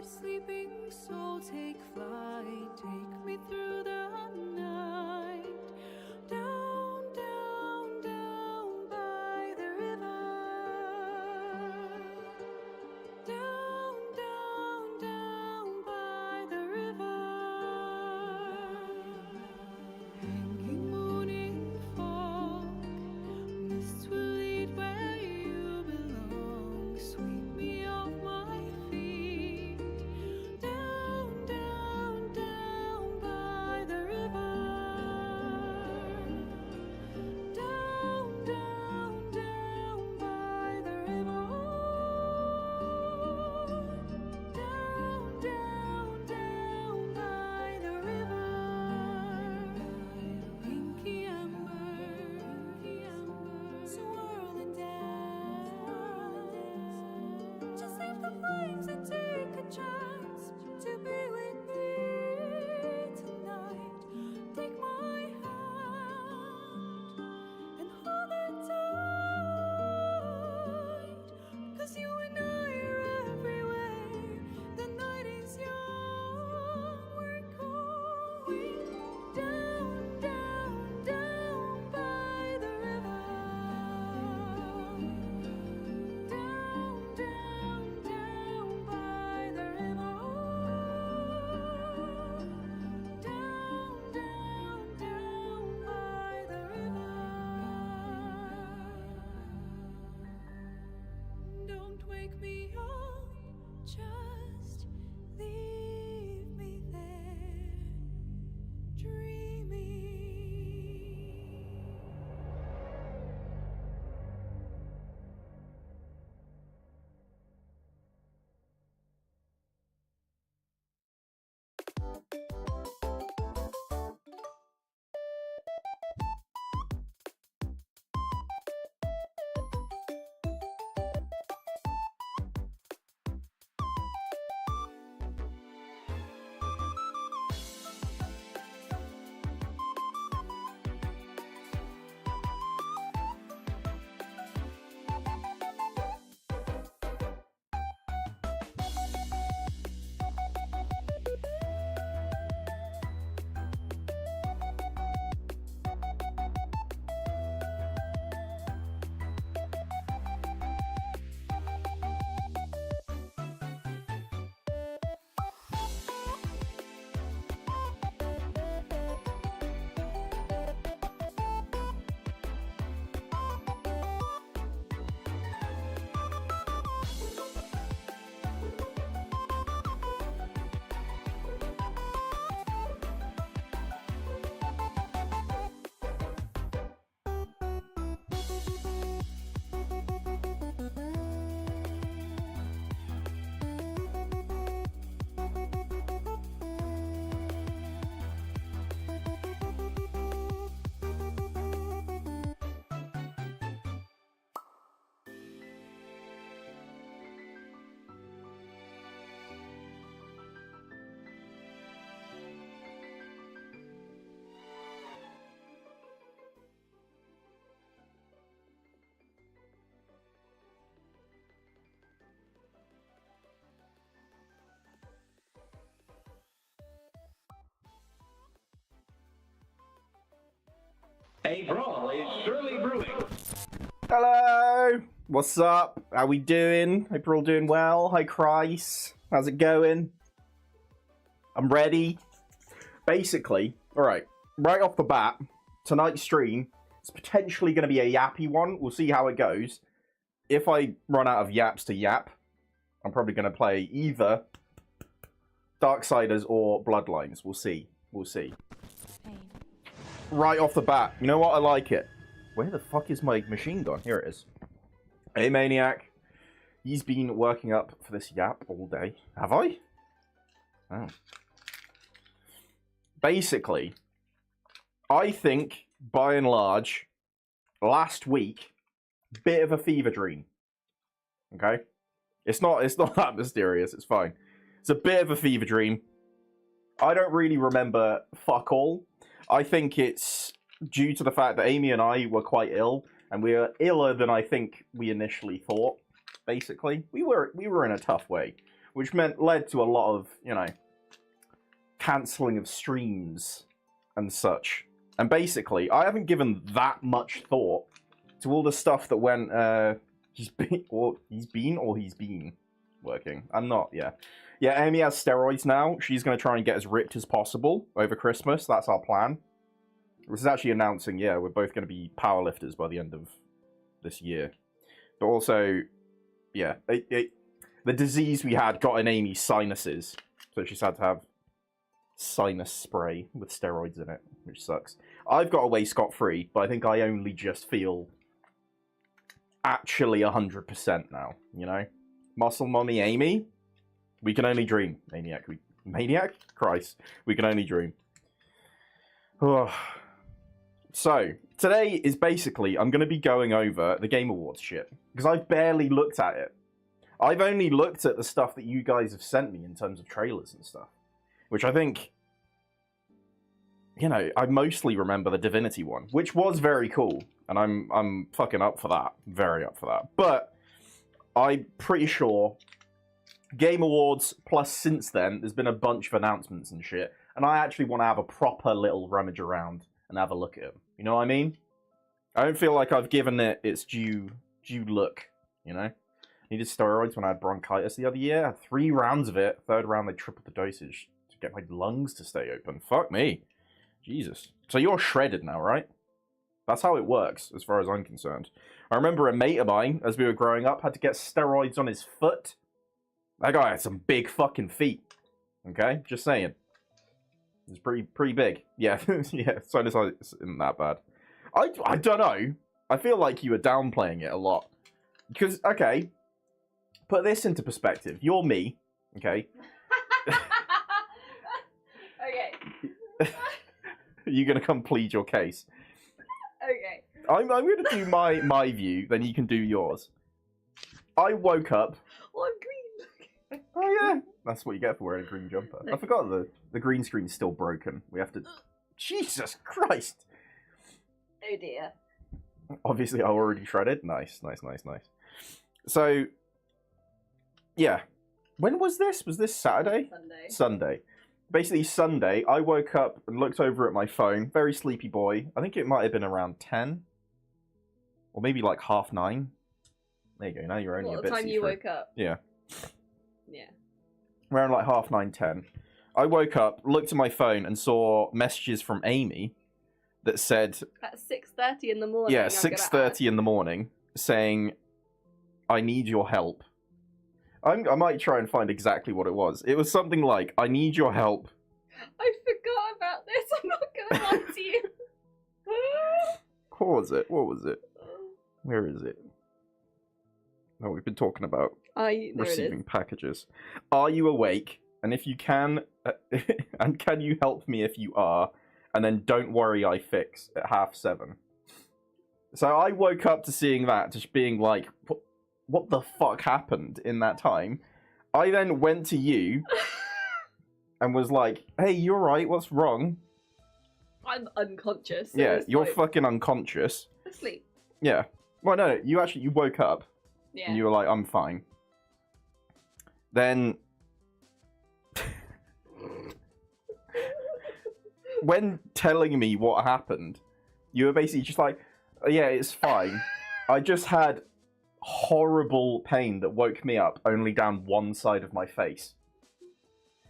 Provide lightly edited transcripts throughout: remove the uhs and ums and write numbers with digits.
sleeping soul, take flight, take me through the night. Down, down, down by the river. Down, down, down by the river. Hanging moon in fog, mists will lead where you belong. Sweep me off my feet. Down, down, down by the river. Down, down, down by the river. Down, down, down by the river. Inky amber, swirling down. Just leave the flames and take a chance to be with me tonight. Take my hand and hold it tight, 'cause you and I are everywhere. The night is young, we're going down, down, down by the river. Down, down, down by the river. Down, down, down by the river. Don't wake me up, just leave me there, dreaming. A brawl is surely brewing. Hello! What's up? How we doing? Hope you're all doing well. Hi, Christ. How's it going? I'm ready. Basically, alright, right off the bat, tonight's stream is potentially going to be a yappy one. We'll see how it goes. If I run out of yaps to yap, I'm probably going to play either Darksiders or Bloodlines. We'll see. We'll see. Right off the bat, you know what? I like it. Where the fuck is my machine gun? Here it is. Hey, Maniac. He's been working up for this yap all day. Have I? Oh. Basically, I think, by and large, last week, bit of a fever dream. Okay? It's not that mysterious. It's fine. It's a bit of a fever dream. I don't really remember fuck all. I think it's due to the fact that Amy and I were quite ill, and we were iller than I think we initially thought. Basically, we were in a tough way. which led to a lot of, you know, cancelling of streams and such. And basically, I haven't given that much thought to all the stuff that went, he's been working. I'm not, yeah. Yeah, Amy has steroids now. She's going to try and get as ripped as possible over Christmas. That's our plan. This is actually announcing, yeah, we're both going to be powerlifters by the end of this year. But also, yeah, the disease we had got in Amy's sinuses. So she's had to have sinus spray with steroids in it, which sucks. I've got away scot-free, but I think I only just feel actually 100% now, you know? Muscle Mommy Amy, we can only dream. Maniac? Christ. We can only dream. So, today is basically, I'm going to be going over the Game Awards shit. Because I've barely looked at it. I've only looked at the stuff that you guys have sent me in terms of trailers and stuff. Which I think, you know, I mostly remember the Divinity one. Which was very cool. And I'm fucking up for that. Very up for that. But, I'm pretty sure Game Awards, plus since then, there's been a bunch of announcements and shit. And I actually want to have a proper little rummage around and have a look at them. You know what I mean? I don't feel like I've given it its due look, you know? Needed steroids when I had bronchitis the other year. I had 3 rounds of it. 3rd round, they tripled the dosage to get my lungs to stay open. Fuck me. Jesus. So you're shredded now, right? That's how it works, as far as I'm concerned. I remember a mate of mine, as we were growing up, had to get steroids on his foot. That guy had some big fucking feet. Okay? Just saying. It's pretty big. Yeah, yeah, sinusitis isn't that bad. I don't know. I feel like you were downplaying it a lot. Because, okay, put this into perspective. You're me, okay? Okay. You're going to come plead your case. Okay. I'm going to do my view, then you can do yours. I woke up... Well, I'm green. Oh, yeah. That's what you get for wearing a green jumper. I forgot the green screen's still broken. We have to... Jesus Christ! Oh, dear. Obviously, I already shredded. Nice. So, yeah. When was this? Was this Saturday? Sunday. Basically, Sunday, I woke up and looked over at my phone. Very sleepy boy. I think it might have been around 10. Or maybe like 9:30. There you go. Now you're only a bit What time you woke up? Yeah. Yeah. Around like 9:30, 10. I woke up, looked at my phone, and saw messages from Amy that said... At 6:30 in the morning. Yeah, 6:30 in the morning, saying, I need your help. I might try and find exactly what it was. It was something like, I need your help. I forgot about this. I'm not gonna lie to you. What was it? Where is it? Oh, we've been talking about receiving packages. Are you awake? And if you can, and can you help me if you are? And then don't worry, I fix at 7:30. So I woke up to seeing that, just being like, what the fuck happened in that time? I then went to you and was like, hey, you alright? What's wrong? I'm unconscious. So Yeah, it's you're like, fucking unconscious. asleep. Yeah. Well, no, you woke up. Yeah. And you were like, I'm fine. Then... when telling me what happened, you were basically just like, oh, yeah, it's fine. I just had horrible pain that woke me up only down one side of my face.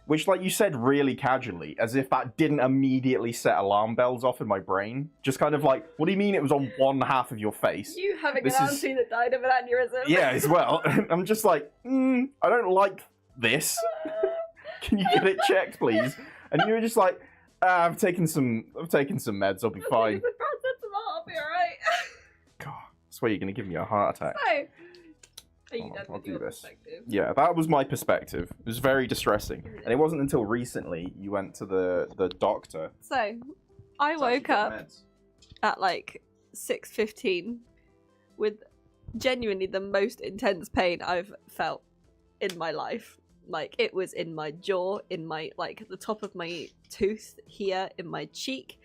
Which, like you said really casually, as if that didn't immediately set alarm bells off in my brain. Just kind of like, what do you mean it was on one half of your face? You having This an is- auntie that died of an aneurysm. Yeah, as well. I'm just like, I don't like this. Can you get it checked, please? And you were just like, I've taken some meds, I'll be fine. It's a paracetamol, I'll be alright. God, I swear you're gonna give me a heart attack. So, are you Hold on, done I'll with do your this. perspective? Yeah, that was my perspective. It was very distressing. And it wasn't until recently you went to the doctor. So, I woke up at like 6:15 with genuinely the most intense pain I've felt in my life. Like, it was in my jaw, in my, like, the top of my tooth here, in my cheek,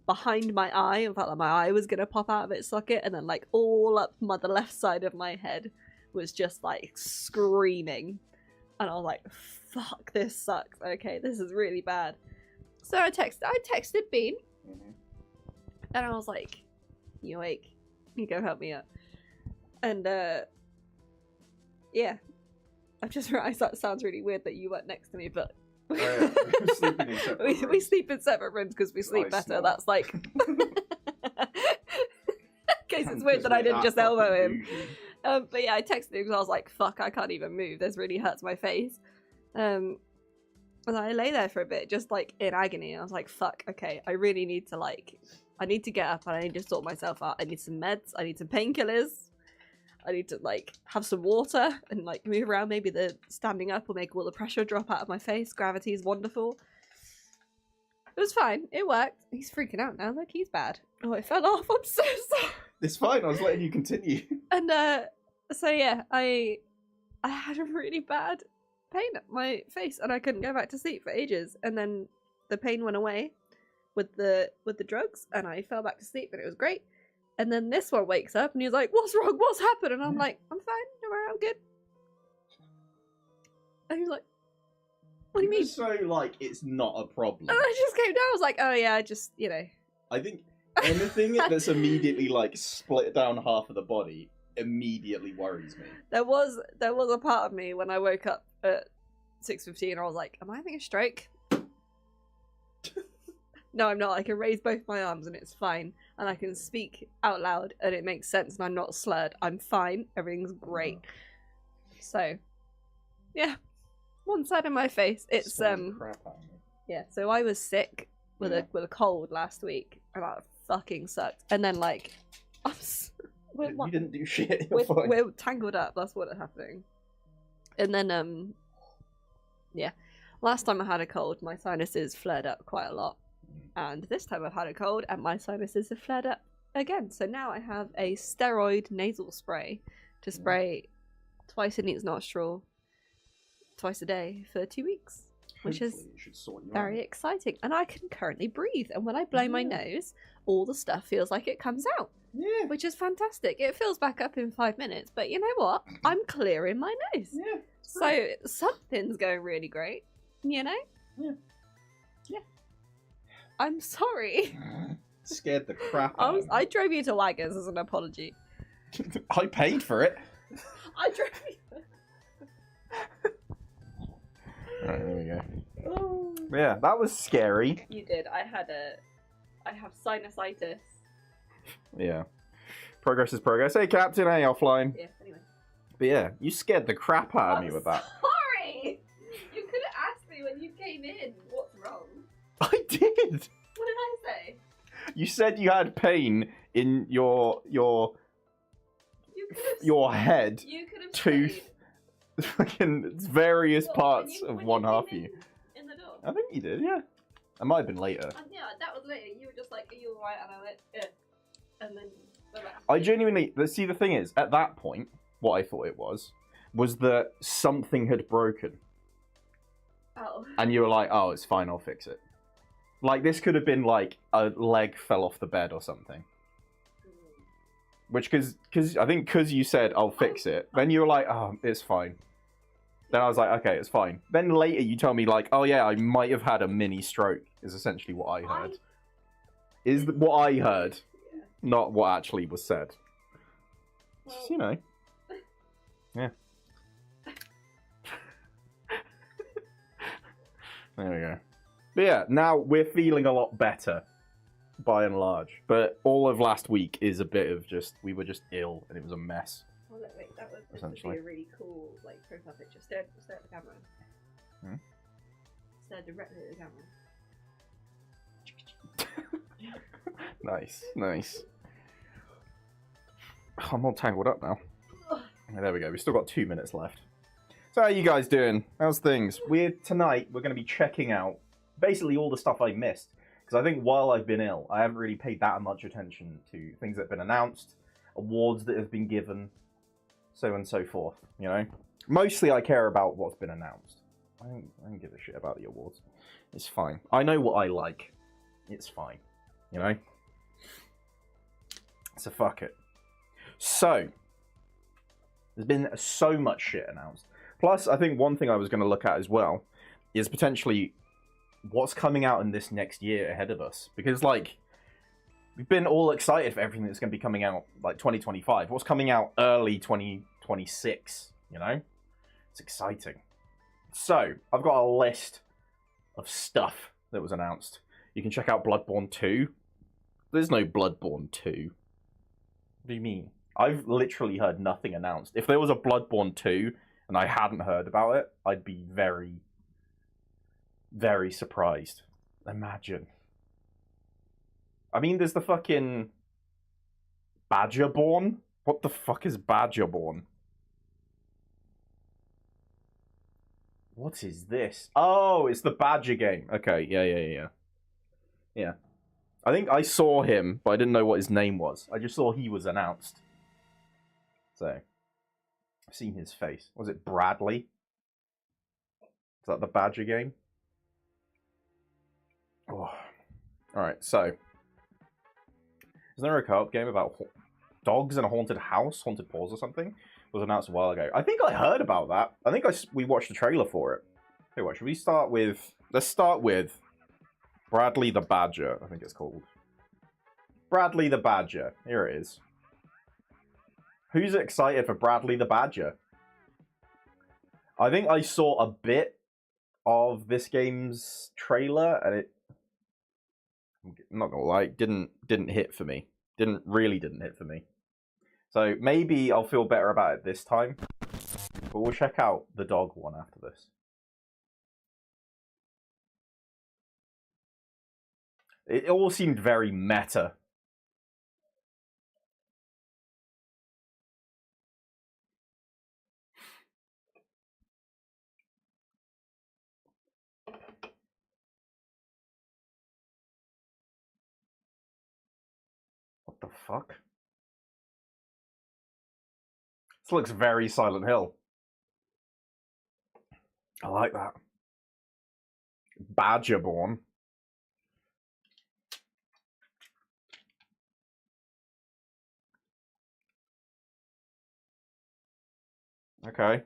behind my eye. I felt like my eye was gonna pop out of its socket, and then, like, all up the left side of my head was just, like, screaming. And I was like, fuck, this sucks. Okay, this is really bad. So I texted Bean, and I was like, you awake? You go help me up. And yeah, I've just realized that sounds really weird that you weren't next to me, but Oh, yeah. We're sleeping in separate we rooms. sleep in separate rooms because we sleep I better. snore. That's like, in case it's weird that I didn't just elbow him. But yeah, I texted him because I was like, fuck, I can't even move. This really hurts my face. And I lay there for a bit, just like in agony. And I was like, fuck, okay, I really need to I need to get up and I need to sort myself out. I need some meds. I need some painkillers. I need to have some water and move around. Maybe the standing up will make all the pressure drop out of my face. Gravity is wonderful. It was fine. It worked. He's freaking out now. Look, he's bad. Oh, it fell off. I'm so sorry. It's fine. I was letting you continue. And so yeah, I had a really bad pain at my face, and I couldn't go back to sleep for ages. And then the pain went away with the drugs, and I fell back to sleep, and it was great. And then this one wakes up, and he's like, "What's wrong? What's happened?" And I'm like, "I'm fine. Don't worry, I'm good." And he's like, "What do you mean?" So it's not a problem. And I just came down. I was like, "Oh yeah, I just I think anything that's immediately split down half of the body immediately worries me. There was a part of me when I woke up at 6:15. I was like, "Am I having a stroke?" No, I'm not. I can raise both my arms and it's fine, and I can speak out loud and it makes sense, and I'm not slurred. I'm fine. Everything's great. So, yeah, one side of my face. It's Scaring crap out of me. yeah. So I was sick with a cold last week, and that fucking sucked. And then You didn't do shit. You're fine. we're tangled up. That's what is happening. And then yeah, last time I had a cold, my sinuses flared up quite a lot, and this time I've had a cold, and my sinuses have flared up again. So now I have a steroid nasal spray to spray twice in each nostril, twice a day for 2 weeks, which is Hopefully it should sort you very out. exciting. And I can currently breathe, and when I blow my nose, all the stuff feels like it comes out. Yeah. Which is fantastic. It fills back up in 5 minutes, but you know what? I'm clearing my nose. Yeah. So something's going really great, you know? Yeah. Yeah. I'm sorry. Scared the crap out of me. I drove you to Waggers as an apology. I paid for it. I drove you. Alright, there we go. Oh. Yeah, that was scary. You did. I have sinusitis. Yeah. Progress is progress. Hey, Captain, hey, offline. Yeah, anyway. But yeah, you scared the crap out of I'm me with that. sorry! You could have asked me when you came in what's wrong. I did. What did I say? You said you had pain in your You could have head, You could have tooth, stayed. fucking various What, parts when of you one half of came you. in the door. I think you did, yeah. It might have been later. Yeah, that was later. You were just like, "Are you alright?" And I went, "Yeah." And then went back to I sleep. genuinely, see, the thing is, at that point, what I thought it was that something had broken. Oh. And you were like, oh, it's fine, I'll fix it. This could have been a leg fell off the bed or something. Which, I think because you said, I'll fix it, then you were like, oh, it's fine. Then I was like, okay, it's fine. Then later you told me, oh yeah, I might have had a mini stroke, is essentially what I heard. Is what I heard, not what actually was said. Well, Just, you know. Yeah. There we go. But yeah, now we're feeling a lot better, by and large. But all of last week is a bit of we were just ill, and it was a mess. Oh, look, wait, that would Essentially. be a really cool profile picture. Stare at the camera. Hmm? Stare directly at the camera. Nice, nice. I'm all tangled up now. There we go. We've still got 2 minutes left. So how are you guys doing? How's things? Tonight we're going to be checking out basically all the stuff I missed. Because I think while I've been ill, I haven't really paid that much attention to things that have been announced, awards that have been given, so on and so forth, you know? Mostly I care about what's been announced. I don't give a shit about the awards. It's fine. I know what I like. It's fine. You know? So fuck it. So, there's been so much shit announced. Plus, I think one thing I was going to look at as well is potentially what's coming out in this next year ahead of us. Because, like, we've been all excited for everything that's going to be coming out, like, 2025. What's coming out early 2026, you know? It's exciting. So, I've got a list of stuff that was announced. You can check out Bloodborne 2. There's no Bloodborne 2. What do you mean? I've literally heard nothing announced. If there was a Bloodborne 2 and I hadn't heard about it, I'd be very, very surprised. Imagine. I mean, there's the fucking Badgerborn. What the fuck is Badgerborn? What is this? Oh, it's the Badger game. Okay, yeah. I think I saw him, but I didn't know what his name was. I just saw he was announced. So, I've seen his face. Was it Bradley? Is that the Badger game? Oh. Alright, so. Is there a co-op game about dogs in a haunted house? Haunted Paws or something? It was announced a while ago. I think I heard about that. I think we watched the trailer for it. Hey, what, should we start with... Let's start with Bradley the Badger, I think it's called. Bradley the Badger. Here it is. Who's excited for Bradley the Badger? I think I saw a bit of this game's trailer, and it... I'm not gonna lie, didn't hit for me. Didn't hit for me. So maybe I'll feel better about it this time. But we'll check out the dog one after this. It all seemed very meta. What the fuck? This looks very Silent Hill. I like that. Badgerborn. Okay.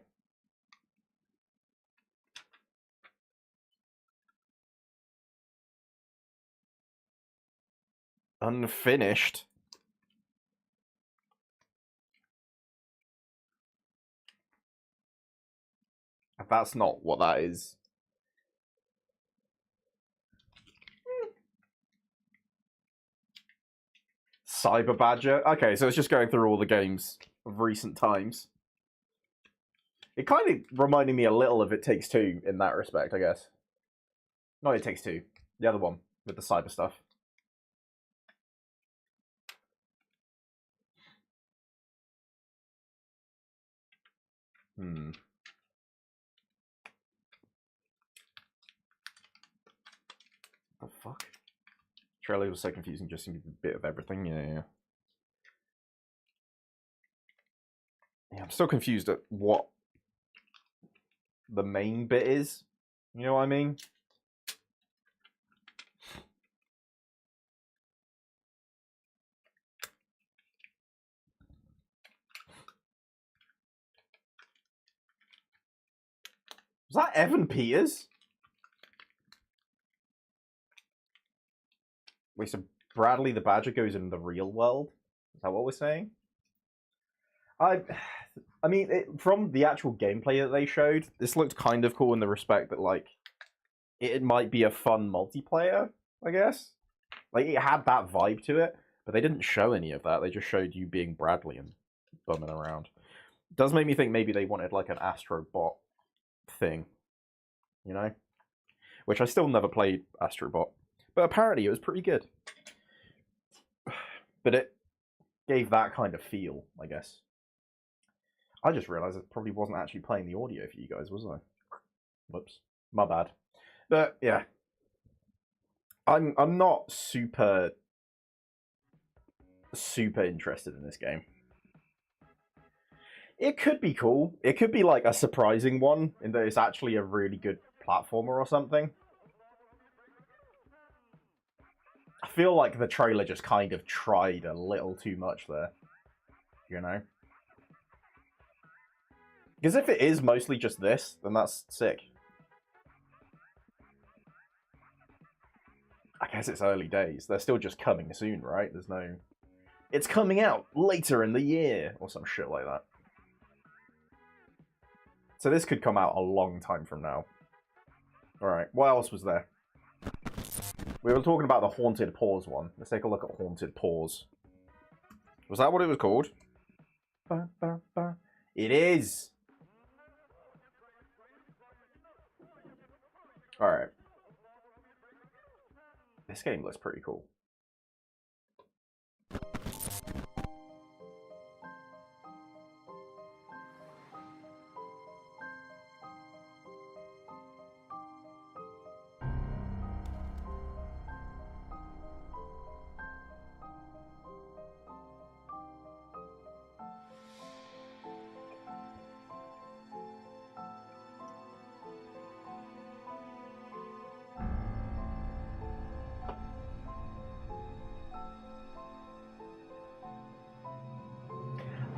Unfinished. That's not what that is. Cyber Badger. Okay, so it's just going through all the games of recent times. It kind of reminded me a little of It Takes Two in that respect, I guess. Not It Takes Two. The other one with the cyber stuff. The fuck? Trailer was so confusing, just seemed a bit of everything. Yeah. Yeah, I'm still confused at what the main bit is. You know what I mean? Was that Evan Peters? Wait, so Bradley the Badger goes in the real world? Is that what we're saying? I mean, from the actual gameplay that they showed, this looked kind of cool in the respect that, like, it might be a fun multiplayer, I guess. Like, it had that vibe to it, but they didn't show any of that. They just showed you being Bradley and bumming around. It does make me think maybe they wanted, like, an Astro Bot thing, you know? Which I still never played Astro Bot, but apparently it was pretty good. But it gave that kind of feel, I guess. I just realised I probably wasn't actually playing the audio for you guys, was I? Whoops. My bad. But, yeah. I'm not super interested in this game. It could be cool. It could be, like, a surprising one, in that it's actually a really good platformer or something. I feel like the trailer just kind of tried a little too much there. You know? Because if it is mostly just this, then that's sick. I guess it's early days. They're still just coming soon, right? There's no... It's coming out later in the year, or some shit like that. So this could come out a long time from now. Alright, what else was there? We were talking about the Haunted Paws one. Let's take a look at Haunted Paws. Was that what it was called? Ba, ba, ba. It is! Alright. This game looks pretty cool.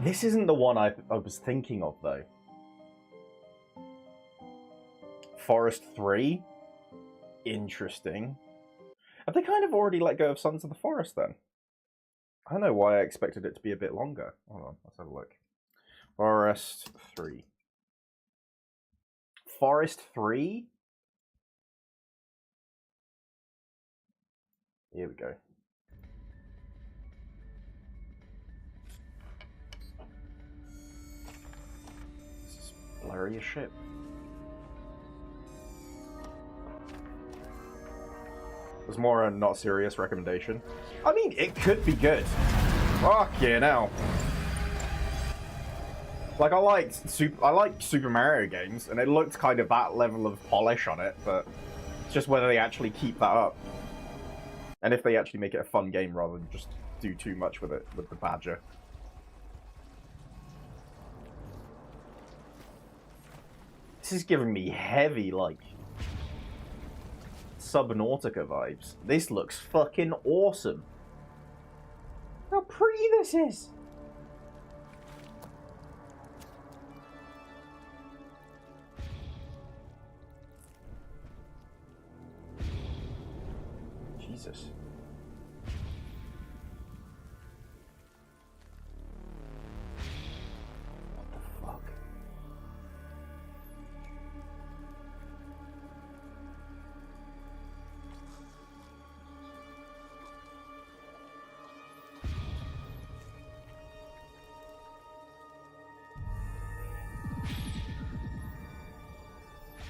This isn't the one I was thinking of, though. Forest 3? Interesting. Have they kind of already let go of Sons of the Forest, then? I don't know why I expected it to be a bit longer. Hold on, let's have a look. Forest 3. Forest 3? Here we go. Blurry as shit. It was more a not serious recommendation. I mean, it could be good. Fuck yeah, now. Like, I like Super Mario games, and it looked kind of that level of polish on it, but it's just whether they actually keep that up. And if they actually make it a fun game rather than just do too much with it, with the Badger. This is giving me heavy, like, Subnautica vibes. This looks fucking awesome. How pretty this is! Jesus. What the fuck?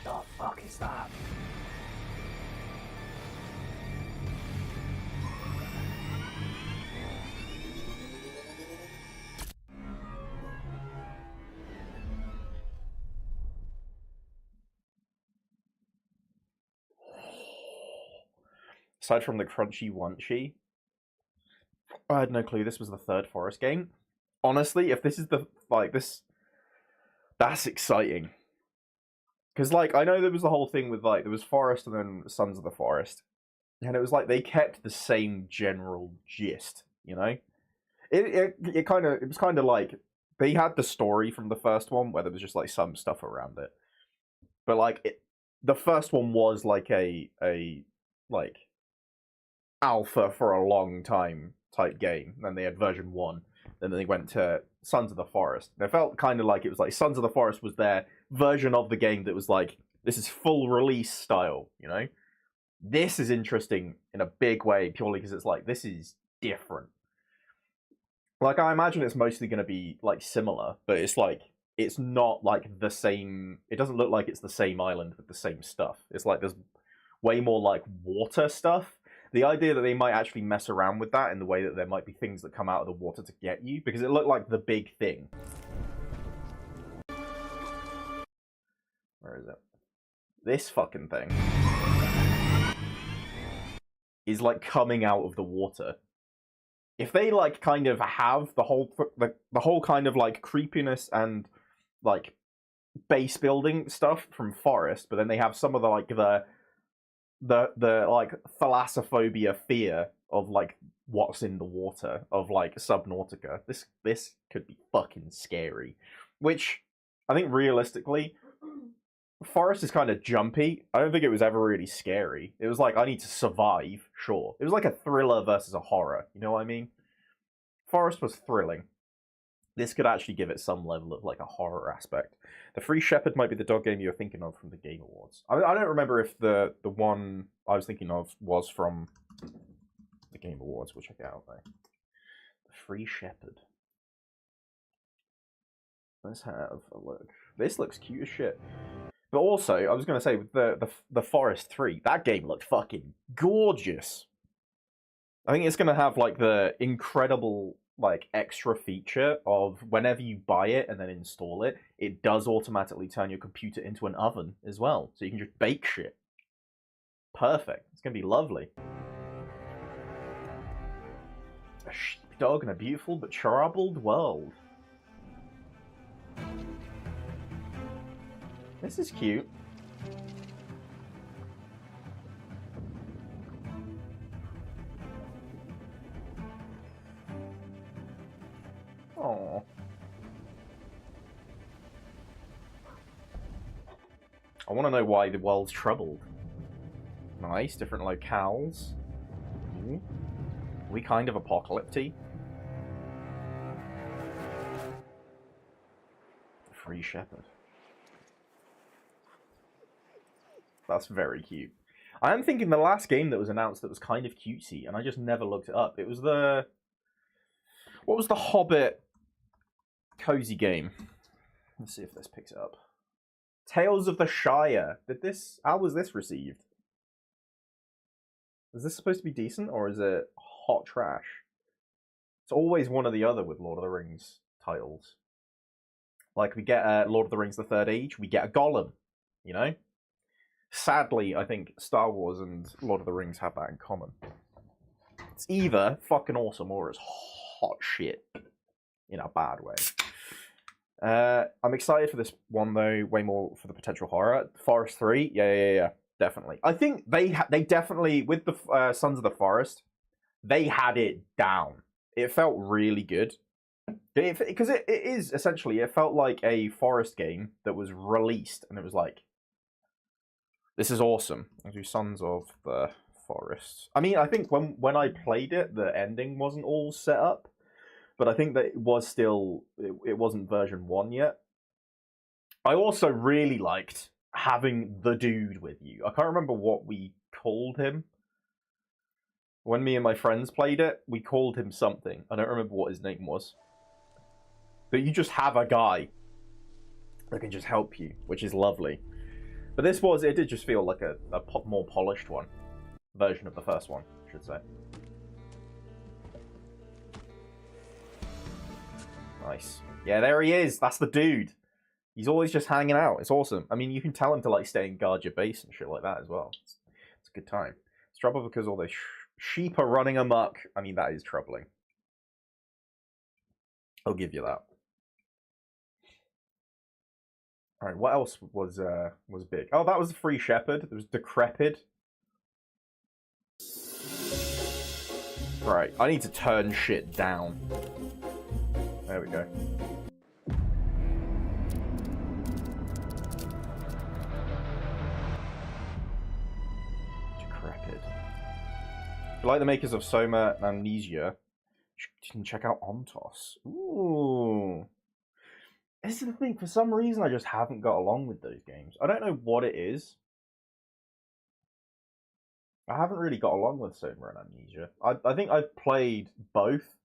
The fuck is that? Aside from the crunchy wunchy, I had no clue this was the third Forest game. Honestly, if this is the, like, this, that's exciting. Because, like, I know there was the whole thing with, like, there was Forest and then Sons of the Forest. And it was like, they kept the same general gist, you know? It was kind of like, they had the story from the first one, where there was just, like, some stuff around it. But, like, the first one was, like, like, alpha for a long time type game. Then they had version 1. Then they went to Sons of the Forest. And it felt kind of like it was like Sons of the Forest was their version of the game that was like, this is full release style, you know? This is interesting in a big way, purely because it's like, this is different. Like, I imagine it's mostly going to be, like, similar, but it's like, it's not, like, the same... It doesn't look like it's the same island with the same stuff. It's like, there's way more, like, water stuff. The idea that they might actually mess around with that in the way that there might be things that come out of the water to get you, because it looked like the big thing. Where is it? This fucking thing is, like, coming out of the water. If they, like, kind of have the whole kind of, like, creepiness and, like, base building stuff from Forest, but then they have some of the, like, the like thalassophobia fear of like what's in the water of like Subnautica. This could be fucking scary. Which I think realistically, Forest is kind of jumpy. I don't think it was ever really scary. It was like, I need to survive, sure. It was like a thriller versus a horror, you know what I mean? Forest was thrilling. This could actually give it some level of like a horror aspect. The Free Shepherd might be the dog game you're thinking of from the Game Awards. I don't remember if the one I was thinking of was from the Game Awards. We'll check it out though. The Free Shepherd. Let's have a look. This looks cute as shit. But also, I was going to say, with the Forest 3, that game looked fucking gorgeous. I think it's going to have, like, the incredible, like, extra feature of whenever you buy it and then install it, it does automatically turn your computer into an oven as well. So you can just bake shit. Perfect. It's going to be lovely. A sheepdog in a beautiful but troubled world. This is cute. Oh. I want to know why the world's troubled. Nice, different locales. Ooh. Are we kind of apocalyptic? The Free Shepherd. That's very cute. I am thinking the last game that was announced that was kind of cutesy, and I just never looked it up. It was the... What was the Hobbit cozy game? Let's see if this picks it up. Tales of the Shire. How was this received? Is this supposed to be decent, or is it hot trash? It's always one or the other with Lord of the Rings titles. Like, we get Lord of the Rings The Third Age, we get a Gollum, you know? Sadly, I think Star Wars and Lord of the Rings have that in common. It's either fucking awesome or it's hot shit. In a bad way. I'm excited for this one, though, way more for the potential horror. Forest 3, yeah, definitely. I think they definitely, with the Sons of the Forest, they had it down. It felt really good. Because it is, essentially, it felt like a Forest game that was released, and it was like, this is awesome. I'll do Sons of the Forest. I mean, I think when I played it, the ending wasn't all set up. But I think that it was still... It wasn't version 1 yet. I also really liked having the dude with you. I can't remember what we called him. When me and my friends played it, we called him something. I don't remember what his name was. But you just have a guy that can just help you, which is lovely. But this was, it did just feel like a more polished one. Version of the first one, I should say. Nice. Yeah, there he is. That's the dude. He's always just hanging out. It's awesome. I mean, you can tell him to like stay and guard your base and shit like that as well. It's a good time. It's trouble because all those sheep are running amok. I mean, that is troubling. I'll give you that. All right, what else was big? Oh, that was the Free Shepherd. There was Decrepit. Right, I need to turn shit down. There we go. Decrepit. If you like the makers of Soma and Amnesia, you can check out Ontos. Ooh. This is the thing, for some reason I just haven't got along with those games. I don't know what it is. I haven't really got along with Soma and Amnesia. I think I've played both,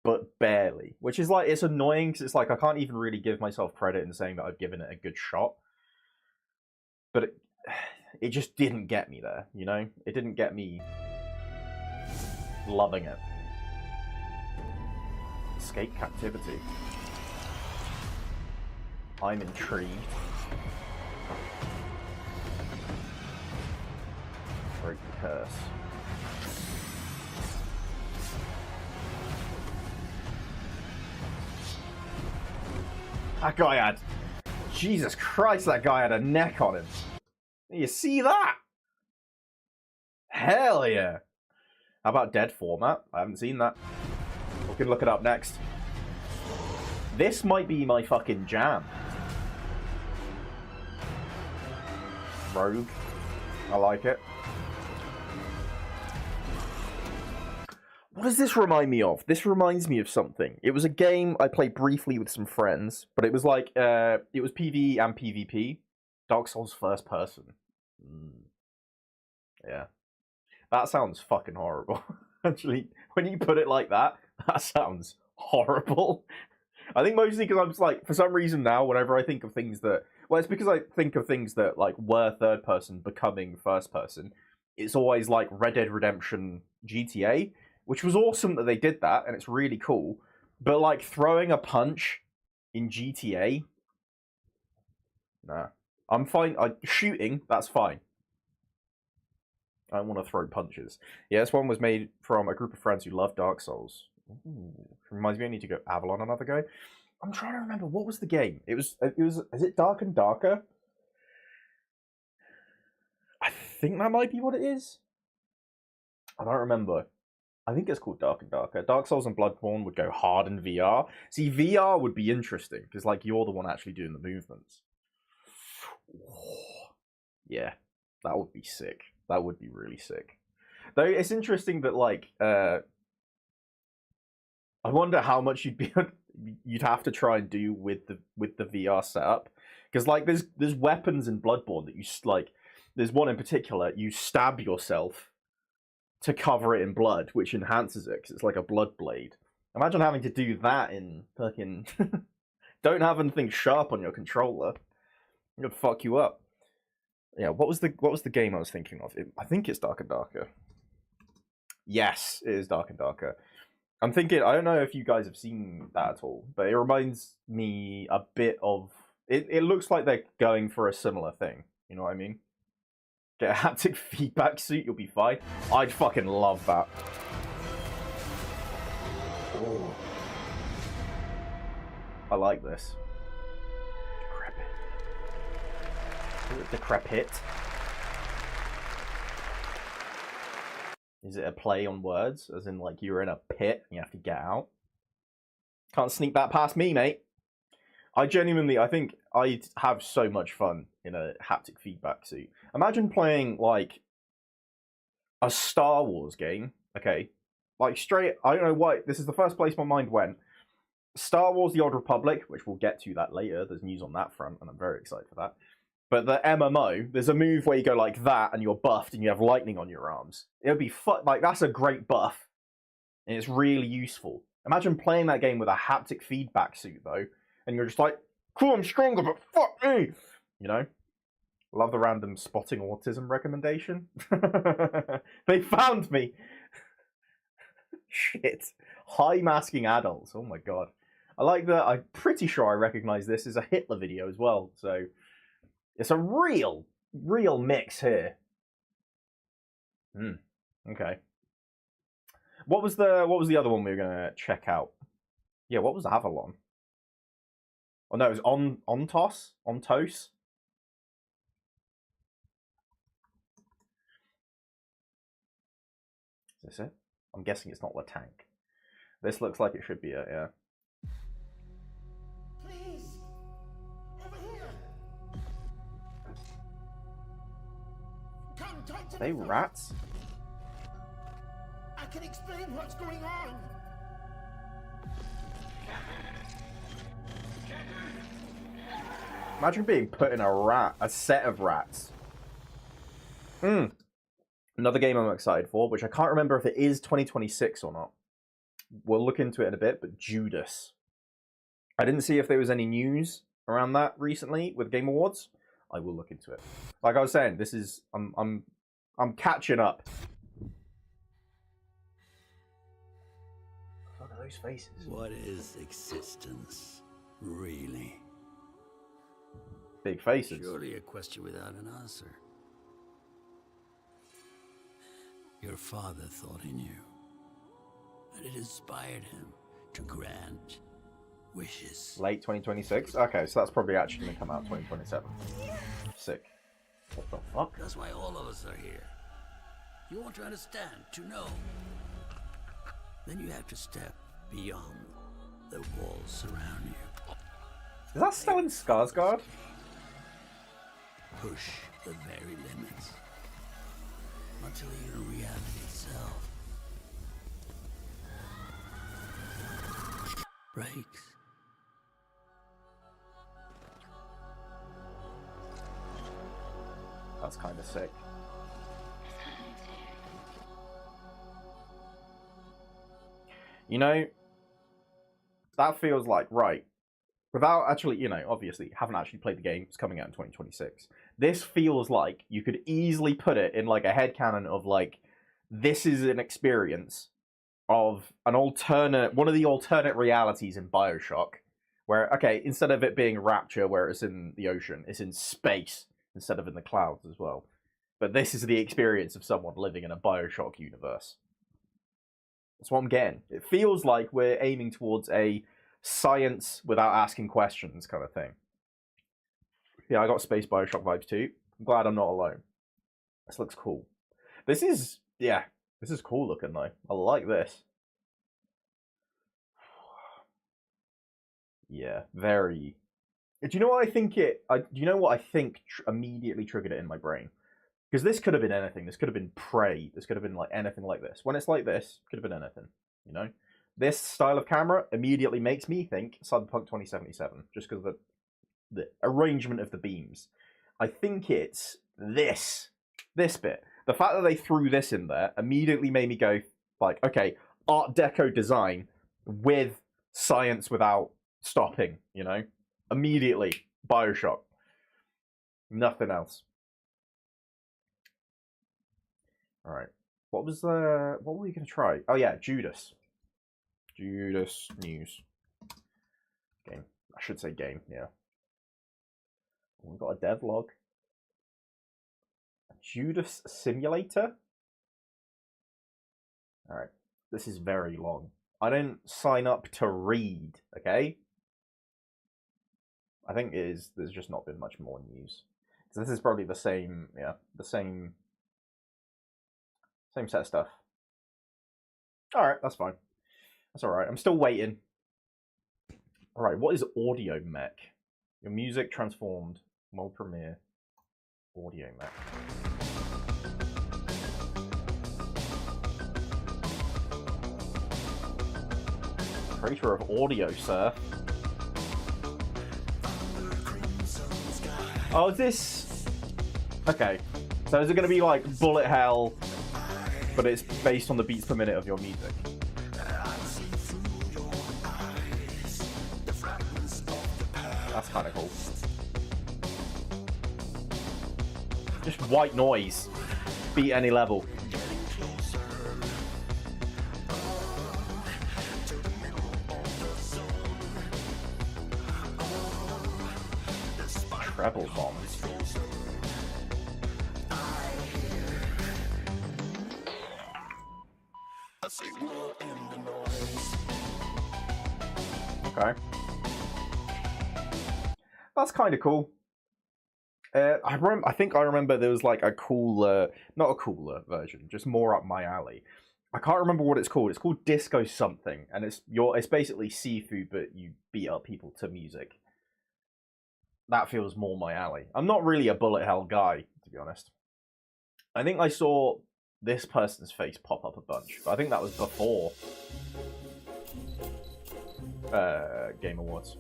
but barely. Which is like, it's annoying, because it's like, I can't even really give myself credit in saying that I've given it a good shot. But it just didn't get me there, you know? It didn't get me loving it. Escape captivity. I'm intrigued. Break the curse. That guy had... Jesus Christ, that guy had a neck on him. You see that? Hell yeah. How about Dead Format? I haven't seen that. We can look it up next. This might be my fucking jam. Rogue. I like it. What does this remind me of? This reminds me of something. It was a game I played briefly with some friends, but it was like, it was PvE and PvP. Dark Souls first person. Yeah. That sounds fucking horrible. Actually, when you put it like that, that sounds horrible. I think mostly because I'm just like, for some reason now, whenever I think of things that... Well, it's because I think of things that, like, were third person becoming first person. It's always like Red Dead Redemption GTA, which was awesome that they did that, and it's really cool. But, like, throwing a punch in GTA? Nah. I'm fine. Shooting, that's fine. I don't want to throw punches. Yeah, this one was made from a group of friends who love Dark Souls. Ooh. Reminds me I need to go Avalon another go. I'm trying to remember, what was the game? It was, is it Dark and Darker? I think that might be what it is. I don't remember. I think it's called Dark and Darker. Dark Souls and Bloodborne would go hard in VR. See, VR would be interesting, because, like, you're the one actually doing the movements. Yeah, that would be sick. That would be really sick. Though, it's interesting that, like, I wonder how much you'd have to try and do with the VR setup, because, like, there's weapons in Bloodborne that you, like, there's one in particular, you stab yourself to cover it in blood, which enhances it, because it's like a blood blade. Imagine having to do that in fucking... Don't have anything sharp on your controller. It would fuck you up. Yeah, what was the game I was thinking of? I think it's Dark and Darker. Yes, it is Dark and Darker. I'm thinking, I don't know if you guys have seen that at all, but it reminds me a bit of... It looks like they're going for a similar thing. You know what I mean? Get a haptic feedback suit, you'll be fine. I'd fucking love that. Oh. I like this. Decrepit. Decrepit. Is it a play on words? As in, like, you're in a pit and you have to get out? Can't sneak that past me, mate. I think I'd have so much fun in a haptic feedback suit. Imagine playing, like, a Star Wars game, okay? Like, straight, I don't know why, this is the first place my mind went. Star Wars The Old Republic, which we'll get to that later, there's news on that front, and I'm very excited for that. But the MMO, there's a move where you go like that, and you're buffed, and you have lightning on your arms. It would be like, that's a great buff, and it's really useful. Imagine playing that game with a haptic feedback suit, though, and you're just like, cool, I'm stronger, but fuck me! You know? Love the random spotting autism recommendation. They found me! Shit. High masking adults, oh my god. I like that, I'm pretty sure I recognize this as a Hitler video as well, so... It's a real mix here. Okay. What was the other one we were gonna check out? Yeah, what was Avalon? Oh no, it was Ontos? Ontos? Is this it? I'm guessing it's not the tank. This looks like it should be it, yeah. Please, over here. Come talk to Are they me first. rats? I can explain what's going on. Imagine being put in a set of rats. Another game I'm excited for, which I can't remember if it is 2026 or not. We'll look into it in a bit, but Judas. I didn't see if there was any news around that recently with Game Awards. I will look into it. Like I was saying, this is I'm catching up. Look at those faces. What is existence, really? Big faces. Surely a question without an answer. Your father thought he knew, and it inspired him to grant wishes. Late 2026? Okay, so that's probably actually going to come out 2027. Sick. What the fuck? That's why all of us are here. You want to understand, to know. Then you have to step beyond the walls around you. Is that still in Skarsgård? Push the very limits until you're reality itself. Breaks. That's kind of sick. You know, that feels like, right, without actually, you know, obviously haven't actually played the game, it's coming out in 2026. This feels like you could easily put it in like a headcanon of like, this is an experience of an alternate, one of the alternate realities in BioShock, where, okay, instead of it being Rapture where it's in the ocean, it's in space instead of in the clouds as well. But this is the experience of someone living in a BioShock universe. That's what I'm getting. It feels like we're aiming towards a science without asking questions kind of thing. Yeah, I got space BioShock vibes too. I'm glad I'm not alone. This looks cool. This is, yeah, this is cool looking though. I like this. Yeah, very. Do you know what I think do you know what I think immediately triggered it in my brain? Because this could have been anything. This could have been Prey. This could have been like anything like this. When it's like this, it could have been anything. You know, this style of camera immediately makes me think Cyberpunk 2077, just because of the arrangement of the beams. I think it's this bit. The fact that they threw this in there immediately made me go like, okay, Art Deco design with science without stopping. You know, immediately BioShock. Nothing else. All right. What were we going to try? Oh yeah, Judas. Judas news. Game. I should say game, yeah. We've got a devlog. A Judas simulator? Alright. This is very long. I didn't sign up to read, okay? I think there's just not been much more news. So this is probably the same, yeah, the same set of stuff. Alright, that's fine. That's alright. I'm still waiting. Alright, what is Audio Mech? Your music transformed. World premiere. Audio Mech. Creator of audio, sir. Oh, is this... Okay. So is it going to be like Bullet Hell, but it's based on the beats per minute of your music? That's kind of cool. Just white noise. Beat any level. Treble bombs. Okay. That's kind of cool. I think I remember there was like a cooler, not a cooler version, just more up my alley. I can't remember what it's called. It's called Disco something, and it's basically Sifu, but you beat up people to music. That feels more my alley. I'm not really a bullet hell guy, to be honest. I think I saw this person's face pop up a bunch, but I think that was before Game Awards.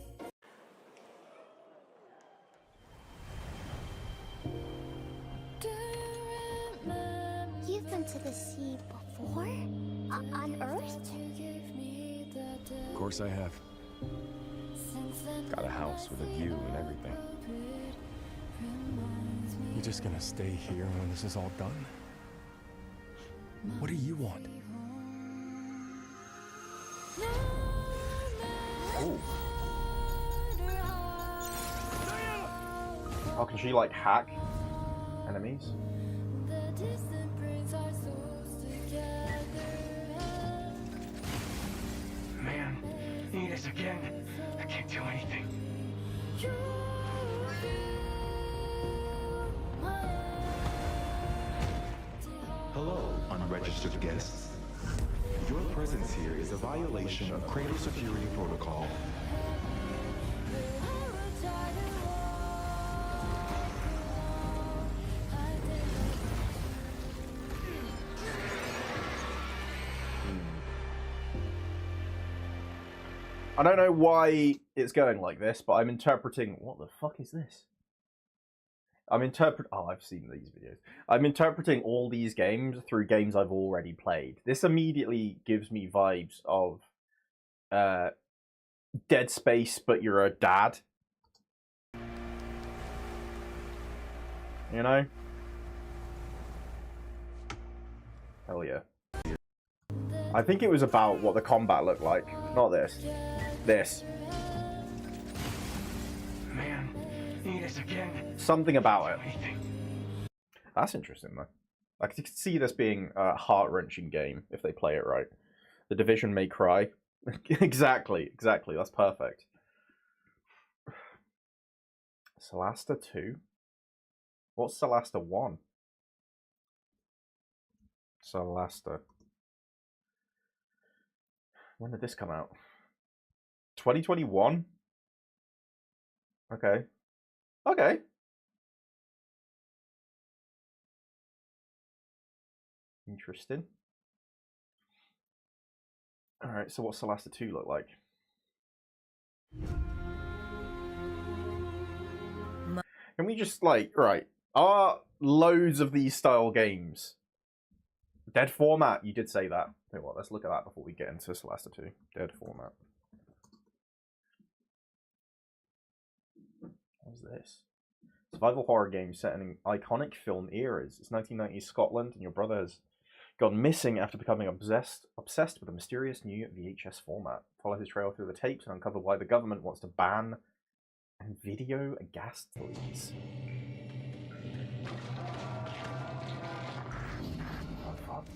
You've been to the sea before? On Earth? Of course I have. Got a house with a view and everything. You just gonna stay here when this is all done? What do you want? Ooh. Oh, can she like hack enemies? Man, you need us again. I can't do anything. Hello, unregistered guests. Your presence here is a violation of Cradle Security Protocol. I don't know why it's going like this, but I'm interpreting... What the fuck is this? Oh, I've seen these videos. I'm interpreting all these games through games I've already played. This immediately gives me vibes of Dead Space, but you're a dad. You know? Hell yeah. I think it was about what the combat looked like. Not this. This. Man, eat us again. Something about it. That's interesting, though. I could see this being a heart-wrenching game if they play it right. The Division may cry. Exactly. That's perfect. Solasta 2? What's Solasta 1? Solasta. When did this come out? 2021? Okay. Okay. Interesting. Alright, so what's Solasta 2 look like? Can we just, like, right, are loads of these style games dead format? You did say that. Tell you what, let's look at that before we get into Solasta 2. Dead format. What is this? Survival horror game set in iconic film eras. It's 1990s Scotland, and your brother has gone missing after becoming obsessed with a mysterious new VHS format. Follow his trail through the tapes and uncover why the government wants to ban video gas leaks. Oh, fuck.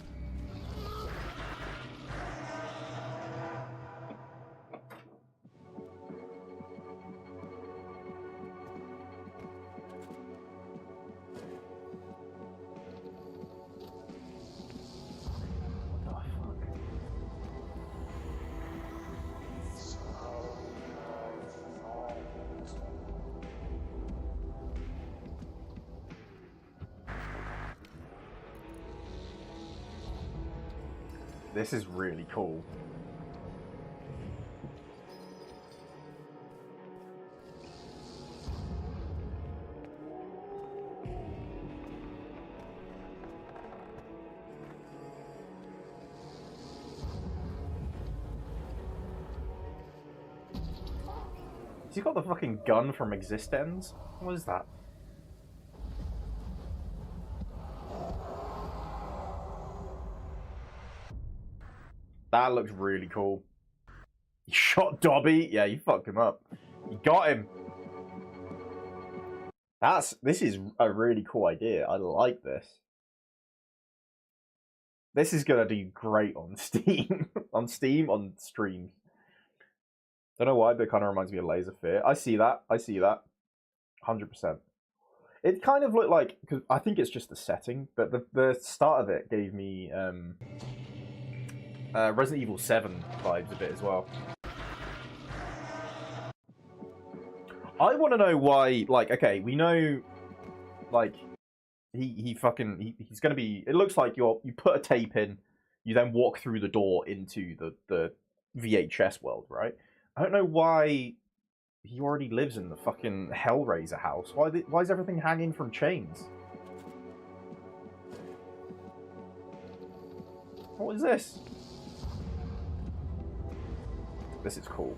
This is really cool. Has he got the fucking gun from Existenz? What is that? That looks really cool. You shot Dobby? Yeah, you fucked him up. You got him. This is a really cool idea. I like this. This is gonna do great on Steam. On streams. Don't know why, but it kind of reminds me of Laser Fear. I see that. 100%. It kind of looked like, because I think it's just the setting, but the start of it gave me Resident Evil 7 vibes a bit as well. I want to know why, like, okay, we know, like, he's gonna be, it looks like you put a tape in, you then walk through the door into the VHS world, right? I don't know why he already lives in the fucking Hellraiser house. Why is everything hanging from chains? What is this? This is cool.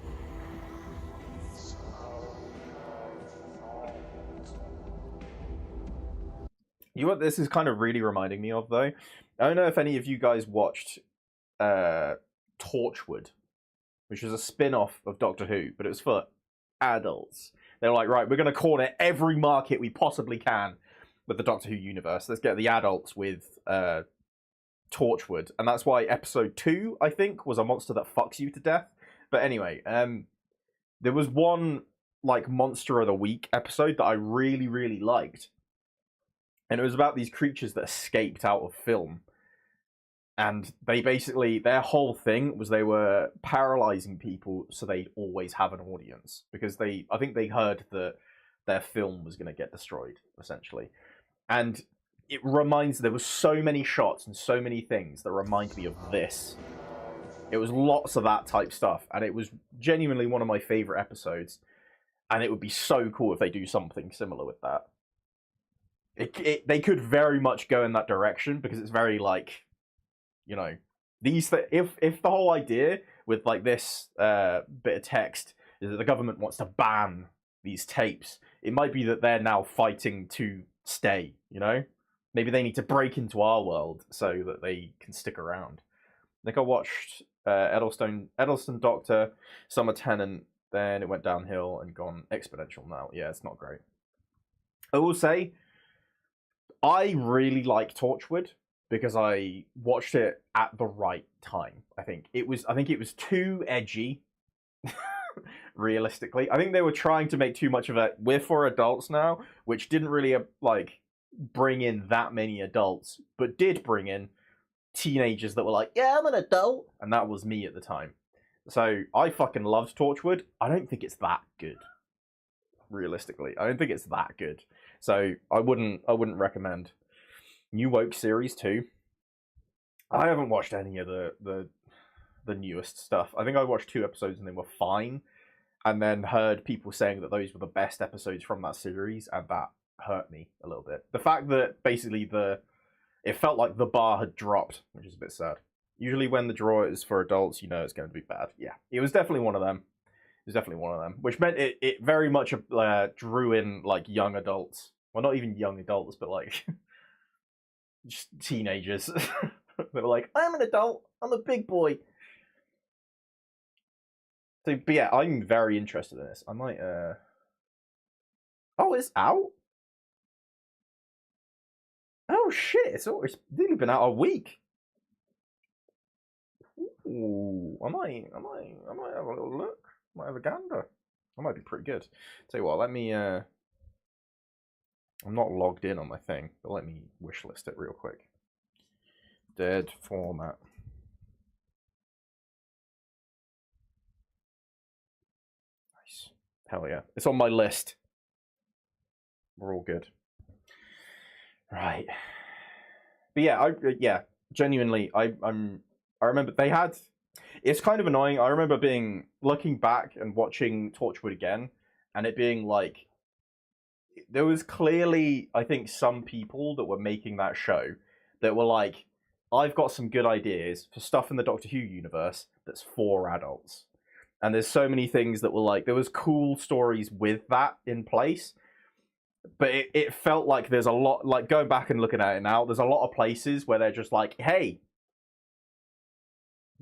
You know what this is kind of really reminding me of, though? I don't know if any of you guys watched Torchwood, which is a spin-off of Doctor Who, but it was for adults. They're like, right, we're going to corner every market we possibly can with the Doctor Who universe. Let's get the adults with Torchwood. And that's why episode 2, I think, was a monster that fucks you to death. But anyway, there was one, like, Monster of the Week episode that I really, really liked. And it was about these creatures that escaped out of film. And they basically, their whole thing was they were paralyzing people so they'd always have an audience. Because I think they heard that their film was going to get destroyed, essentially. And there were so many shots and so many things that remind me of this. It was lots of that type stuff, and it was genuinely one of my favorite episodes. And it would be so cool if they do something similar with that. They could very much go in that direction because it's very like, you know, if the whole idea with like this bit of text is that the government wants to ban these tapes, it might be that they're now fighting to stay. You know, maybe they need to break into our world so that they can stick around. I think I watched Eddleston Doctor, Summer Tenant, then it went downhill and gone exponential now. Yeah, it's not great. I will say, I really like Torchwood because I watched it at the right time. I think it was too edgy. Realistically, I think they were trying to make too much of a we're for adults now, which didn't really like bring in that many adults, but did bring in teenagers that were like, yeah, I'm an adult, and that was me at the time. So I fucking loved Torchwood. I don't think it's that good. Realistically, I don't think it's that good. So I wouldn't recommend. New Woke series 2. I haven't watched any of the newest stuff. I think I watched 2 episodes and they were fine, and then heard people saying that those were the best episodes from that series, and that hurt me a little bit. The fact that basically it felt like the bar had dropped, which is a bit sad. Usually when the draw is for adults, you know it's going to be bad. Yeah, it was definitely one of them. Which meant it very much drew in like young adults. Well, not even young adults, but like just teenagers. They were like, I'm an adult. I'm a big boy. So, but yeah, I'm very interested in this. I might. Oh, it's out. Oh shit! It's really been out a week. Ooh, I might have a little look. Might have a gander. That might be pretty good. Tell you what, let me. I'm not logged in on my thing, but let me wishlist it real quick. Dead format. Nice. Hell yeah! It's on my list. We're all good. Right. But yeah, genuinely, I remember they had. It's kind of annoying. I remember looking back and watching Torchwood again, and it being like, there was clearly, I think, some people that were making that show that were like, I've got some good ideas for stuff in the Doctor Who universe that's for adults. And there's so many things that were like, there was cool stories with that in place. But it felt like there's a lot, like going back and looking at it now, there's a lot of places where they're just like, hey,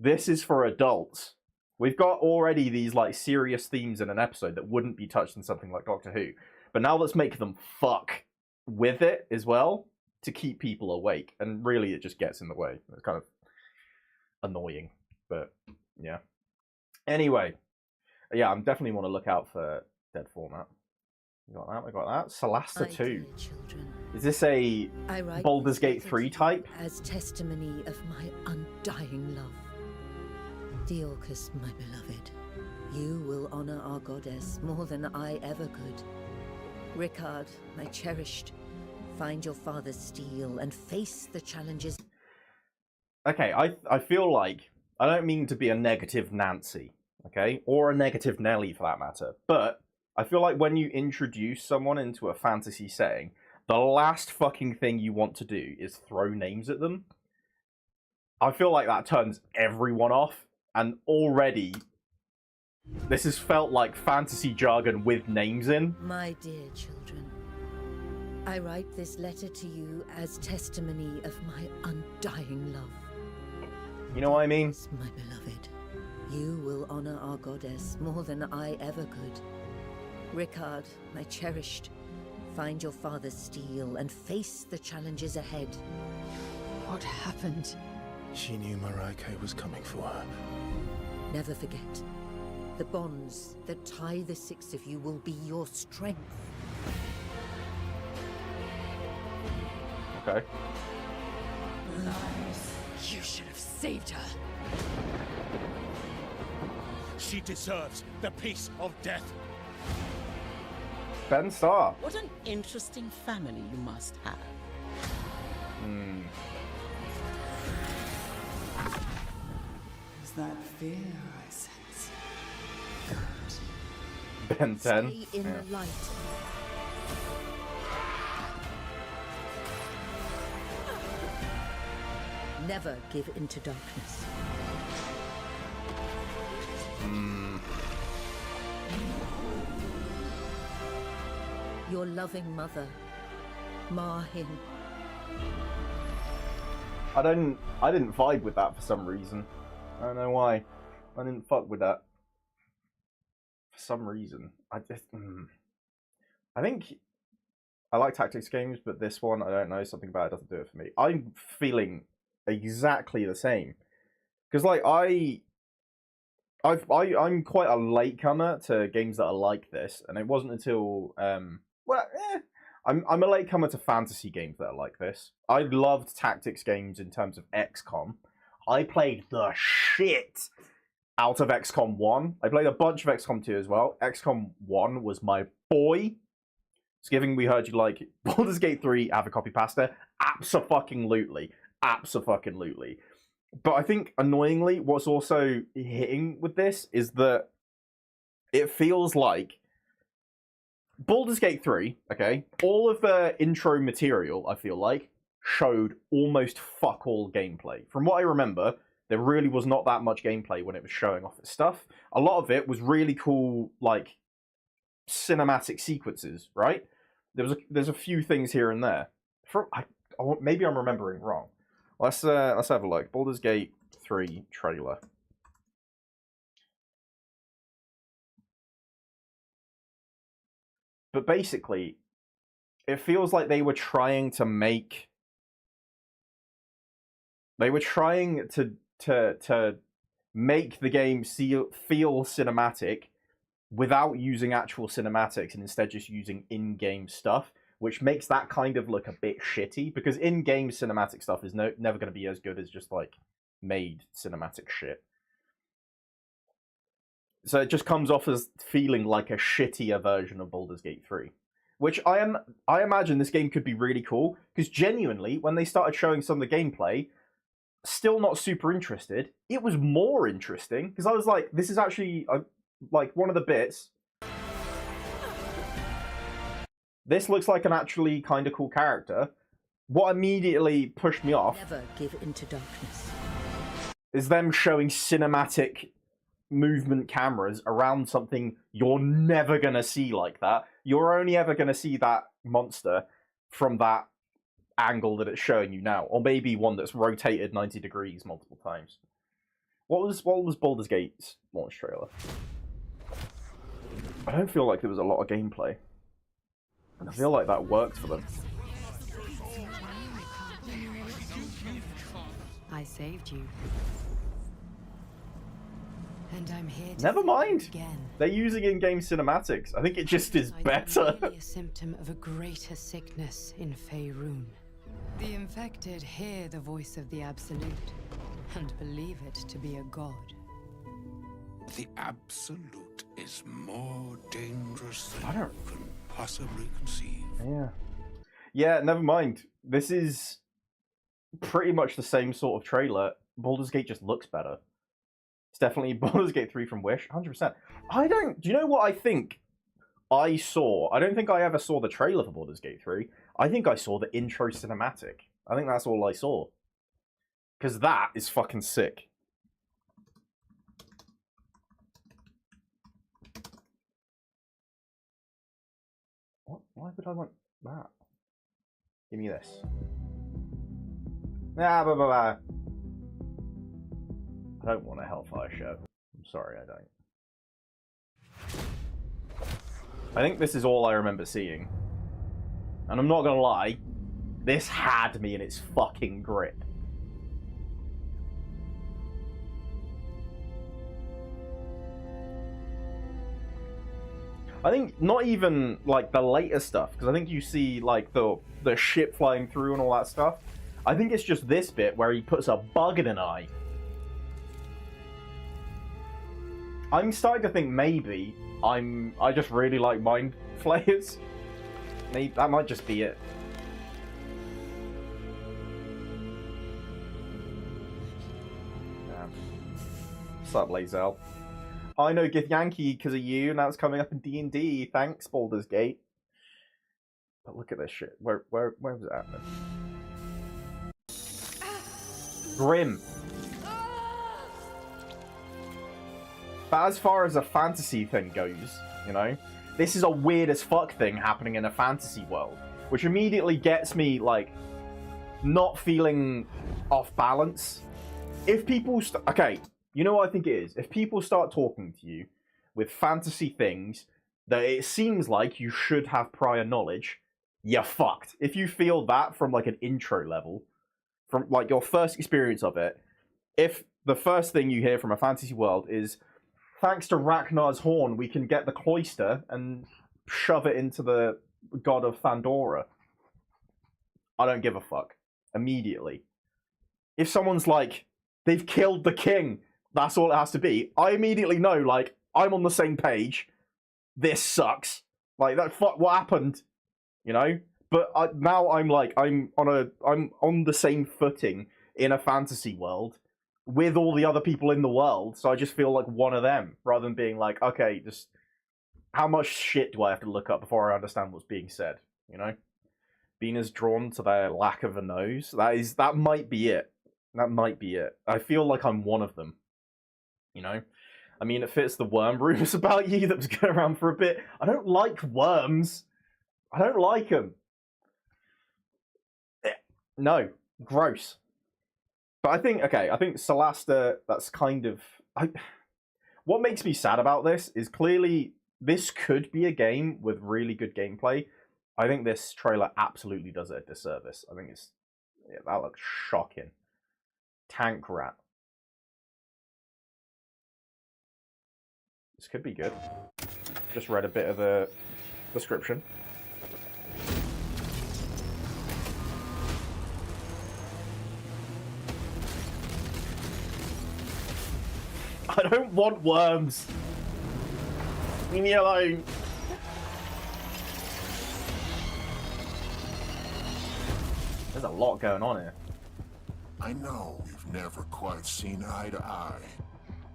this is for adults. We've got already these like serious themes in an episode that wouldn't be touched in something like Doctor Who. But now let's make them fuck with it as well to keep people awake. And really it just gets in the way. It's kind of annoying. But yeah. Anyway. Yeah, I definitely want to look out for Dead Format. We got that. Solasta 2. Is this a Baldur's Gate 3 type? As testimony of my undying love. Deorcus, my beloved, you will honor our goddess more than I ever could. Rickard, my cherished, find your father's steel and face the challenges. Okay, I feel like, I don't mean to be a negative Nancy, okay? Or a negative Nelly for that matter, but I feel like when you introduce someone into a fantasy setting, the last fucking thing you want to do is throw names at them. I feel like that turns everyone off, and already this has felt like fantasy jargon with names in. My dear children, I write this letter to you as testimony of my undying love. You know what I mean? My beloved, you will honor our goddess more than I ever could. Rickard, my cherished, find your father's steel and face the challenges ahead. What happened? She knew Maraike was coming for her. Never forget, the bonds that tie the six of you will be your strength. Okay. You should have saved her. She deserves the peace of death. Ben Starr. What an interesting family you must have. that fear I sense? Ben 10. Stay in Yeah. the light. Never give into darkness. Your loving mother, Mahin. I didn't vibe with that for some reason. I don't know why. I didn't fuck with that. For some reason. I think I like tactics games, but this one, I don't know, something about it doesn't do it for me. I'm feeling exactly the same. Because like I'm quite a latecomer to games that are like this, and it wasn't until I'm a latecomer to fantasy games that are like this. I loved tactics games in terms of XCOM. I played the shit out of XCOM 1. I played a bunch of XCOM 2 as well. XCOM 1 was my boy. Giving we heard you like it. Baldur's Gate 3, have a copy pasta. Abso-fucking-lutely. Abso-fucking-lutely. But I think, annoyingly, what's also hitting with this is that it feels like Baldur's Gate 3, okay, all of the intro material, I feel like, showed almost fuck all gameplay. From what I remember, there really was not that much gameplay when it was showing off its stuff. A lot of it was really cool, like, cinematic sequences, right? There's a few things here and there. Maybe I'm remembering wrong. Let's have a look. Baldur's Gate 3 trailer. But basically, it feels like they were trying to make. They were trying to make the game feel cinematic without using actual cinematics and instead just using in-game stuff, which makes that kind of look a bit shitty, because in-game cinematic stuff is never going to be as good as just like made cinematic shit. So it just comes off as feeling like a shittier version of Baldur's Gate 3, which I imagine this game could be really cool, because genuinely, when they started showing some of the gameplay, still not super interested. It was more interesting, because I was like, this is actually like one of the bits. This looks like an actually kind of cool character. What immediately pushed me off Never give into darkness. is them showing cinematic movement cameras around something you're never going to see like that. You're only ever going to see that monster from that angle that it's showing you now, or maybe one that's rotated 90 degrees multiple times. What was Baldur's Gate's launch trailer? I don't feel like there was a lot of gameplay. And I feel like that worked for them. I saved you. And I'm here to Never mind. again. They're using in-game cinematics. I think it just is better. Merely a symptom of a greater sickness in Faerun. The infected hear the voice of the Absolute and believe it to be a god. The Absolute is more dangerous than I don't you can possibly conceive. Yeah, never mind. This is pretty much the same sort of trailer. Baldur's Gate just looks better. It's definitely Baldur's Gate 3 from Wish, 100%. Do you know what I think I saw? I don't think I ever saw the trailer for Baldur's Gate 3. I think I saw the intro cinematic. I think that's all I saw. Because that is fucking sick. What? Why would I want that? Give me this. Ah, blah, blah, blah. I don't want a Hellfire shirt. I'm sorry, I don't. I think this is all I remember seeing. And I'm not gonna lie, this had me in its fucking grip. I think not even like the later stuff, because I think you see like the ship flying through and all that stuff. I think it's just this bit where he puts a bug in an eye. I'm starting to think maybe I just really like Mind Flayers. Maybe that might just be it. What's up, Lazel? I know Gith Yankee because of you. Now it's coming up in D&D. Thanks, Baldur's Gate. But look at this shit. Where was it happening? Grim. But as far as a fantasy thing goes, you know, this is a weird as fuck thing happening in a fantasy world, which immediately gets me, like, not feeling off balance. If people... Okay, you know what I think it is? If people start talking to you with fantasy things that it seems like you should have prior knowledge, you're fucked. If you feel that from, like, an intro level, from, like, your first experience of it, if the first thing you hear from a fantasy world is, thanks to Ragnar's horn, we can get the cloister and shove it into the god of Thandora, I don't give a fuck. Immediately. If someone's like, they've killed the king, that's all it has to be, I immediately know, like, I'm on the same page. This sucks. Like, that fuck, what happened? You know? But now I'm like, I'm on the same footing in a fantasy world with all the other people in the world, so I just feel like one of them, rather than being like, okay, just how much shit do I have to look up before I understand what's being said, you know? Being as drawn to their lack of a nose, that might be it. That might be it. I feel like I'm one of them, you know? I mean, it fits the worm rumors about you that was going around for a bit. I don't like worms. I don't like them. No, gross. But I think, okay, I think Solasta, that's kind of... What makes me sad about this is clearly this could be a game with really good gameplay. I think this trailer absolutely does it a disservice. I think it's... Yeah, that looks shocking. Tank Rat. This could be good. Just read a bit of the description. I don't want worms. Leave me alone. There's a lot going on here. I know we've never quite seen eye to eye.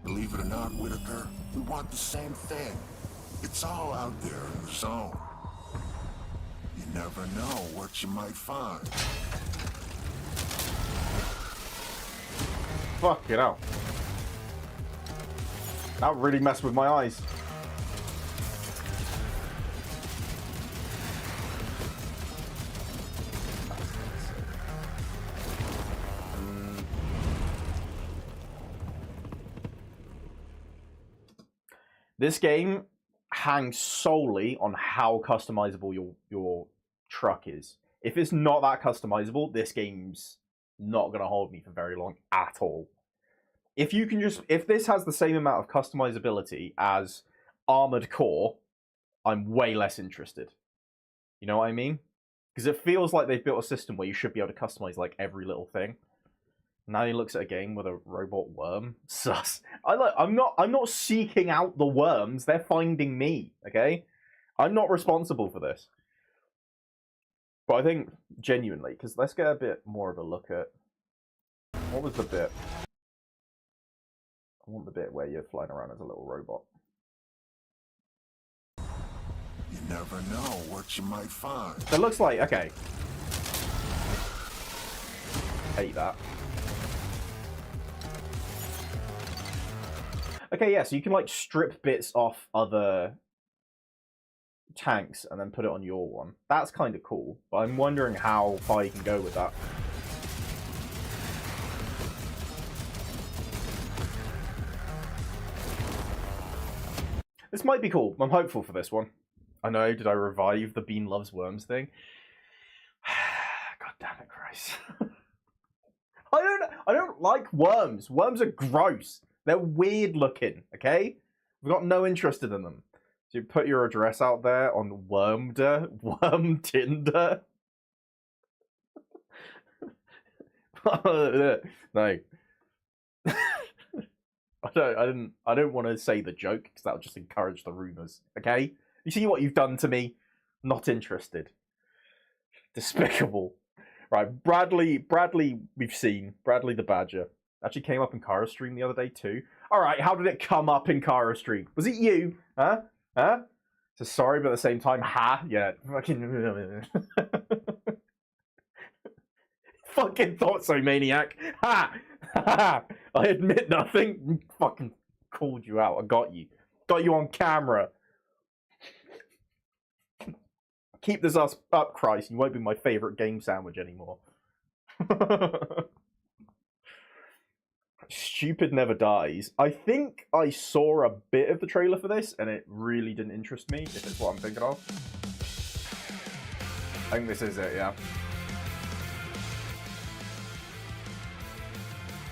Believe it or not, Whitaker, we want the same thing. It's all out there in the zone. You never know what you might find. Fuck it out. That really messed with my eyes. This game hangs solely on how customizable your truck is. If it's not that customizable, this game's not going to hold me for very long at all. If you can just... If this has the same amount of customizability as Armored Core, I'm way less interested. You know what I mean? Because it feels like they've built a system where you should be able to customize, like, every little thing. Now he looks at a game with a robot worm. Sus. I'm not seeking out the worms. They're finding me, okay? I'm not responsible for this. But I think, genuinely, because let's get a bit more of a look at... What was the bit? I want the bit where you're flying around as a little robot. You never know what you might find. It looks like... Okay. Hate that. Okay, yeah, so you can, like, strip bits off other tanks and then put it on your one. That's kind of cool, but I'm wondering how far you can go with that. This might be cool. I'm hopeful for this one. I know, did I revive the Bean Loves Worms thing? God damn it, Christ. I don't like worms. Worms are gross. They're weird looking, okay? We've got no interest in them. So you put your address out there on Wormder? Worm Tinder? No. I don't want to say the joke because that'll just encourage the rumors, okay? You see what you've done to me? Not interested. Despicable. Right, Bradley we've seen. Bradley the Badger. Actually came up in Kara's stream the other day too. Alright, how did it come up in Kara Street? Was it you? Huh? Huh? So sorry, but at the same time, ha? Yeah. Fucking... Fucking thought so, maniac. Ha! Ha! I admit nothing. Fucking called you out. I got you. Got you on camera. Keep this up, Christ. You won't be my favourite game sandwich anymore. Stupid Never Dies. I think I saw a bit of the trailer for this, and it really didn't interest me, if it's what I'm thinking of. I think this is it, yeah.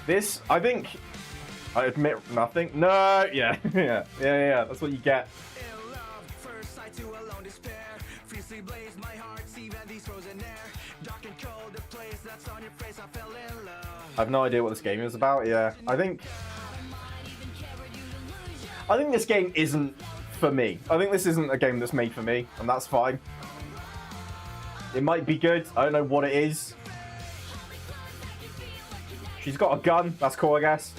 This, I think... I admit nothing. No, yeah, yeah, that's what you get. I have no idea what this game is about, yeah. I think this game isn't for me. I think this isn't a game that's made for me, and that's fine. It might be good, I don't know what it is. She's got a gun, that's cool, I guess.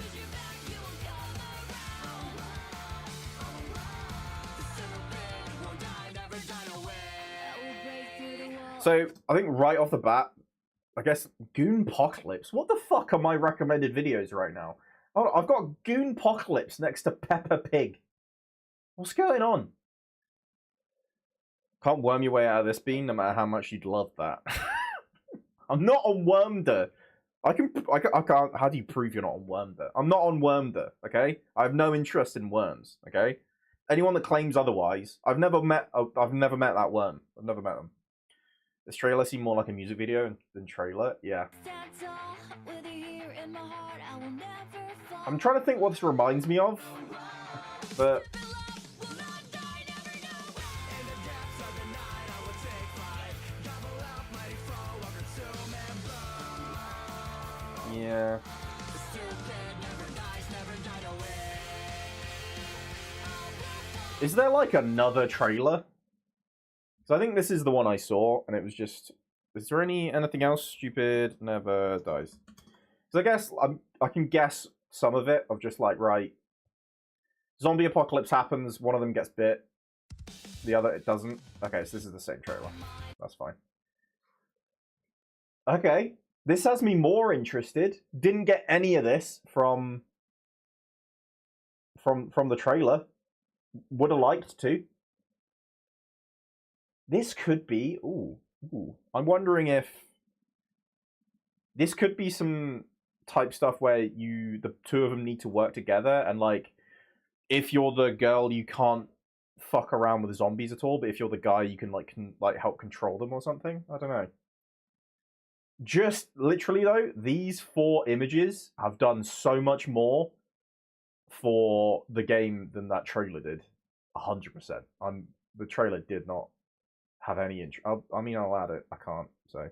So, I think right off the bat, I guess Goonpocalypse. What the fuck are my recommended videos right now? Oh, I've got Goonpocalypse next to Peppa Pig. What's going on? Can't worm your way out of this, Bean, no matter how much you'd love that. I'm not on Wormder. I can't. How do you prove you're not on Wormder? I'm not on Wormder, okay? I have no interest in worms, okay? Anyone that claims otherwise, I've never met that worm. I've never met them. This trailer seemed more like a music video than trailer. Yeah. I'm trying to think what this reminds me of, but yeah. Is there like another trailer? So I think this is the one I saw, and it was just... Is there anything else? Stupid Never Dies. So I guess I can guess some of it, of just like, right, zombie apocalypse happens, one of them gets bit, the other it doesn't. Okay, so this is the same trailer. That's fine. Okay, this has me more interested. Didn't get any of this from the trailer. Would have liked to. This could be... Ooh. I'm wondering if... This could be some type stuff where the two of them need to work together, and like, if you're the girl, you can't fuck around with zombies at all, but if you're the guy, you can help control them or something. I don't know. Just literally though, these 4 images have done so much more for the game than that trailer did. 100%. The trailer did not have any interest. I mean, I'll add it. I can't, so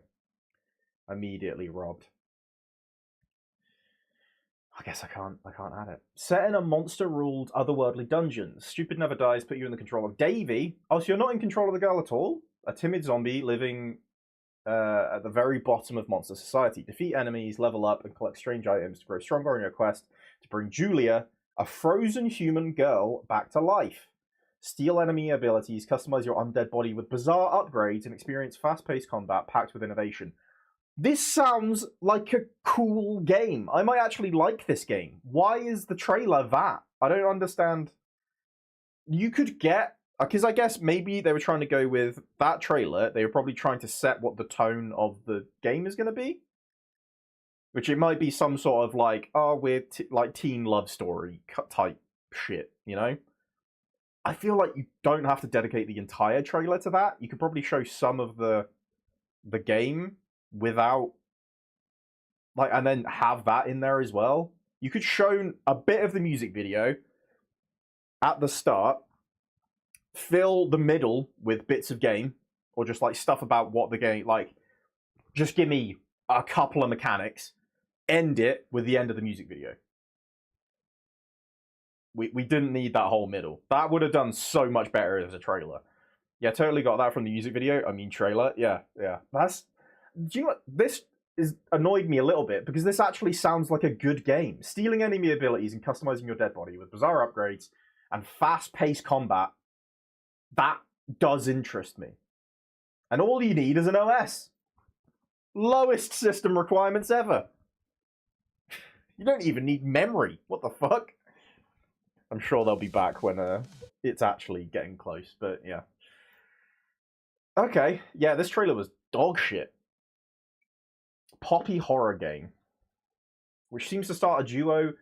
immediately robbed. I guess I can't add it. Set in a monster-ruled otherworldly dungeon. Stupid Never Dies put you in the control of Davy. Oh, so you're not in control of the girl at all? A timid zombie living at the very bottom of monster society. Defeat enemies, level up, and collect strange items to grow stronger on your quest to bring Julia, a frozen human girl, back to life. Steal enemy abilities, customize your undead body with bizarre upgrades, and experience fast-paced combat packed with innovation. This sounds like a cool game. I might actually like this game. Why is the trailer that? I don't understand. You could get... Because I guess maybe they were trying to go with that trailer. They were probably trying to set what the tone of the game is going to be. Which it might be some sort of like, oh, we're like teen love story type shit, you know? I feel like you don't have to dedicate the entire trailer to that. You could probably show some of the game without, like, and then have that in there as well. You could show a bit of the music video at the start, fill the middle with bits of game, or just like stuff about what the game, like, just give me a couple of mechanics, end it with the end of the music video. We didn't need that whole middle. That would have done so much better as a trailer. Yeah, totally got that from the music video. I mean, trailer. Yeah. That's... Do you know what? This is annoyed me a little bit because this actually sounds like a good game. Stealing enemy abilities and customizing your dead body with bizarre upgrades and fast-paced combat, that does interest me. And all you need is an OS. Lowest system requirements ever. You don't even need memory. What the fuck? I'm sure they'll be back when it's actually getting close, but yeah. Okay, yeah, this trailer was dog shit. Poppy horror game, which seems to start a duo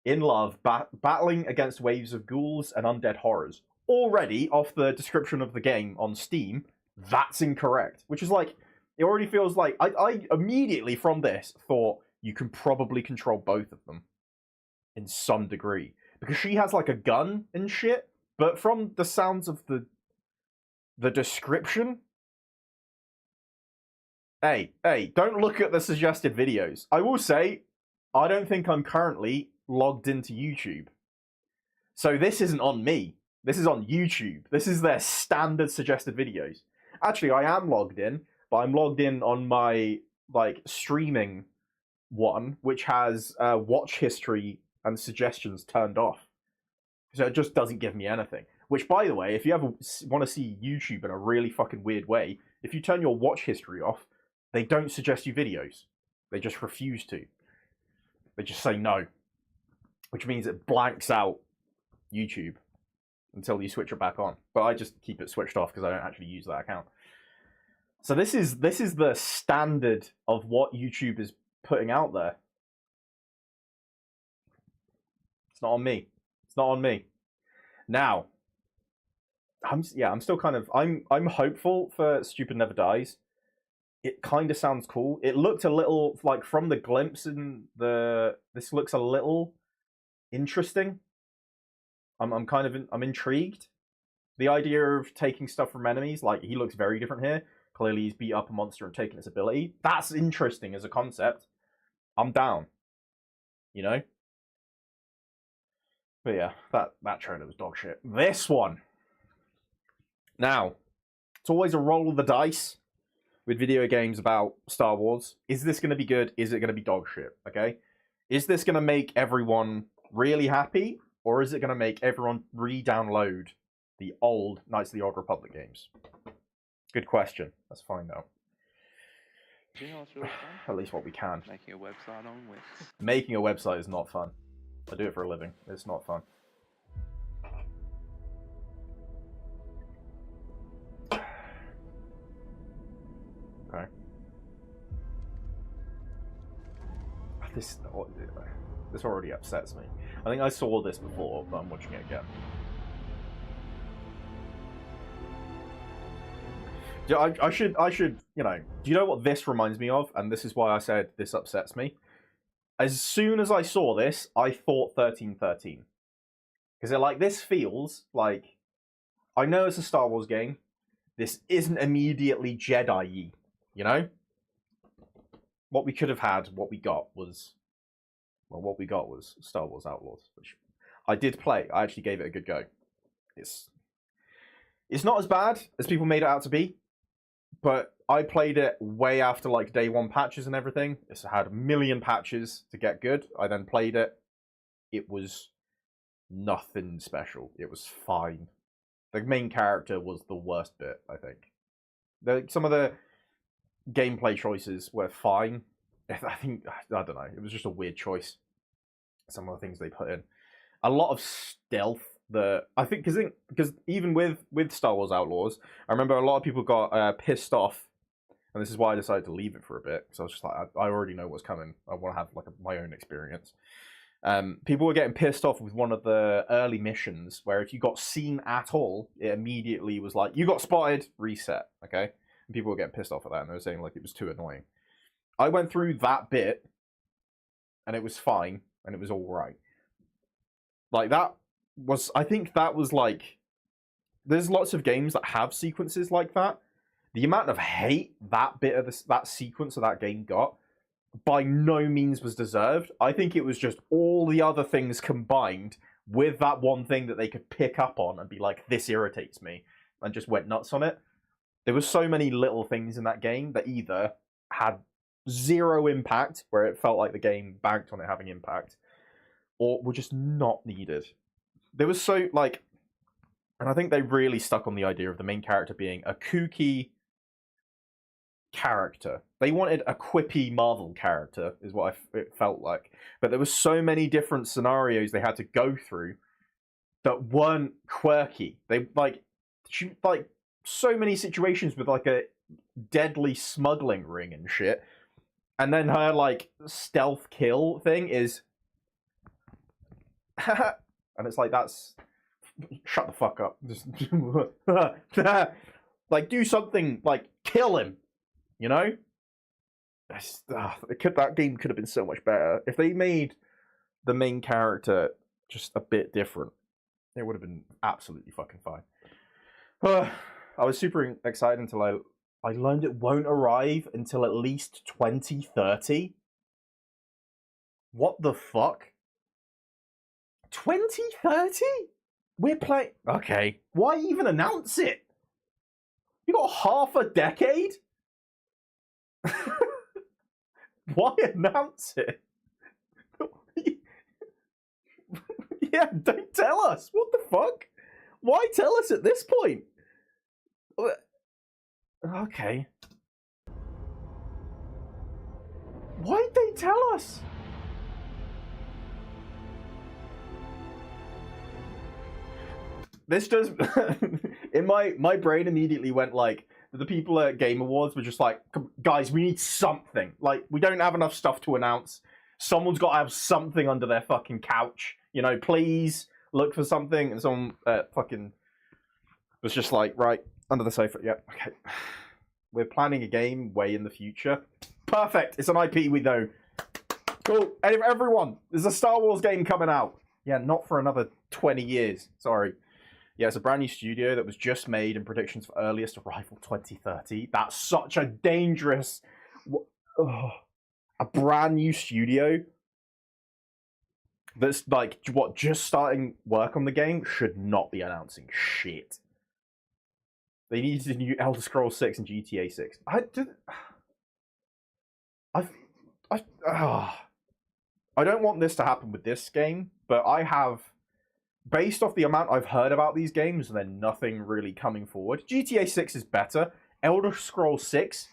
in love battling against waves of ghouls and undead horrors. Already, off the description of the game on Steam, that's incorrect. Which is like, it already feels like, I immediately from this thought you can probably control both of them in some degree. Because she has like a gun and shit, but from the sounds of the description... Hey, don't look at the suggested videos. I will say, I don't think I'm currently logged into YouTube. So this isn't on me. This is on YouTube. This is their standard suggested videos. Actually, I am logged in, but I'm logged in on my like streaming one, which has watch history and suggestions turned off. So it just doesn't give me anything. Which, by the way, if you ever want to see YouTube in a really fucking weird way, if you turn your watch history off, they don't suggest you videos. They just refuse to. They just say no. Which means it blanks out YouTube until you switch it back on. But I just keep it switched off because I don't actually use that account. So this is the standard of what YouTube is putting out there. It's not on me. It's not on me. Now, I'm still kind of I'm hopeful for Stupid Never Dies. It kind of sounds cool. It looked a little like from the glimpse in this looks a little interesting. I'm intrigued. The idea of taking stuff from enemies, like he looks very different here. Clearly he's beat up a monster and taken its ability. That's interesting as a concept. I'm down. You know? But yeah, that trailer was dog shit. This one. Now, it's always a roll of the dice with video games about Star Wars. Is this going to be good? Is it going to be dog shit? Okay? Is this going to make everyone really happy? Or is it going to make everyone re-download the old Knights of the Old Republic games? Good question. Let's find out. Do you know what's really fun? At least what we can. Making a website on Wix. Making a website is not fun. I do it for a living. It's not fun. Okay. This already upsets me. I think I saw this before, but I'm watching it again. Yeah, I should, you know, do you know what this reminds me of? And this is why I said this upsets me. As soon as I saw this, I thought 1313. Because like, this feels like, I know it's a Star Wars game. This isn't immediately Jedi-y, you know? What we could have had, what we got was Star Wars Outlaws, which I did play. I actually gave it a good go. It's not as bad as people made it out to be, but I played it way after like day one patches and everything. It's had a million patches to get good. I then played it. It was nothing special. It was fine. The main character was the worst bit, I think. Some of the gameplay choices were fine. I don't know. It was just a weird choice. Some of the things they put in. A lot of stealth. I think because even with Star Wars Outlaws, I remember a lot of people got pissed off, and this is why I decided to leave it for a bit. So I was just like, I already know what's coming. I want to have like my own experience. People were getting pissed off with one of the early missions where if you got seen at all, it immediately was like, you got spotted, reset. Okay, and people were getting pissed off at that, and they were saying like it was too annoying. I went through that bit, and it was fine, and it was all right. Like I think that was like, there's lots of games that have sequences like that. The amount of hate that bit of that sequence of that game got, by no means was deserved. I think it was just all the other things combined with that one thing that they could pick up on and be like, this irritates me, and just went nuts on it. There were so many little things in that game that either had zero impact, where it felt like the game banked on it having impact, or were just not needed. There was so, like, and I think they really stuck on the idea of the main character being a kooky character. They wanted a quippy Marvel character, is what it felt like. But there were so many different scenarios they had to go through that weren't quirky. They, like so many situations with, like, a deadly smuggling ring and shit. And then her, like, stealth kill thing is... and it's like, that's... Shut the fuck up. Just... like, do something, like, kill him. You know? That game could have been so much better. If they made the main character just a bit different, it would have been absolutely fucking fine. I was super excited until I learned it won't arrive until at least 2030. What the fuck? 2030? We're playing... Okay. Why even announce it? You got half a decade? Why announce it? Yeah, don't tell us. What the fuck? Why tell us at this point? Okay. Why'd they tell us? This does... in my brain immediately went like, the people at Game Awards were just like, guys, we need something. Like, we don't have enough stuff to announce. Someone's got to have something under their fucking couch. You know, please look for something. And someone fucking was just like, right, under the sofa. Yep, okay. We're planning a game way in the future. Perfect. It's an IP we know. Cool. Everyone, there's a Star Wars game coming out. Yeah, not for another 20 years. Sorry. Yeah, it's a brand new studio that was just made in predictions for earliest arrival 2030. That's such a dangerous... a brand new studio that's, like, what, just starting work on the game should not be announcing shit. They needed a new Elder Scrolls 6 and GTA 6. I don't want this to happen with this game, but I have... Based off the amount I've heard about these games, and then nothing really coming forward. GTA 6 is better. Elder Scrolls 6,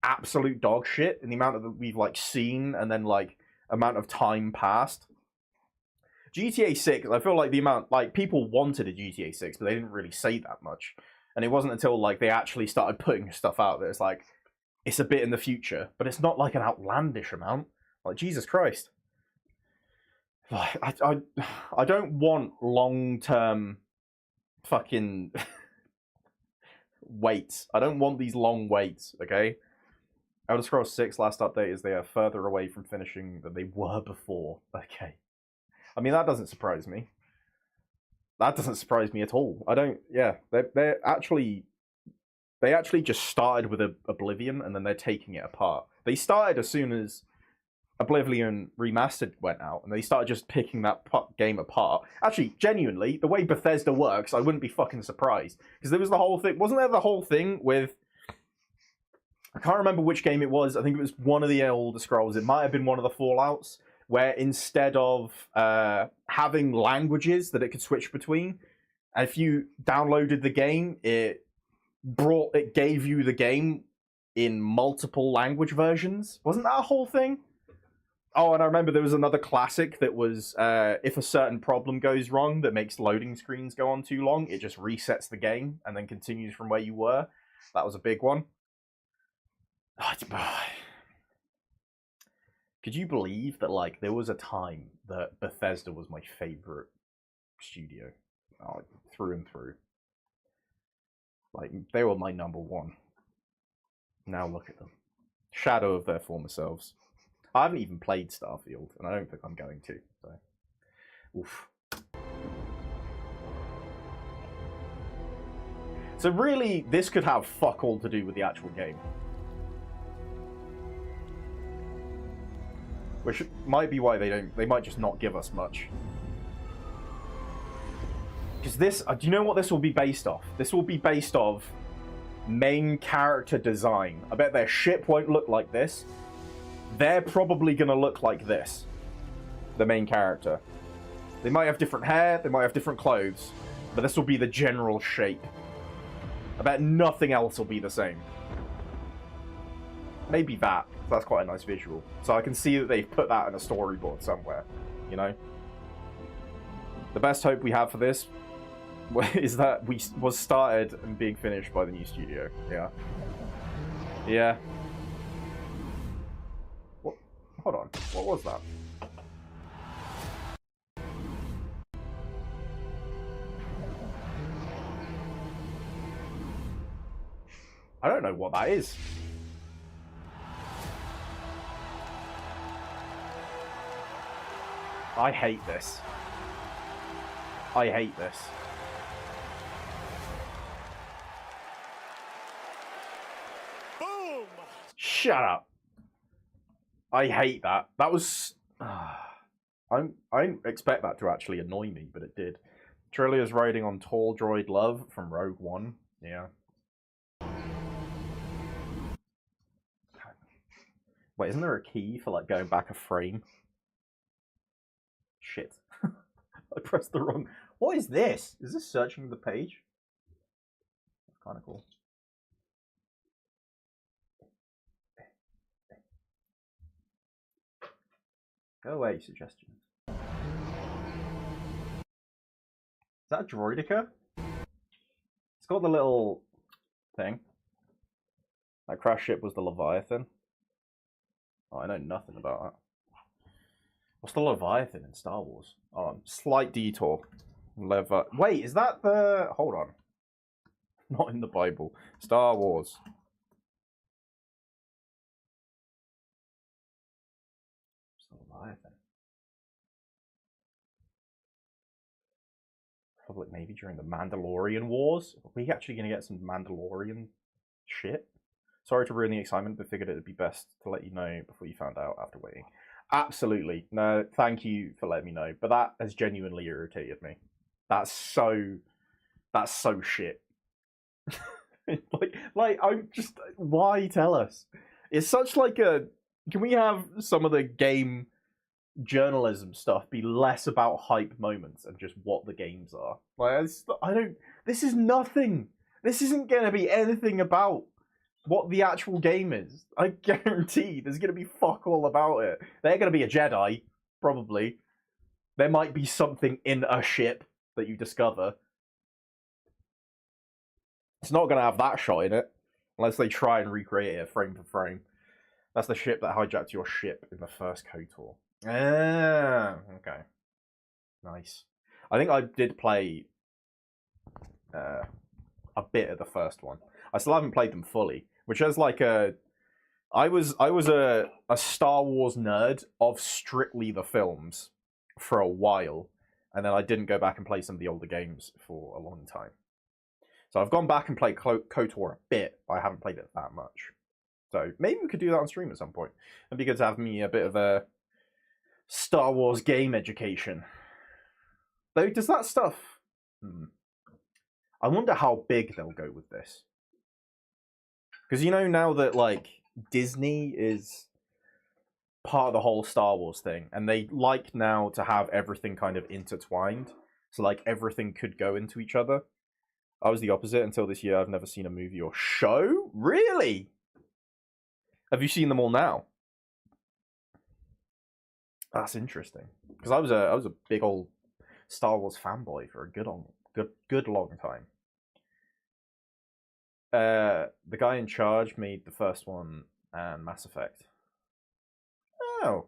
absolute dog shit in the amount that we've, like, seen, and then, like, amount of time passed. GTA 6, I feel like the amount, like, people wanted a GTA 6, but they didn't really say that much. And it wasn't until, like, they actually started putting stuff out that it's like, it's a bit in the future, but it's not, like, an outlandish amount. Like, Jesus Christ. I don't want long-term fucking waits. I don't want these long waits, okay? Elder Scrolls 6 last update is they are further away from finishing than they were before. Okay. I mean, that doesn't surprise me. That doesn't surprise me at all. I don't... Yeah, they actually just started with Oblivion, and then they're taking it apart. They started as soon as Oblivion Remastered went out, and they started just picking that game apart. Actually, genuinely, the way Bethesda works, I wouldn't be fucking surprised. Because there was the whole thing... Wasn't there the whole thing with... I can't remember which game it was. I think it was one of the Elder Scrolls. It might have been one of the Fallouts, where instead of having languages that it could switch between, if you downloaded the game, it gave you the game in multiple language versions. Wasn't that a whole thing? Oh, and I remember there was another classic that was, if a certain problem goes wrong that makes loading screens go on too long, it just resets the game and then continues from where you were. That was a big one. Could you believe that, like, there was a time that Bethesda was my favorite studio? Through and through. Like, they were my number one. Now look at them. Shadow of their former selves. I haven't even played Starfield, and I don't think I'm going to. So, oof. So really, this could have fuck all to do with the actual game. Which might be why they might just not give us much. Because this, do you know what this will be based off? This will be based off main character design. I bet their ship won't look like this. they're probably going to look like this. The main character. They might have different hair, they might have different clothes, but this will be the general shape. I bet nothing else will be the same. Maybe that. That's quite a nice visual. So I can see that they've put that in a storyboard somewhere, you know? The best hope we have for this is that was started and being finished by the new studio. Yeah. Yeah. What? Hold on. What was that? I don't know what that is. I hate this. I hate this. Boom! Shut up. I hate that. That was... I didn't expect that to actually annoy me, but it did. Trillia's riding on Tall Droid Love from Rogue One. Yeah. Wait, isn't there a key for, like, going back a frame? Shit. I pressed the wrong... What is this? Is this searching the page? That's kind of cool. Go away, suggestions. Is that Droideka? It's got the little thing. That crash ship was the Leviathan. Oh, I know nothing about that. What's the Leviathan in Star Wars? Oh, slight detour. Wait, is that the... Hold on. Not in the Bible. Star Wars. What's the Leviathan? Republic maybe during the Mandalorian Wars? Are we actually going to get some Mandalorian shit? Sorry to ruin the excitement, but figured it would be best to let you know before you found out after waiting. Absolutely. No, thank you for letting me know. But that has genuinely irritated me. That's so shit. like I'm just... Why tell us? It's such like a... Can we have some of the game journalism stuff be less about hype moments and just what the games are? Like, I don't... This is nothing. This isn't going to be anything about what the actual game is. I guarantee there's going to be fuck all about it. They're going to be a Jedi, probably. There might be something in a ship that you discover. It's not going to have that shot in it, unless they try and recreate it frame for frame. That's the ship that hijacked your ship in the first KOTOR. Ah, okay. Nice. I think I did play a bit of the first one. I still haven't played them fully, which is like a... I was a Star Wars nerd of strictly the films for a while, and then I didn't go back and play some of the older games for a long time. So I've gone back and played KOTOR a bit, but I haven't played it that much. So maybe we could do that on stream at some point. It'd be good to have me a bit of a Star Wars game education. Though, does that stuff... I wonder how big they'll go with this. Because, you know, now that, like, Disney is part of the whole Star Wars thing, and they like now to have everything kind of intertwined, so, like, everything could go into each other. I was the opposite until this year. I've never seen a movie or show. Really? Have you seen them all now? That's interesting. Because I was a big old Star Wars fanboy for a good long time. The guy in charge made the first one and Mass Effect. Oh.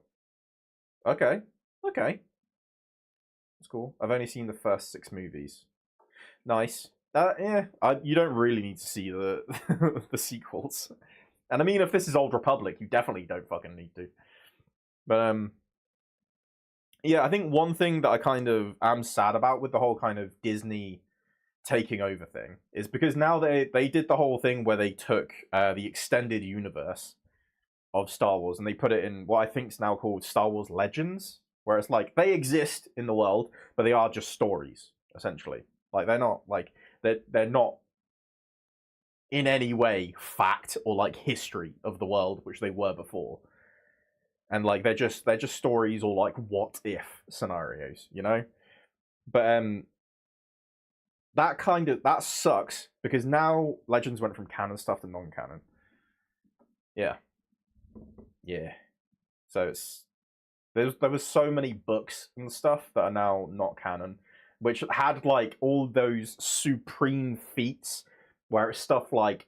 Okay. Okay. That's cool. I've only seen the first 6 movies. Nice. Yeah. You don't really need to see the the sequels. And I mean, if this is Old Republic, you definitely don't fucking need to. But, yeah, I think one thing that I kind of am sad about with the whole kind of Disney taking over thing is because now they did the whole thing where they took the extended universe of Star Wars and they put it in what I think is now called Star Wars Legends, where it's like they exist in the world, but they are just stories, essentially. Like, they're not, like, they're not in any way fact or, like, history of the world, which they were before. and like they're just stories or like what if scenarios, you know. But that sucks because now Legends went from canon stuff to non-canon. Yeah. So there was so many books and stuff that are now not canon, which had like all those supreme feats where it's stuff like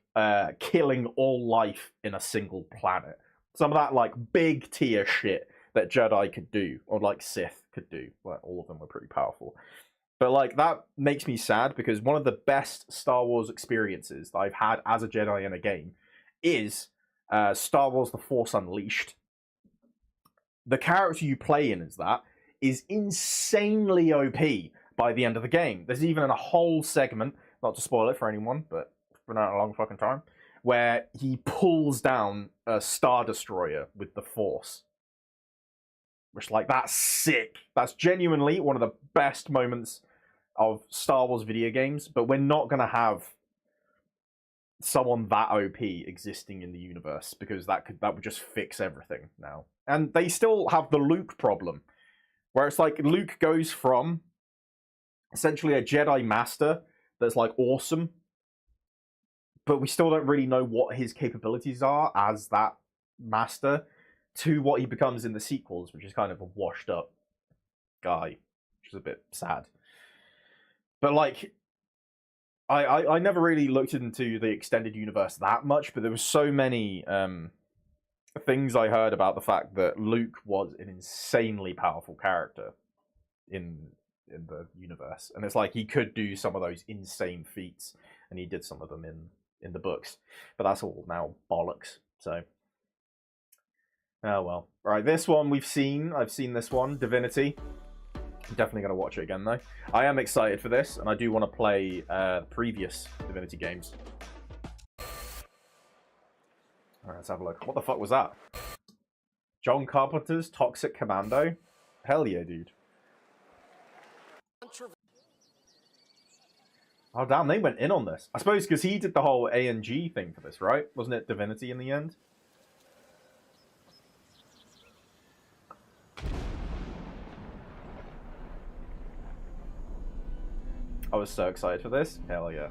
killing all life in a single planet. Some of that like big tier shit that Jedi could do, or like Sith could do. Well, all of them were pretty powerful. But like that makes me sad because one of the best Star Wars experiences that I've had as a Jedi in a game is Star Wars The Force Unleashed. The character you play in is insanely OP by the end of the game. There's even a whole segment, not to spoil it for anyone, but it's been out a long fucking time, where he pulls down a Star Destroyer with the Force. Which, like, that's sick. That's genuinely one of the best moments of Star Wars video games, but we're not going to have someone that OP existing in the universe, because that would just fix everything now. And they still have the Luke problem, where it's like Luke goes from essentially a Jedi Master that's like awesome, but we still don't really know what his capabilities are as that Master, to what he becomes in the sequels, which is kind of a washed up guy, which is a bit sad. But like, I never really looked into the extended universe that much, but there were so many things I heard about the fact that Luke was an insanely powerful character in the universe, and it's like he could do some of those insane feats, and he did some of them in the books, but that's all now bollocks. So. Oh well. Right, this one I've seen this one, Divinity. I'm definitely going to watch it again though. I am excited for this, and I do want to play previous Divinity games. Alright, let's have a look. What the fuck was that? John Carpenter's Toxic Commando? Hell yeah, dude. Oh damn, they went in on this. I suppose because he did the whole A&G thing for this, right? Wasn't it Divinity in the end? I was so excited for this. Hell yeah.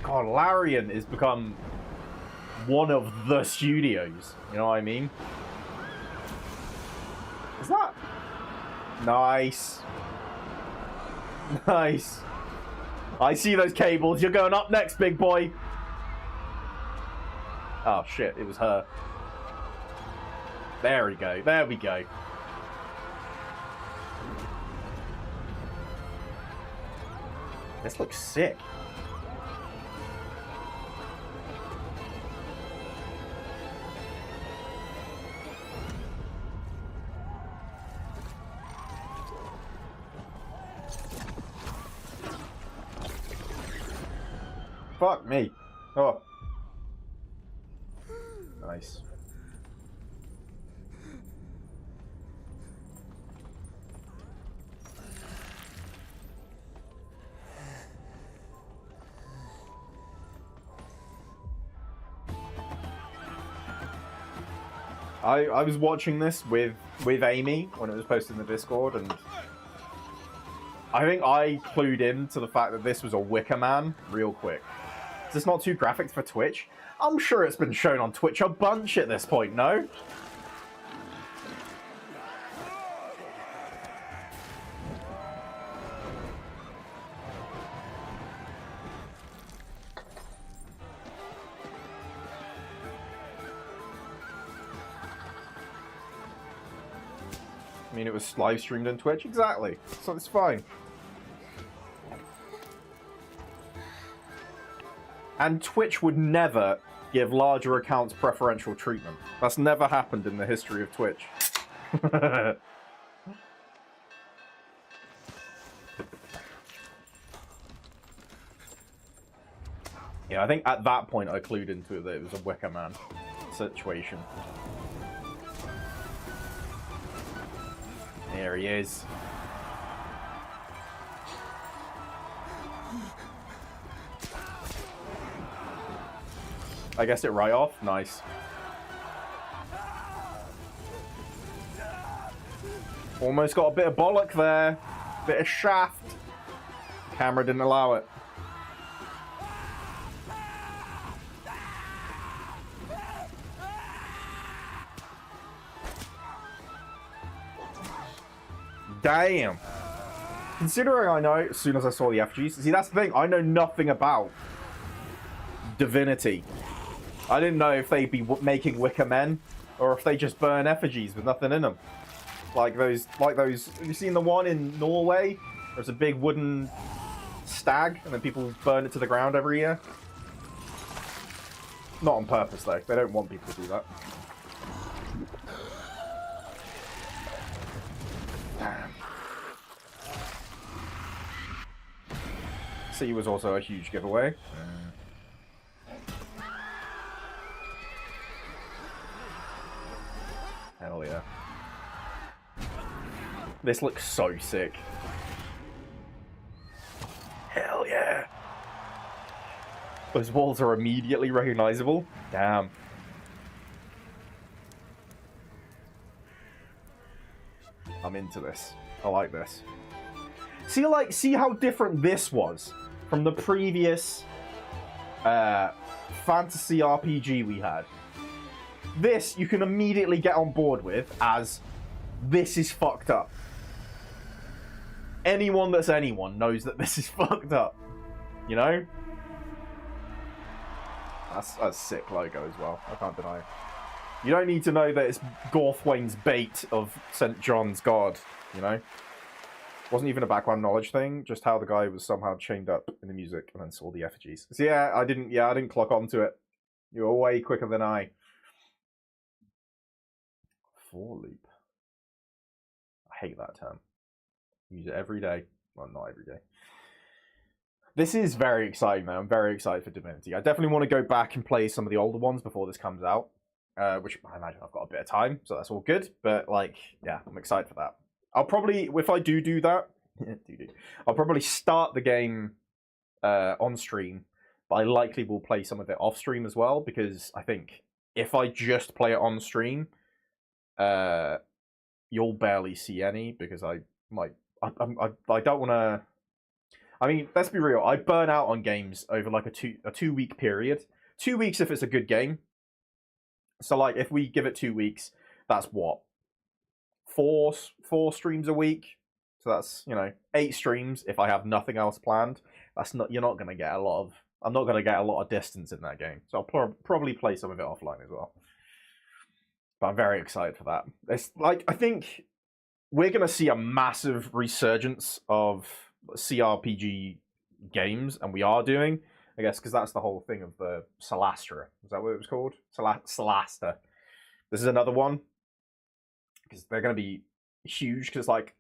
God, Larian has become one of the studios. You know what I mean? Is that... Nice. Nice. I see those cables. You're going up next, big boy. Oh, shit. It was her. There we go. There we go. This looks sick. Fuck me. Oh. Nice. I was watching this with Amy when it was posted in the Discord, and I think I clued in to the fact that this was a Wicker Man real quick. Is this not too graphic for Twitch? I'm sure it's been shown on Twitch a bunch at this point, no? I mean, it was live streamed on Twitch, exactly. So it's fine. And Twitch would never give larger accounts preferential treatment. That's never happened in the history of Twitch. Yeah, I think at that point I clued into it that it was a Wicker Man situation. There he is. I guessed it right off. Nice. Almost got a bit of bollock there. Bit of shaft. Camera didn't allow it. Damn. Considering I know as soon as I saw the effigies. See, that's the thing. I know nothing about divinity. I didn't know if they'd be making wicker men or if they just burn effigies with nothing in them. Like those. Have you seen the one in Norway? There's a big wooden stag and then people burn it to the ground every year. Not on purpose though. They don't want people to do that. Damn. C was also a huge giveaway. Hell yeah. This looks so sick. Hell yeah. Those walls are immediately recognizable. Damn. I'm into this. I like this. See how different this was from the previous fantasy RPG we had. This you can immediately get on board with as this is fucked up. Anyone that's anyone knows that this is fucked up. You know? That's a sick logo as well. I can't deny it. You don't need to know that it's Gorthwain's bait of St. John's God, you know? Wasn't even a background knowledge thing, just how the guy was somehow chained up in the music and then saw the effigies. So yeah, I didn't clock onto it. You were way quicker than I. For loop. I hate that term. Use it every day. Well, not every day. This is very exciting though. I'm very excited for Divinity. I definitely want to go back and play some of the older ones before this comes out. Which I imagine I've got a bit of time, so that's all good. But like, yeah, I'm excited for that. I'll probably, if I do that, I'll probably start the game on stream, but I likely will play some of it off stream as well, because I think if I just play it on stream, you'll barely see any, because I don't want to. I mean, let's be real. I burn out on games over like a 2 week period. 2 weeks if it's a good game. So like, if we give it 2 weeks, that's what, four streams a week. So that's, you know, 8 streams if I have nothing else planned. That's not, you're not going to get a lot of, I'm not going to get a lot of distance in that game. So I'll probably play some of it offline as well. But I'm very excited for that. It's like, I think we're going to see a massive resurgence of CRPG games, and we are doing, I guess, because that's the whole thing of the Solastra. Is that what it was called? Solasta. This is another one. Because they're going to be huge, because like,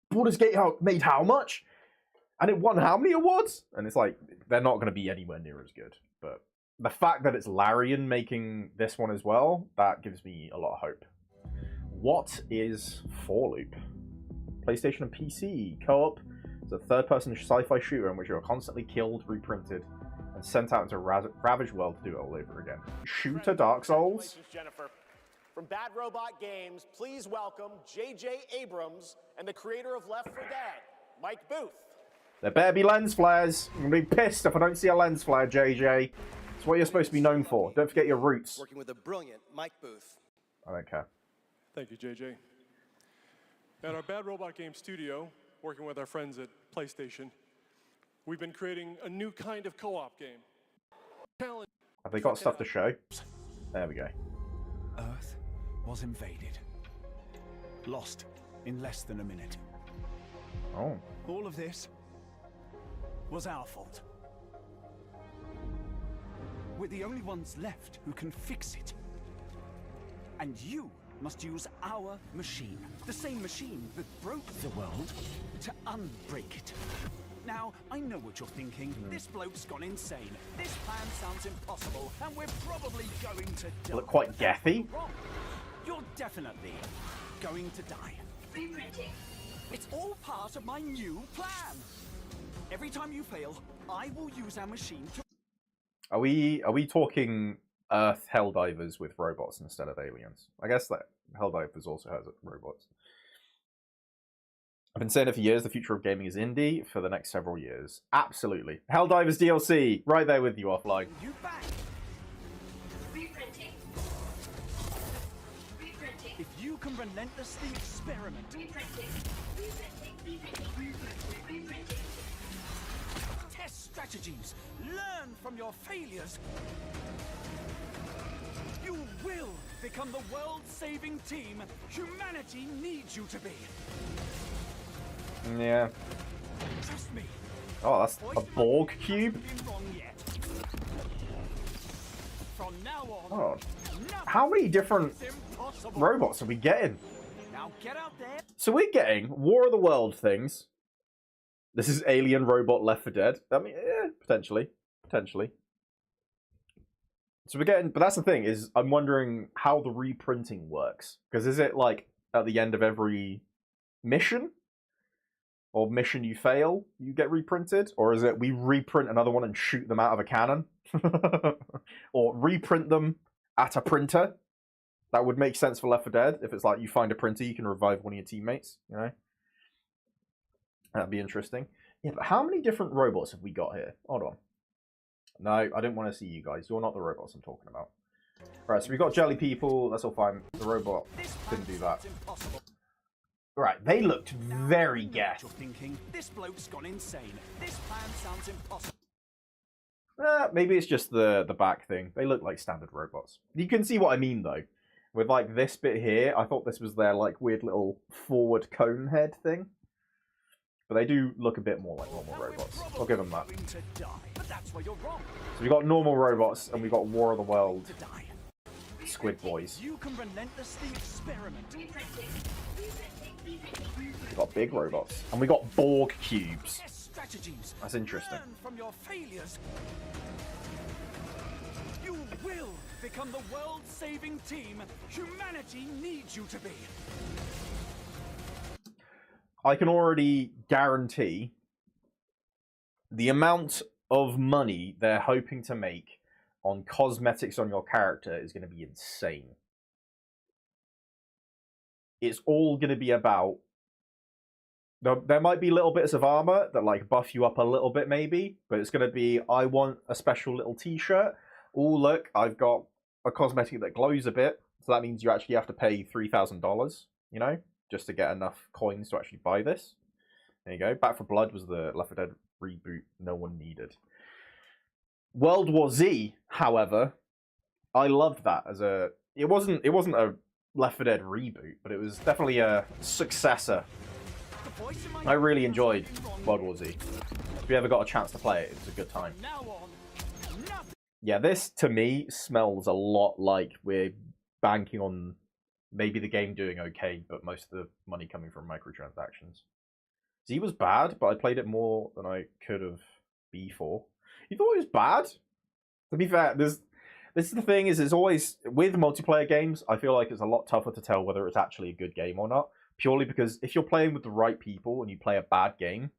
Baldur's Gate made how much? And it won how many awards? And it's like, they're not going to be anywhere near as good. But the fact that it's Larian making this one as well, that gives me a lot of hope. What is For Loop? PlayStation and PC. Co-op. It's a third-person sci-fi shooter in which you are constantly killed, reprinted, and sent out into a ravaged world to do it all over again. Shooter Dark Souls? Jennifer. From Bad Robot Games, please welcome J.J. Abrams and the creator of Left 4 Dead, Mike Booth. There better be lens flares. I'm going to be pissed if I don't see a lens flare, JJ. It's what you're supposed to be known for. Don't forget your roots. Working with a brilliant Mike Booth. I don't care. Thank you, JJ. At our Bad Robot Games studio, working with our friends at PlayStation, we've been creating a new kind of co-op game. Have they got stuff to show? There we go. Earth was invaded. Lost in less than a minute. Oh. All of this was our fault. We're the only ones left who can fix it. And you must use our machine, the same machine that broke the world, to unbreak it. Now, I know what you're thinking. This bloke's gone insane. This plan sounds impossible, and we're probably going to die. Look quite gaffy. You're definitely going to die. Be ready. It's all part of my new plan. Every time you fail, I will use our machine to... Are we talking Earth Helldivers with robots instead of aliens? I guess that Helldivers also has robots. I've been saying it for years, the future of gaming is indie for the next several years. Absolutely. Helldivers DLC, right there with you offline. You back. If you can relentlessly experiment, test strategies, learn from your failures, you will become the world-saving team humanity needs you to be. Yeah. Trust me. Oh, that's a Borg cube? From now on, Oh. How many different robots are we getting? now get out there. So we're getting War of the World things. This is Alien Robot Left 4 Dead. I mean, potentially. Potentially. So we're getting... But that's the thing, is I'm wondering how the reprinting works. Because is it, like, at the end of every mission? Or mission you fail, you get reprinted? Or is it we reprint another one and shoot them out of a cannon? Or reprint them at a printer? That would make sense for Left 4 Dead. If it's like you find a printer, you can revive one of your teammates, you know? That'd be interesting. Yeah, but how many different robots have we got here? Hold on. No, I don't want to see you guys. You're not the robots I'm talking about. Right, so we've got jelly people. That's all fine. The robot didn't do that. Right, they looked very gay. This bloke's gone insane. This plan sounds impossible. Maybe it's just the back thing. They look like standard robots. You can see what I mean, though. With, like, this bit here, I thought this was their, like, weird little forward cone head thing. But they do look a bit more like normal robots. I'll give them that. So we got normal robots, and we got War of the World Squid Boys. You can relentlessly experiment. We got big robots, and we got Borg cubes. That's interesting. Learn from your failures. You will become the world-saving team humanity needs you to be. I can already guarantee the amount of money they're hoping to make on cosmetics on your character is going to be insane. It's all going to be about... There might be little bits of armor that like buff you up a little bit maybe, but it's going to be, I want a special little t-shirt. Oh, look, I've got a cosmetic that glows a bit, so that means you actually have to pay $3,000, you know? Just to get enough coins to actually buy this. There you go. Back 4 Blood was the Left 4 Dead reboot no one needed. World War Z, however, I loved that as a... It wasn't a Left 4 Dead reboot, but it was definitely a successor. I really enjoyed World War Z. If you ever got a chance to play it, it was a good time. Yeah, this, to me, smells a lot like we're banking on maybe the game doing okay, but most of the money coming from microtransactions. Z was bad, but I played it more than I could have before. You thought it was bad? To be fair, this is the thing, is it's always, with multiplayer games, I feel like it's a lot tougher to tell whether it's actually a good game or not. Purely because if you're playing with the right people and you play a bad game,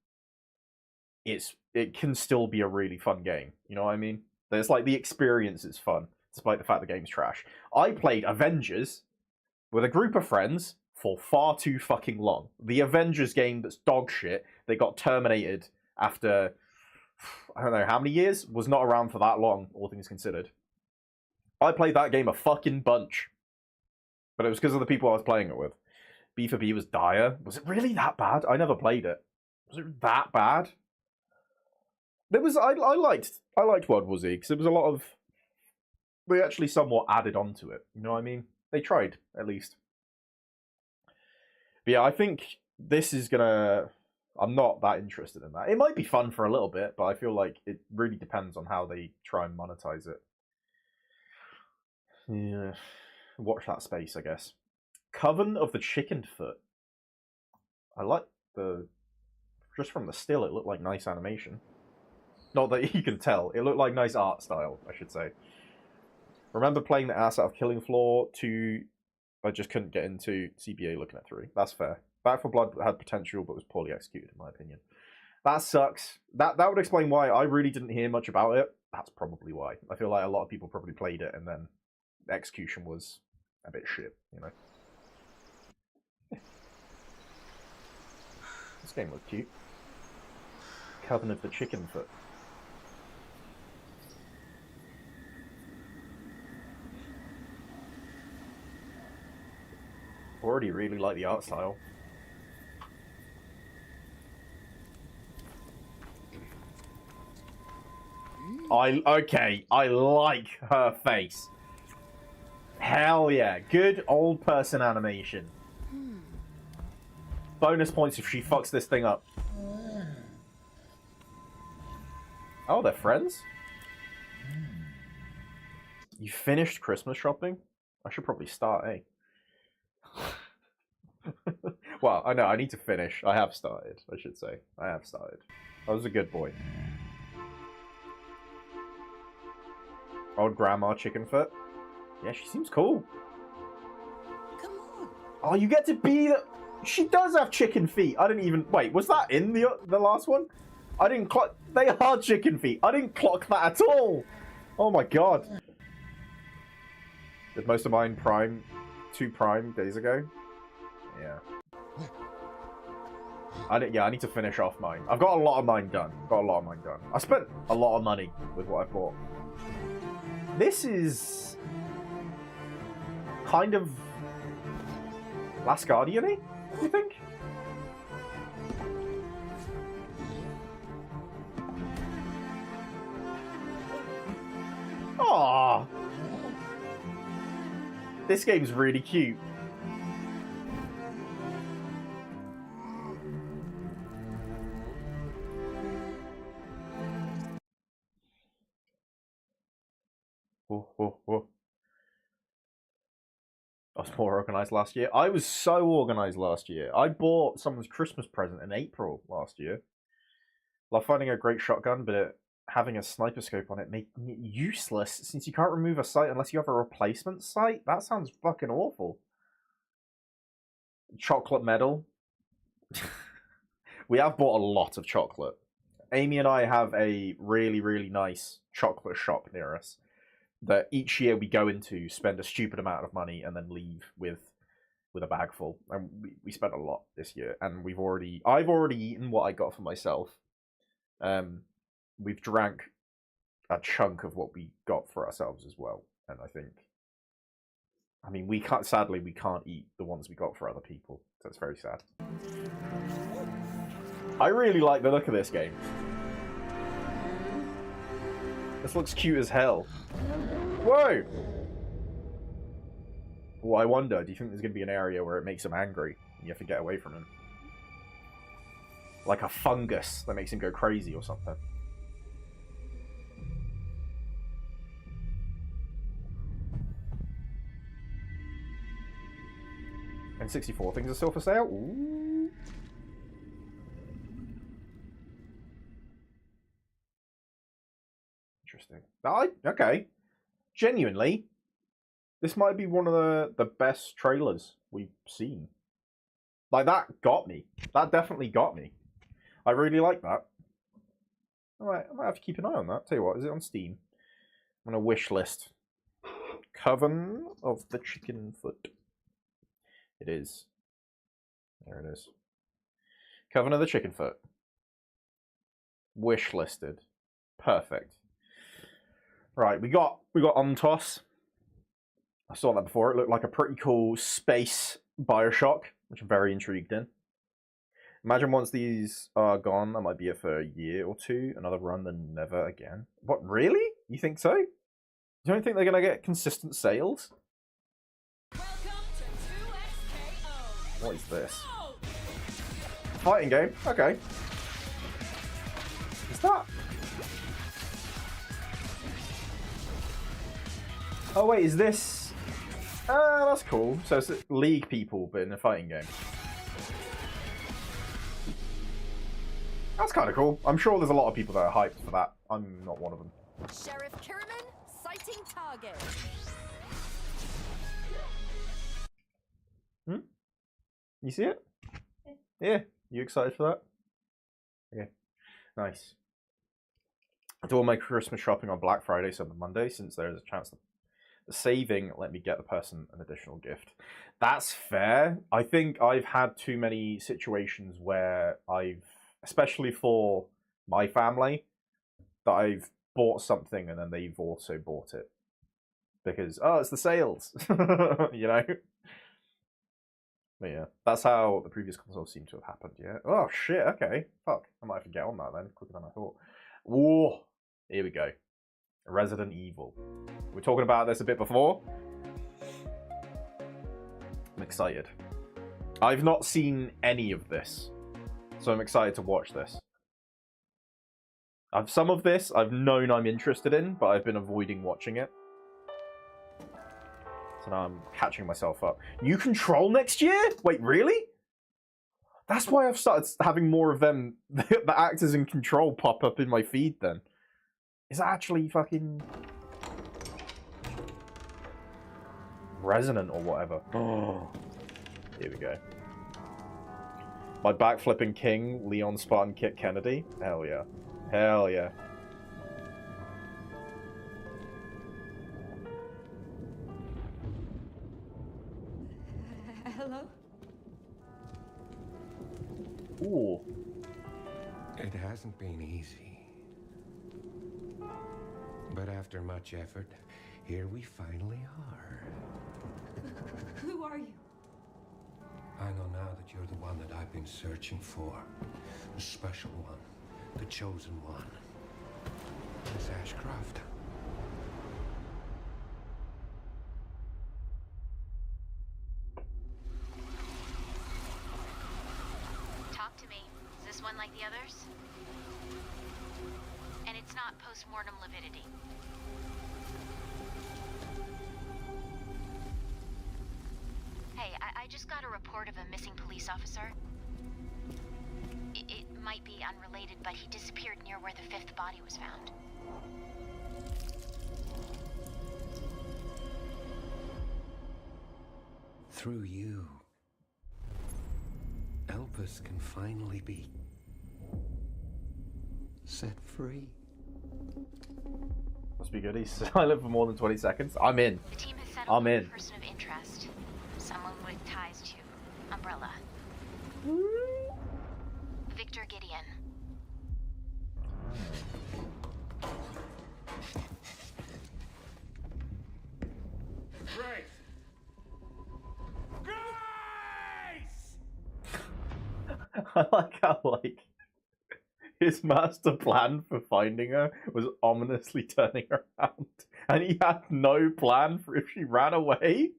it can still be a really fun game. You know what I mean? There's like, the experience is fun, despite the fact the game's trash. I played Avengers with a group of friends for far too fucking long. The Avengers game that's dog shit, that got terminated after, I don't know how many years, was not around for that long, all things considered. I played that game a fucking bunch. But it was because of the people I was playing it with. B4B was dire. Was it really that bad? I never played it. Was it that bad? There was, I liked World War Z, because there was a lot of... They actually somewhat added on to it, you know what I mean? They tried, at least. But yeah, I think this is gonna... I'm not that interested in that. It might be fun for a little bit, but I feel like it really depends on how they try and monetize it. Yeah. Watch that space, I guess. Coven of the Chicken Foot. I like the... Just from the still, it looked like nice animation. Not that you can tell. It looked like nice art style, I should say. Remember playing the ass out of Killing Floor 2, I just couldn't get into CBA looking at 3. That's fair. Back 4 Blood had potential, but was poorly executed, in my opinion. That sucks. That would explain why I really didn't hear much about it. That's probably why. I feel like a lot of people probably played it, and then the execution was a bit shit, you know? This game looks cute. Coven of the Chicken Foot. Already really like the art style. Okay, I like her face. Hell yeah, good old person animation. Bonus points if she fucks this thing up. Oh, they're friends? You finished Christmas shopping? I should probably start, eh? Well, I know, I need to finish. I have started, I should say. I have started. I was a good boy. Old Grandma Chickenfoot. Yeah, she seems cool. Come on. Oh, you get to be the... She does have chicken feet. I didn't even... Wait, was that in the last one? I didn't clock... They are chicken feet. I didn't clock that at all. Oh my god. Did most of mine Prime... 2 Prime days ago? Yeah. I need to finish off mine. I've got a lot of mine done. I spent a lot of money with what I bought. This is... kind of... Last Guardian-y, do you think? Aww. This game's really cute. I was more organised last year. I was so organised last year. I bought someone's Christmas present in April last year. Love finding a great shotgun, but having a sniper scope on it making it useless since you can't remove a sight unless you have a replacement sight. That sounds fucking awful. Chocolate medal. We have bought a lot of chocolate. Amy and I have a really, really nice chocolate shop near us that each year we go into, spend a stupid amount of money, and then leave with a bag full. And we spent a lot this year, and I've already eaten what I got for myself. We've drank a chunk of what we got for ourselves as well, and I mean, sadly we can't eat the ones we got for other people, so it's very sad. I really like the look of this game. This looks cute as hell. Whoa! Well, I wonder, do you think there's going to be an area where it makes him angry and you have to get away from him? Like a fungus that makes him go crazy or something. N64 things are still for sale? Ooh. Interesting. Okay. Genuinely, this might be one of the best trailers we've seen. Like, that got me. That definitely got me. I really like that. Alright, I might have to keep an eye on that. Tell you what, is it on Steam? I'm gonna wish list. Coven of the Chicken Foot. It is. There it is. Coven of the Chicken Foot. Wish listed. Perfect. Right, we got Ontos. I saw that before. It looked like a pretty cool space Bioshock, which I'm very intrigued in. Imagine once these are gone, that might be it for a year or two. Another run, then never again. What, really? You think so? You don't think they're going to get consistent sales? What is this? Fighting game? Okay. Is that... Oh wait, is this... that's cool. So it's League people, but in a fighting game. That's kind of cool. I'm sure there's a lot of people that are hyped for that. I'm not one of them. Sheriff Kiriman, sighting target. You see it? Yeah. You excited for that? Okay. Nice. I do all my Christmas shopping on Black Friday, so on Monday, since there's a chance Saving, let me get the person an additional gift. That's fair. I think I've had too many situations where especially for my family, that I've bought something and then they've also bought it. Because, oh, it's the sales, you know? But yeah, that's how the previous consoles seem to have happened, yeah. Oh, shit, okay. Fuck, I might have to get on that then, quicker than I thought. Whoa, here we go. Resident Evil. We were talking about this a bit before. I'm excited. I've not seen any of this, so I'm excited to watch this. Some of this I've known I'm interested in, but I've been avoiding watching it. So now I'm catching myself up. New Control next year? Wait, really? That's why I've started having more of them, the actors in Control, pop up in my feed then. Is that actually fucking Resonant or whatever? Oh, here we go. My backflipping king, Leon Spartan Kit Kennedy. Hell yeah. Hell yeah. Hello? Ooh. It hasn't been easy. But after much effort, here we finally are. Who are you? I know now that you're the one that I've been searching for. The special one. The chosen one. Miss Ashcroft. Talk to me. Is this one like the others? And it's not post-mortem lividity. Hey, I just got a report of a missing police officer. It might be unrelated, but he disappeared near where the 5th body was found. Through you, Elpis can finally be set free. Must be good. He's silent for more than 20 seconds. I'm in. The team has settled I'm on in. a person of interest. Someone with ties to Umbrella. Victor Gideon. Grace! Grace! I like how, like, his master plan for finding her was ominously turning around, and he had no plan for if she ran away.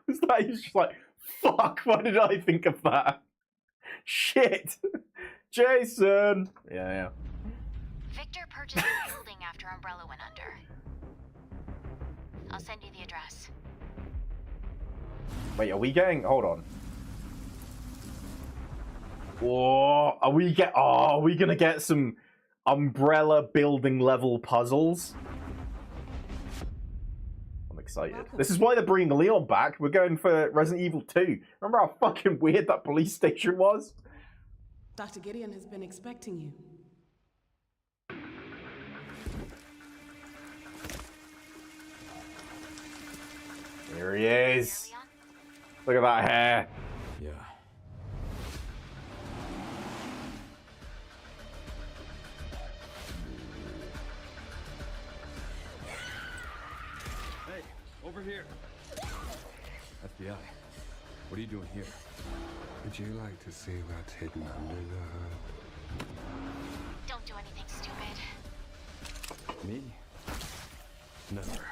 Was that he's just like, fuck, why did I think of that? Shit! Jason! Yeah. Victor purchased the building after Umbrella went under. I'll send you the address. Wait, are we getting... Hold on. Whoa, are we gonna get some Umbrella building level puzzles? I'm excited. This is why they're bringing Leon back. We're going for Resident Evil 2. Remember how fucking weird that police station was? Dr. Gideon has been expecting you. Here he is. Look at that hair. Yeah. Hey, over here. FBI. What are you doing here? Would you like to see what's hidden under the hood? Don't do anything stupid. Me? Never.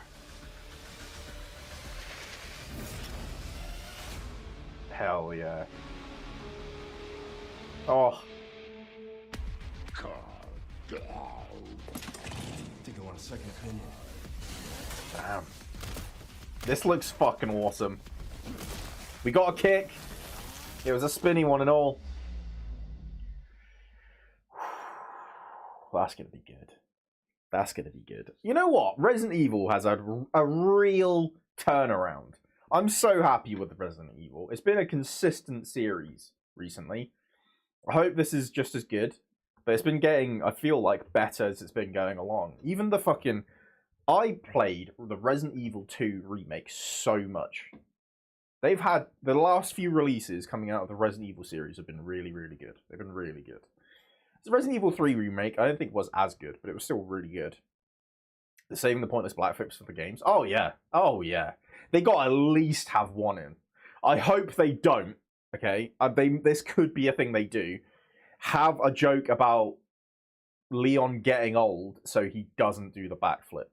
Hell yeah. Oh. Think I want a second opinion. Damn. This looks fucking awesome. We got a kick. It was a spinny one and all. That's gonna be good. That's gonna be good. You know what? Resident Evil has had a real turnaround. I'm so happy with Resident Evil. It's been a consistent series recently. I hope this is just as good. But it's been getting, I feel like, better as it's been going along. Even the fucking I played the Resident Evil 2 remake so much. They've had the last few releases coming out of the Resident Evil series have been really, really good. They've been really good. The Resident Evil 3 remake, I don't think was as good, but it was still really good. They're saving the pointless black flips for the games. Oh yeah. Oh yeah. They got to at least have one in. I hope they don't. Okay, this could be a thing they do. Have a joke about Leon getting old so he doesn't do the backflip.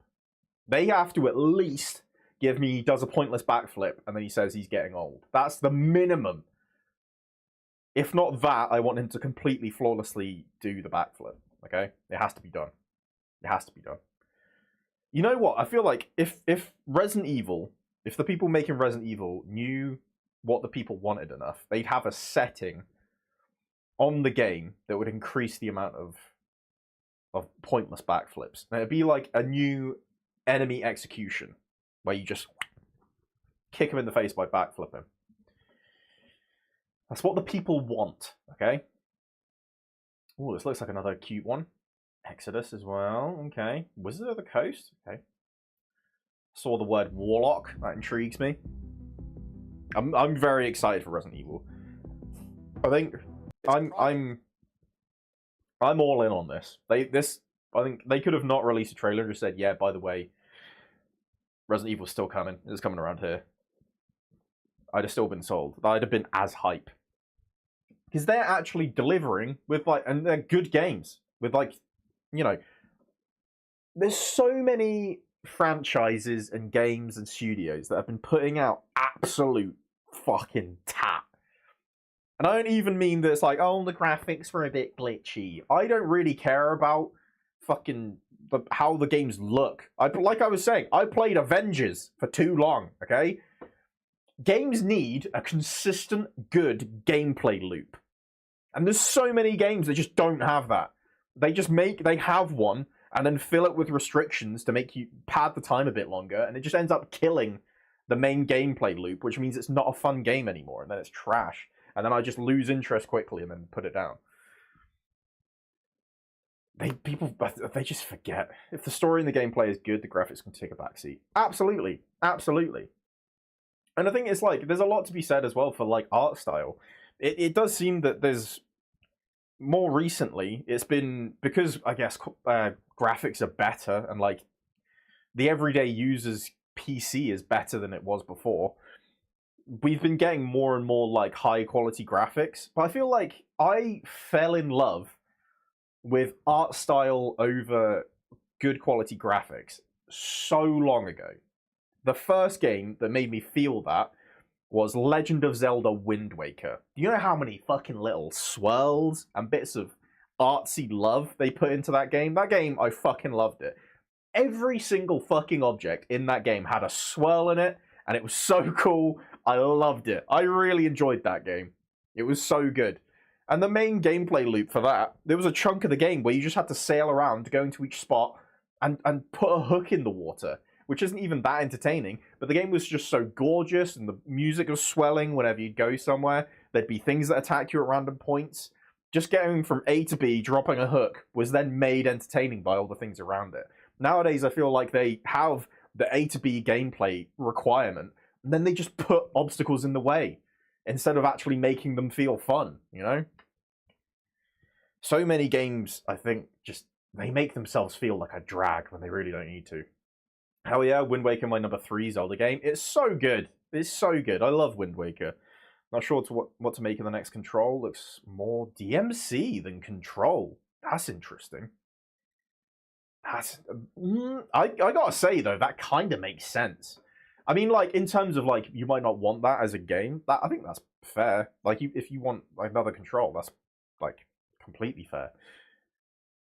They have to at least give me he does a pointless backflip and then he says he's getting old. That's the minimum. If not that, I want him to completely flawlessly do the backflip. Okay, it has to be done. It has to be done. You know what? I feel like if Resident Evil, if the people making Resident Evil knew what the people wanted enough, they'd have a setting on the game that would increase the amount of pointless backflips. And it'd be like a new enemy execution, where you just kick him in the face by backflipping. That's what the people want, okay? Oh, this looks like another cute one. Exodus as well, okay. Wizard of the Coast, okay. Saw the word Warlock, that intrigues me. I'm very excited for Resident Evil. I think I'm all in on this. I think they could have not released a trailer and just said, yeah, by the way, Resident Evil's still coming. It's coming around here. I'd have still been sold. I'd have been as hype. Because they're actually delivering with and they're good games. With there's so many franchises and games and studios that have been putting out absolute fucking tat. And I don't even mean that it's like, oh, the graphics were a bit glitchy. I don't really care about fucking how the games look. Like I was saying, I played Avengers for too long, okay? Games need a consistent, good gameplay loop. And there's so many games that just don't have that. They have one, and then fill it with restrictions to make you pad the time a bit longer, and it just ends up killing the main gameplay loop, which means it's not a fun game anymore, and then it's trash. And then I just lose interest quickly and then put it down. They just forget. If the story and the gameplay is good, the graphics can take a backseat. Absolutely. Absolutely. And I think it's there's a lot to be said as well for art style. It does seem that there's more recently, it's been because I guess graphics are better and the everyday user's PC is better than it was before. We've been getting more and more high quality graphics, but I feel like I fell in love with art style over good quality graphics so long ago. The first game that made me feel that was Legend of Zelda Wind Waker. Do you know how many fucking little swirls and bits of artsy love they put into that game? That game, I fucking loved it. Every single fucking object in that game had a swirl in it, and it was so cool. I loved it. I really enjoyed that game. It was so good. And the main gameplay loop for that, there was a chunk of the game where you just had to sail around, go into each spot, and put a hook in the water, which isn't even that entertaining, but the game was just so gorgeous, and the music was swelling whenever you'd go somewhere. There'd be things that attack you at random points. Just getting from A to B, dropping a hook, was then made entertaining by all the things around it. Nowadays, I feel like they have the A to B gameplay requirement, and then they just put obstacles in the way, instead of actually making them feel fun, you know? So many games, I think, they make themselves feel like a drag when they really don't need to. Hell yeah, Wind Waker, my number 3 Zelda game. It's so good. It's so good. I love Wind Waker. Not sure what to make of the next Control. Looks more DMC than Control. That's interesting. I gotta say, though, that kind of makes sense. I mean, in terms of, you might not want that as a game. I think that's fair. If you want another Control, that's, completely fair.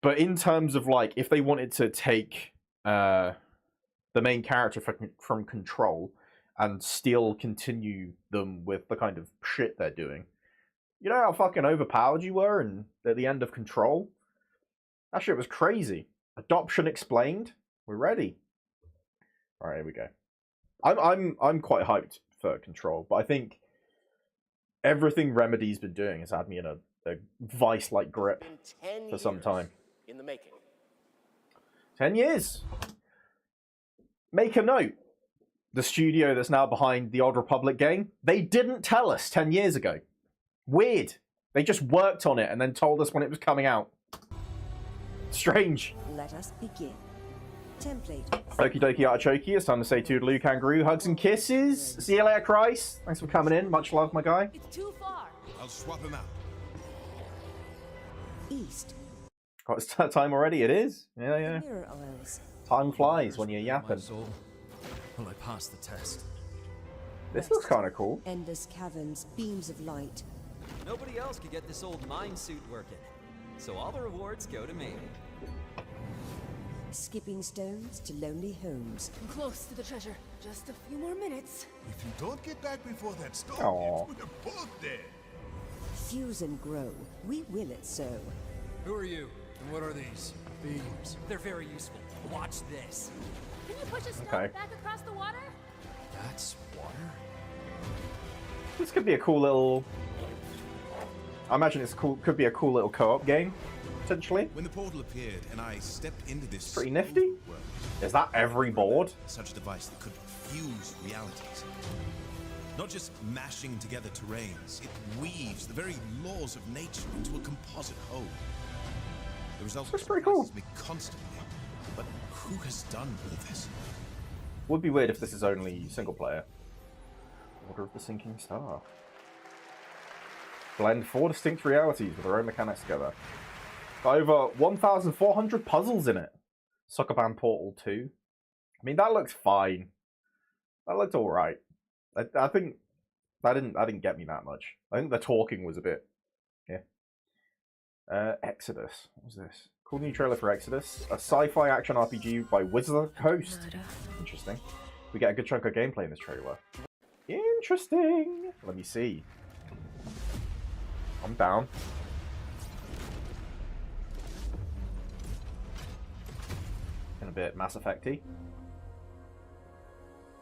But in terms of, if they wanted to take the main character from Control and still continue them with the kind of shit they're doing, you know how fucking overpowered you were at the end of Control? That shit was crazy. Adoption explained. We're ready. All right, here we go. I'm quite hyped for Control, but I think everything Remedy's been doing has had me in a vice-like grip for some time. In the making. 10 years. make a note. The studio that's now behind the Old Republic game, they didn't tell us 10 years ago. Weird. They just worked on it and then told us when it was coming out. Strange. Let us begin. Template. Okie dokie artichoke. It's time to say toodaloo kangaroo. Hugs and kisses. See you later, Christ. Thanks for coming in. Much love, my guy. It's too far. I'll swap him out. East. Oh, it's time already. It is. Yeah. Mirror oils. Time flies when you're yapping. Will I pass the test? This looks kind of cool. Endless caverns, beams of light. Nobody else could get this old mine suit working, so all the rewards go to me. Skipping stones to lonely homes. I'm close to the treasure. Just a few more minutes. If you don't get back before that storm, Aww. we're both dead. Fuse and grow. We will it so. Who are you? And what are these? Beams. They're very useful. Watch this. Can you push a stone Okay. back across the water? That's water? This could be a cool little... I imagine it's cool. Could be a cool little co-op game, potentially. When the portal appeared and I stepped into this Pretty nifty. world, Is that every board? such a device that could fuse realities. Not just mashing together terrains, it weaves the very laws of nature into a composite whole. The result That's pretty cool. surprises me constantly. But who has done all this? Would be weird if this is only single player. Order of the Sinking Star. Blend 4 distinct realities with their own mechanics together. Got over 1,400 puzzles in it. Soccer Band Portal 2. I mean, that looks fine. That looked alright. I think that didn't get me that much. I think the talking was a bit... yeah. Exodus. What was this? Cool new trailer for Exodus. A sci-fi action RPG by Wizard Coast. Interesting. We get a good chunk of gameplay in this trailer. Interesting. Let me see. I'm down. And a bit Mass Effect-y.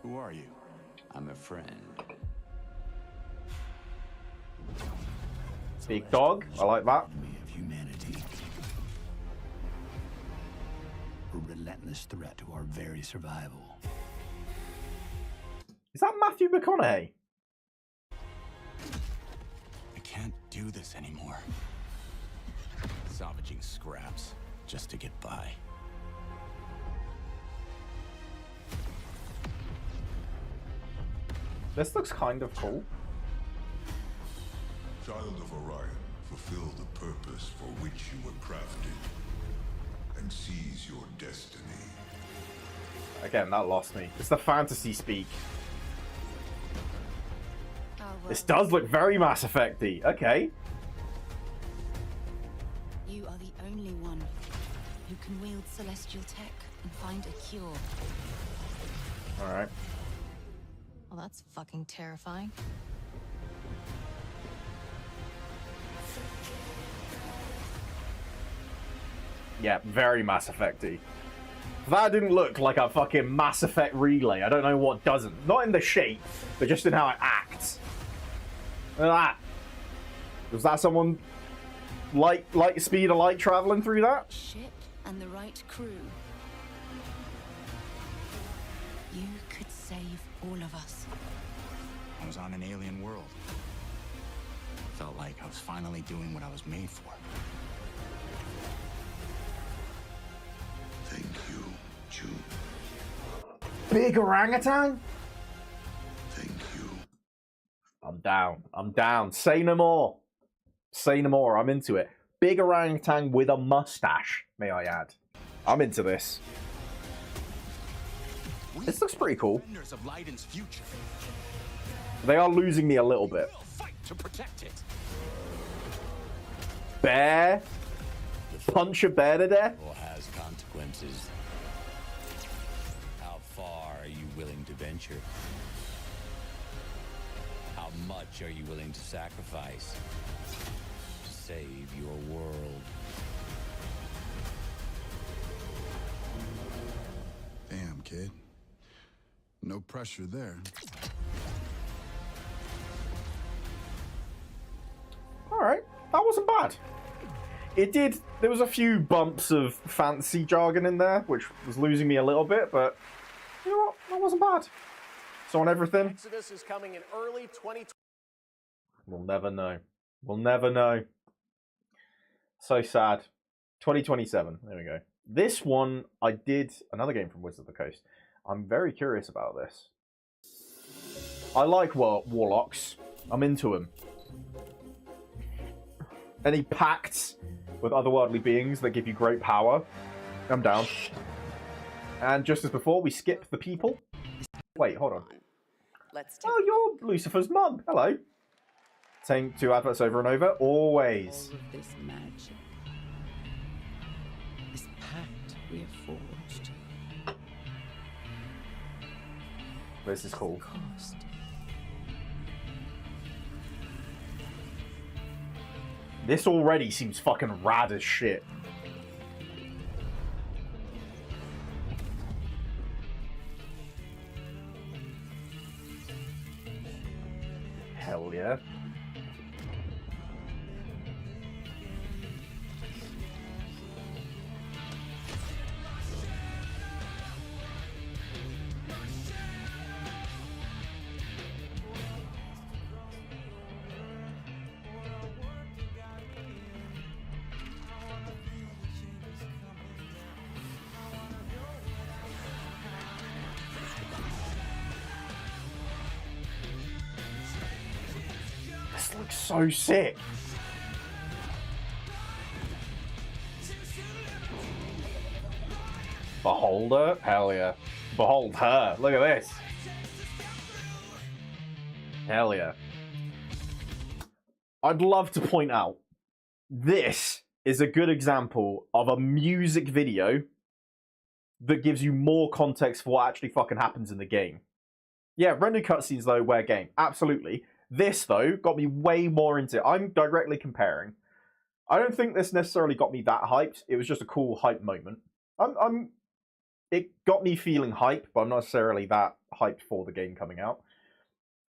Who are you? I'm a friend. Big dog. I like that. Of humanity. A relentless threat to our very survival. Is that Matthew McConaughey? I can't do this anymore. Salvaging scraps just to get by. This looks kind of cool. Child of Orion, fulfill the purpose for which you were crafted, and seize your destiny. Again, that lost me. It's the fantasy speak. Oh, well. This does look very Mass Effect-y. Okay. You are the only one who can wield celestial tech and find a cure. Alright. Well, that's fucking terrifying. Yeah, very Mass Effect-y. That didn't look like a fucking Mass Effect relay. I don't know what doesn't. Not in the shape, but just in how it acts. Look at that. Was that someone light speed of light traveling through that? Ship and the right crew. You could save all of us. I was on an alien world. Felt like I was finally doing what I was made for. Thank you, June. Big orangutan? Thank you. I'm down. I'm down. Say no more. Say no more. I'm into it. Big orangutan with a mustache, may I add. I'm into this. This looks pretty cool. Of Leiden's future. They are losing me a little bit. Fight to protect it. Bear? Punch a bear to death? Or has consequences. How far are you willing to venture? How much are you willing to sacrifice to save your world? Damn, kid. No pressure there. Alright, that wasn't bad. It did, there was a few bumps of fantasy jargon in there, which was losing me a little bit, but you know That wasn't bad. So on everything. Exodus is coming in early 2020. We'll never know. We'll never know. So sad. 2027. There we go. This one, I did another game from Wizards of the Coast. I'm very curious about this. I like warlocks. I'm into them. Any pacts with otherworldly beings that give you great power, I'm down. And just as before, we skip the people. Wait, hold on. Oh, you're Lucifer's mum. Hello. Saying 2 adverts over and over. Always. All of this magic. This pact we have forged. This is cool. Cost. This already seems fucking rad as shit. Hell yeah. This looks so sick. Beholder? Hell yeah. Behold her. Look at this. Hell yeah. I'd love to point out, this is a good example of a music video that gives you more context for what actually fucking happens in the game. Yeah, render cutscenes though, where game. Absolutely. This, though, got me way more into it. I'm directly comparing. I don't think this necessarily got me that hyped. It was just a cool hype moment. It got me feeling hype, but I'm not necessarily that hyped for the game coming out.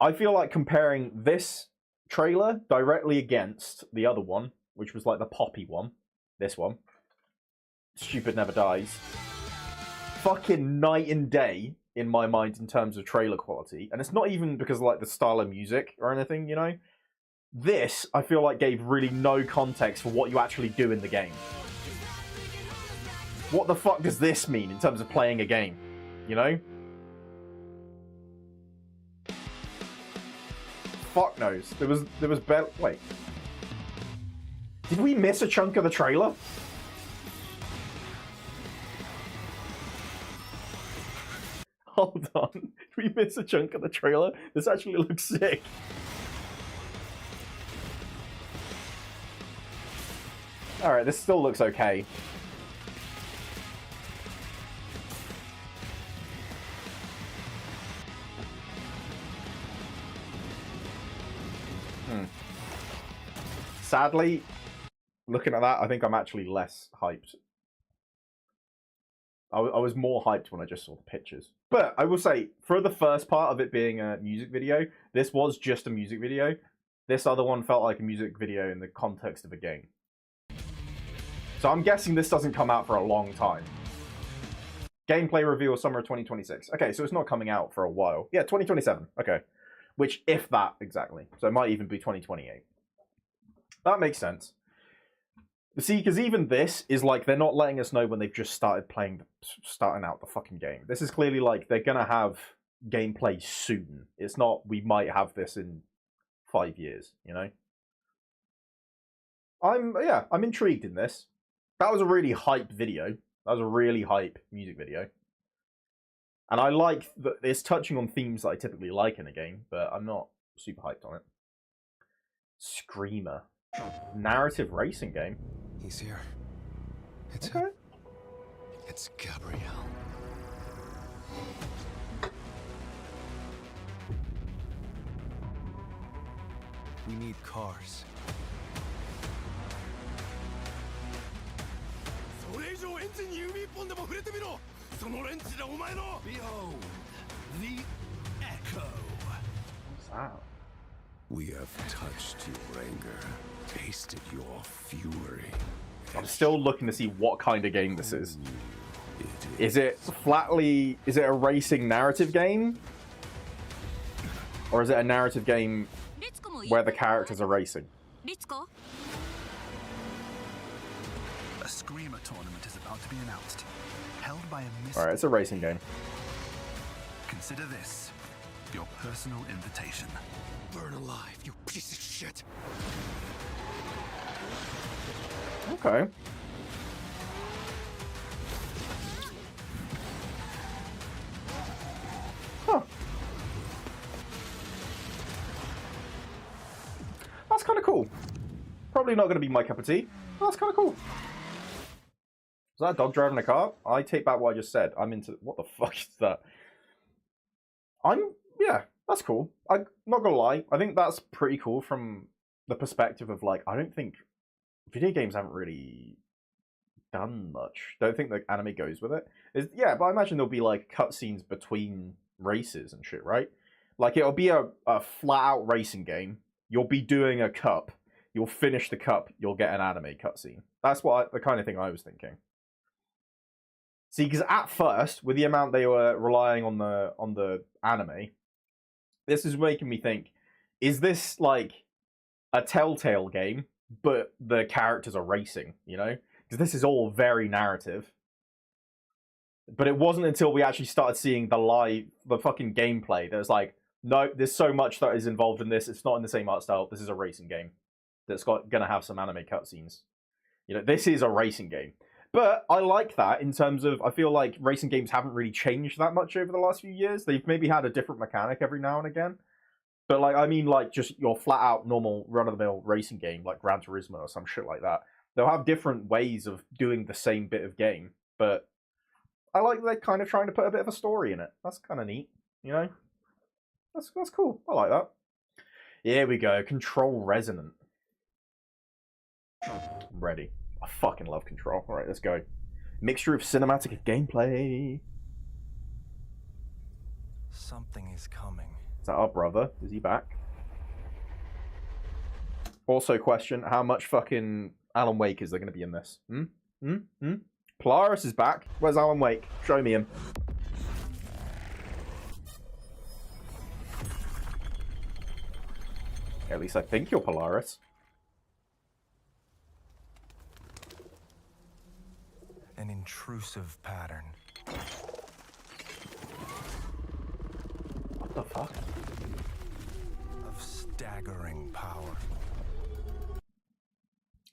I feel like comparing this trailer directly against the other one, which was like the poppy one, this one, Stupid Never Dies, fucking night and day in my mind in terms of trailer quality. And it's not even because of like the style of music or anything, you know? This, I feel like, gave really no context for what you actually do in the game. What the fuck does this mean in terms of playing a game? You know? Fuck knows. There was wait. Did we miss a chunk of the trailer? Hold on. Did we miss a chunk of the trailer? This actually looks sick. Alright, this still looks okay. Sadly, looking at that, I think I'm actually less hyped. I was more hyped when I just saw the pictures. But I will say, for the first part of it being a music video, this was just a music video. This other one felt like a music video in the context of a game. So I'm guessing this doesn't come out for a long time. Gameplay reveal summer 2026. Okay, so it's not coming out for a while. Yeah, 2027. Okay. Which, if that, exactly. So it might even be 2028. That makes sense. See, because even this is like, they're not letting us know when they've just starting out the fucking game. This is clearly like, they're going to have gameplay soon. It's not, we might have this in 5 years, you know? I'm intrigued in this. That was a really hype video. That was a really hype music video. And I like that it's touching on themes that I typically like in a game, but I'm not super hyped on it. Screamer. Narrative racing game. He's here. It's okay. It's Gabriel. We need cars. Behold, the Echo. What's that? We have touched your anger, tasted your fury. I'm still looking to see what kind of game this is. Is it flatly... Is it a racing narrative game? Or is it a narrative game where the characters are racing? A Screamer tournament is about to be announced. Held by a Alright, it's a racing game. Consider this your personal invitation. Burn alive, you piece of shit. Okay. Huh. That's kind of cool. Probably not going to be my cup of tea. That's kind of cool. Is that a dog driving a car? I take back what I just said. I'm into... What the fuck is that? Yeah, that's cool. I'm not going to lie. I think that's pretty cool from the perspective of, like, I don't think... Video games haven't really done much. Don't think the anime goes with it. Yeah, but I imagine there'll be, like, cutscenes between races and shit, right? Like, it'll be a flat-out racing game. You'll be doing a cup. You'll finish the cup. You'll get an anime cutscene. That's the kind of thing I was thinking. See, because at first, with the amount they were relying on the anime, this is making me think: is this like a Telltale game, but the characters are racing? You know, because this is all very narrative. But it wasn't until we actually started seeing the fucking gameplay that was like, no, there's so much that is involved in this. It's not in the same art style. This is a racing game that's gonna have some anime cutscenes. You know, this is a racing game. But I like that in terms of, I feel like racing games haven't really changed that much over the last few years. They've maybe had a different mechanic every now and again. But, like, I mean, like, just your flat-out normal run-of-the-mill racing game, like Gran Turismo or some shit like that. They'll have different ways of doing the same bit of game. But I like they're kind of trying to put a bit of a story in it. That's kind of neat, you know? That's cool. I like that. Here we go. Control Resonant. I'm ready. I fucking love Control. Alright, let's go. Mixture of cinematic and gameplay. Something is coming. Is that our brother? Is he back? Also question, how much fucking Alan Wake is there going to be in this? Polaris is back. Where's Alan Wake? Show me him. At least I think you're Polaris. An intrusive pattern. What the fuck? Of staggering power.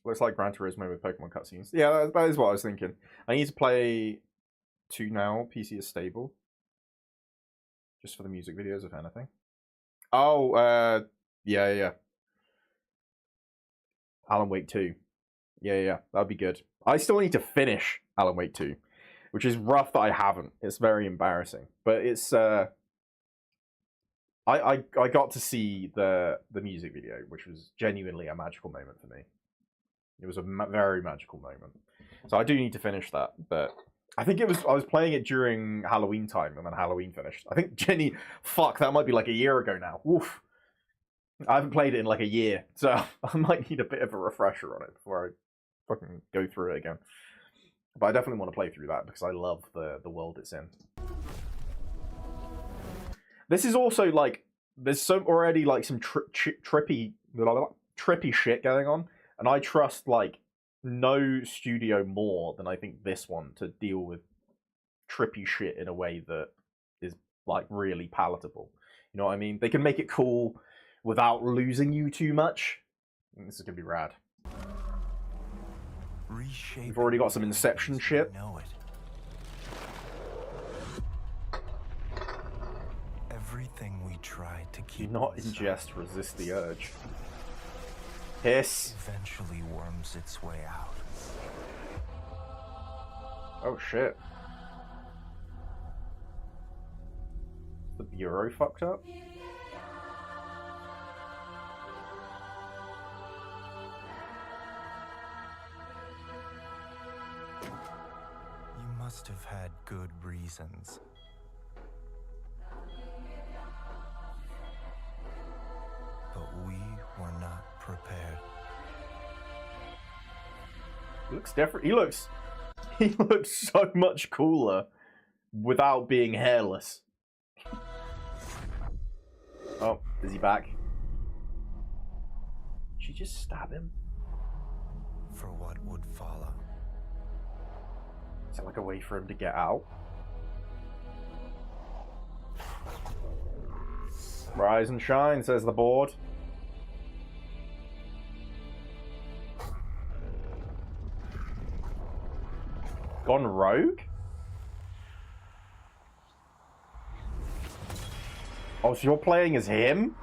Looks like Gran Turismo with Pokemon cutscenes. Yeah, that is what I was thinking. I need to play 2 now. PC is stable. Just for the music videos, if anything. Oh, yeah. Alan Wake 2. Yeah, that'd be good. I still need to finish Alan Wake 2, which is rough that I haven't. It's very embarrassing. But it's, I got to see the music video, which was genuinely a magical moment for me. It was a very magical moment. So I do need to finish that, but I think I was playing it during Halloween time, and then Halloween finished. I think fuck, that might be like a year ago now. Oof. I haven't played it in like a year, so I might need a bit of a refresher on it before I fucking go through it again. But I definitely want to play through that because I love the world it's in. This is also like, there's already like some trippy shit going on, and I trust like no studio more than I think this one to deal with trippy shit in a way that is like really palatable. You know what I mean? They can make it cool without losing you too much. This is gonna be rad. We've already got some Inception shit. Know it. Everything we tried to keep. Do not ingest, resist the urge. Hiss. Eventually worms its way out. Oh shit. The Bureau fucked up? You must have had good reasons. But we were not prepared. He looks different. He looks so much cooler without being hairless. Oh, is he back? Did she just stab him? For what would follow. Is it like a way for him to get out? Rise and shine, says the board. Gone rogue? Oh, so you're playing as him?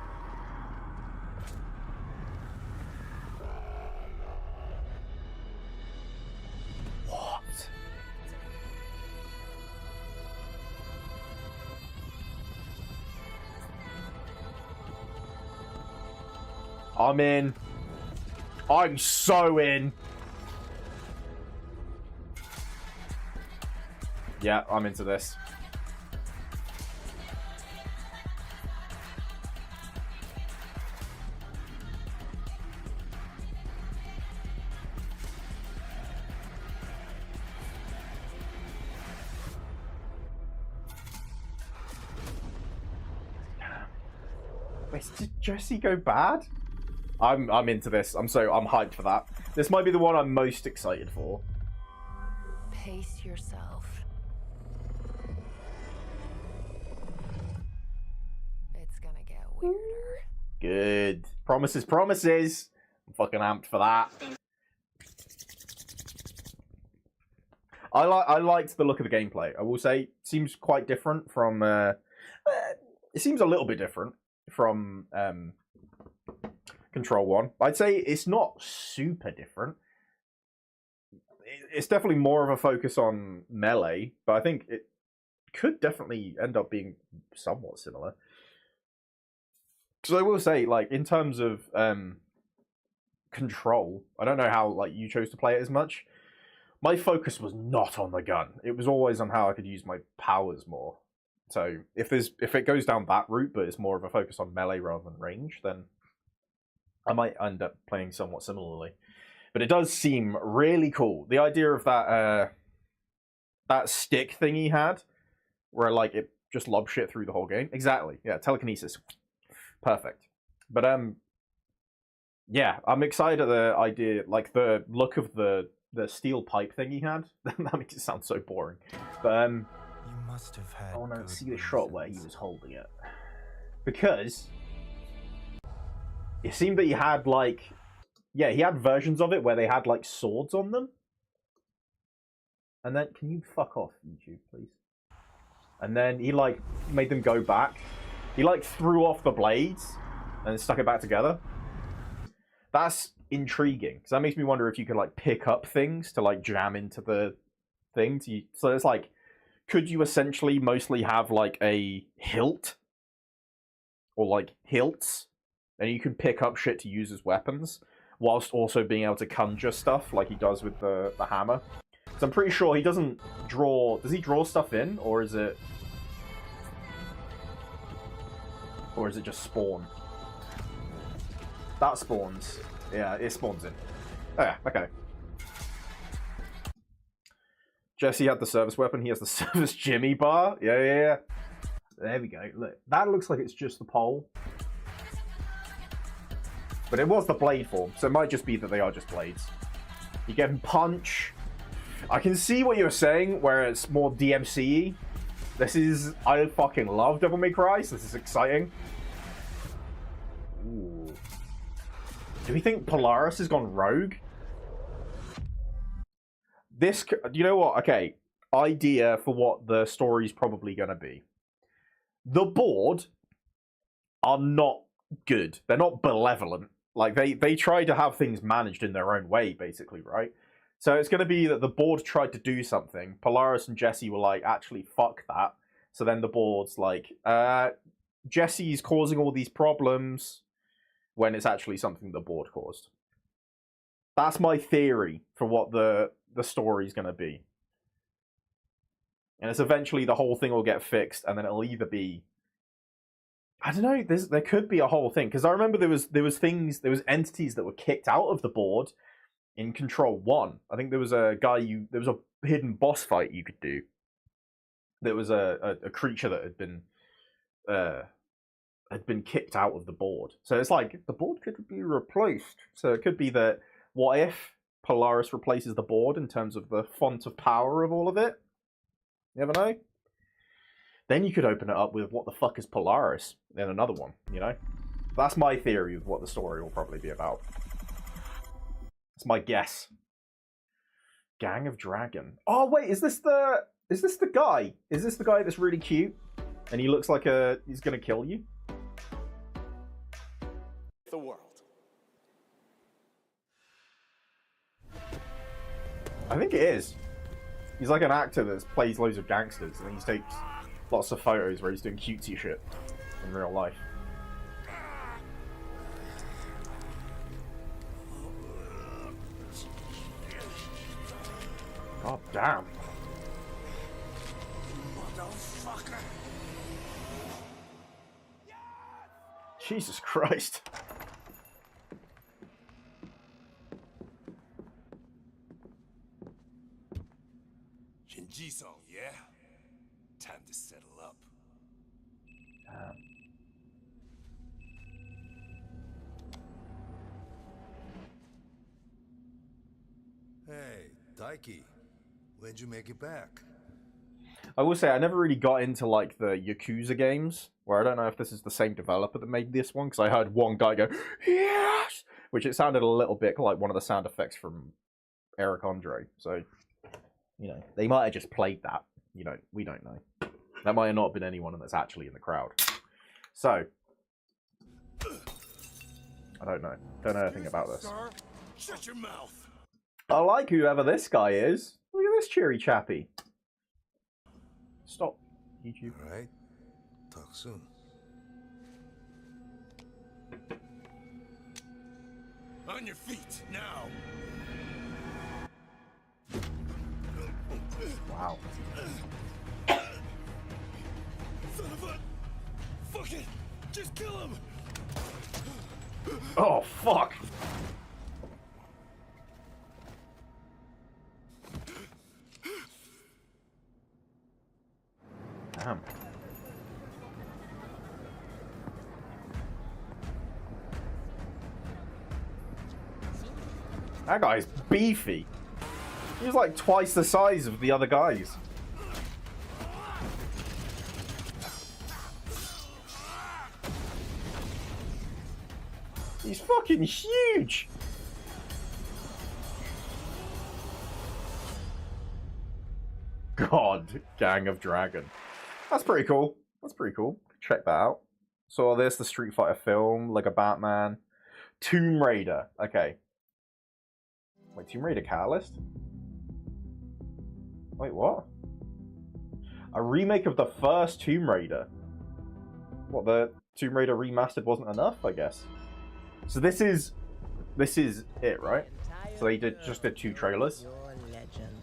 What? I'm in. I'm so in. Yeah, I'm into this. Wait, did Jesse go bad? I'm into this. I'm hyped for that. This might be the one I'm most excited for. Pace yourself. It's gonna get weirder. Good. Promises, promises. I'm fucking amped for that. I liked the look of the gameplay. I will say, seems quite different from. It seems a little bit different from Control 1. I'd say it's not super different. It's definitely more of a focus on melee, but I think it could definitely end up being somewhat similar. So I will say, like, in terms of Control, I don't know how like you chose to play it as much. My focus was not on the gun. It was always on how I could use my powers more. So if it goes down that route, but it's more of a focus on melee rather than range, then I might end up playing somewhat similarly. But it does seem really cool. The idea of that that stick thing he had, where like it just lobs shit through the whole game. Exactly. Yeah, telekinesis. Perfect. But yeah, I'm excited at the idea, like the look of the steel pipe thing he had. That makes it sound so boring. But you must have had I want to see the shot where he was holding it, because it seemed that he had like, yeah, he had versions of it where they had like swords on them. And then, can you fuck off, YouTube, please? And then he like made them go back. He like threw off the blades and stuck it back together. That's intriguing, because that makes me wonder if you could like pick up things to like jam into the thing. So it's like, could you essentially mostly have like a hilt or like hilts, and you can pick up shit to use as weapons whilst also being able to conjure stuff like he does with the hammer? So I'm pretty sure he doesn't draw. Does he draw stuff in, or is it just spawn? That spawns. Yeah, it spawns in. Oh, yeah, okay. Jesse had the service weapon. He has the service Jimmy bar. Yeah. There we go. Look, that looks like it's just the pole. But it was the blade form, so it might just be that they are just blades. You get punch. I can see what you're saying, where it's more DMC-y. This is... I fucking love Devil May Cry, so this is exciting. Ooh. Do we think Polaris has gone rogue? This... You know what? Okay. Idea for what the story's probably going to be. The board are not good. They're not benevolent. Like, they try to have things managed in their own way, basically, right? So it's going to be that the board tried to do something. Polaris and Jesse were like, actually, fuck that. So then the board's like, Jesse's causing all these problems, when it's actually something the board caused. That's my theory for what the story's going to be. And it's eventually the whole thing will get fixed, and then it'll either be... I don't know, there could be a whole thing. Because I remember there was entities that were kicked out of the board in Control 1. I think there was a guy there was hidden boss fight you could do. There was a creature that had been kicked out of the board. So it's like the board could be replaced. So it could be that what if Polaris replaces the board in terms of the font of power of all of it? You never know. Then you could open it up with what the fuck is Polaris in another one, you know? That's my theory of what the story will probably be about. It's my guess. Gang of Dragon. Oh wait, is this the guy? Is this the guy that's really cute? And he looks like he's gonna kill you? The world. I think it is. He's like an actor that plays loads of gangsters, and he takes lots of photos where he's doing cutesy shit in real life. God damn. Motherfucker. Jesus Christ. Shinji-song, yeah? Time to settle up. Hey, Daiki. When'd you make it back? I will say I never really got into like the Yakuza games, where I don't know if this is the same developer that made this one, because I heard one guy go, yes! Which it sounded a little bit like one of the sound effects from Eric Andre. So, you know, they might have just played that. You know, we don't know. That might have not been anyone that's actually in the crowd. So, I don't know. Don't know anything about this. Shut your mouth. I like whoever this guy is. Look at this cheery chappy. Stop, YouTube. All right. Talk soon. On your feet, now. Wow. Son of a... Fuck it! Just kill him! Oh, fuck! Damn. That guy's beefy. He's like twice the size of the other guys. He's fucking huge. God, Gang of Dragon. That's pretty cool. That's pretty cool. Check that out. So there's the Street Fighter film, Lego Batman, Tomb Raider. Okay. Wait, Tomb Raider Catalyst? Wait, what? A remake of the first Tomb Raider. What, the Tomb Raider remastered wasn't enough, I guess. So this is it, right? So they just did 2 trailers. Your legend.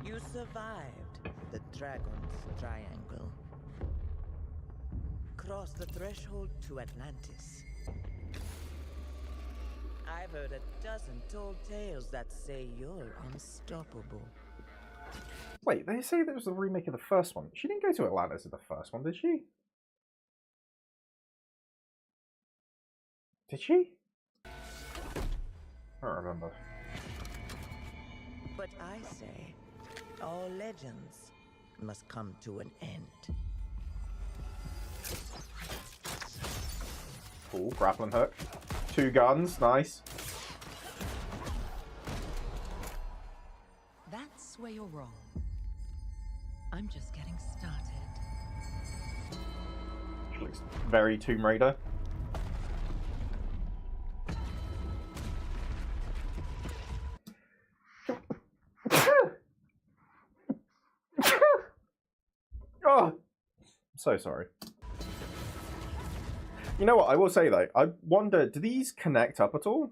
You survived the Dragon's Triangle. Crossed the threshold to Atlantis. I've heard a dozen told tales that say you're unstoppable. Wait, they say that was the remake of the first one. She didn't go to Atlantis in the first one, did she? Did she? I don't remember. But I say, all legends must come to an end. Cool, grappling hook. 2 guns, nice. That's where you're wrong. I'm just getting started. She looks very Tomb Raider. Oh, I'm so sorry. You know what, I will say though, I wonder, do these connect up at all?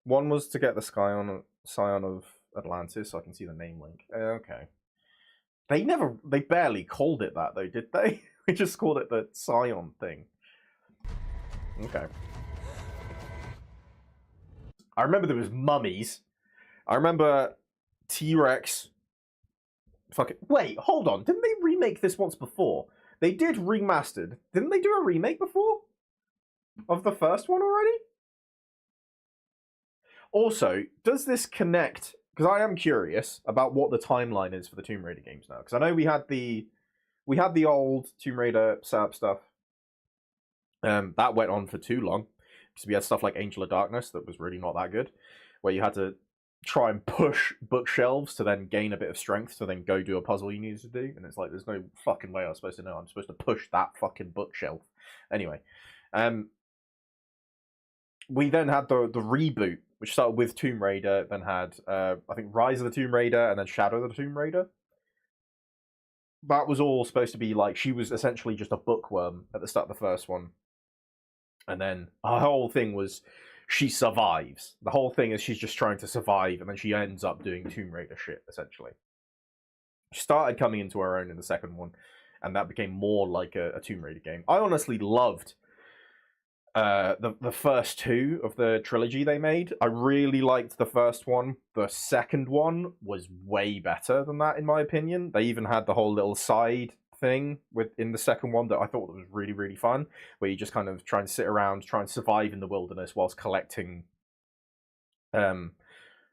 One was to get the Scion of Atlantis, so I can see the name link. Okay. They barely called it that though, did they? They just called it the Scion thing. Okay. I remember there was mummies. I remember T-Rex. Fucking wait, hold on. Didn't they remake this once before? They did remastered. Didn't they do a remake before of the first one already? Also, does this connect? Because I am curious about what the timeline is for the Tomb Raider games now. Because I know we had the old Tomb Raider setup stuff. That went on for too long. Because we had stuff like Angel of Darkness that was really not that good, where you had to try and push bookshelves to then gain a bit of strength to then go do a puzzle you needed to do. And it's like, there's no fucking way I was supposed to know. I'm supposed to push that fucking bookshelf. Anyway, we then had the reboot, which started with Tomb Raider, then had, I think, Rise of the Tomb Raider, and then Shadow of the Tomb Raider. That was all supposed to be like, she was essentially just a bookworm at the start of the first one. And then her whole thing was, she survives. The whole thing is she's just trying to survive, and then she ends up doing Tomb Raider shit, essentially. She started coming into her own in the second one, and that became more like a Tomb Raider game. I honestly loved the first two of the trilogy they made. I really liked the first one. The second one was way better than that, in my opinion. They even had the whole little side thing in the second one that I thought was really, really fun, where you just kind of try and sit around, try and survive in the wilderness whilst collecting like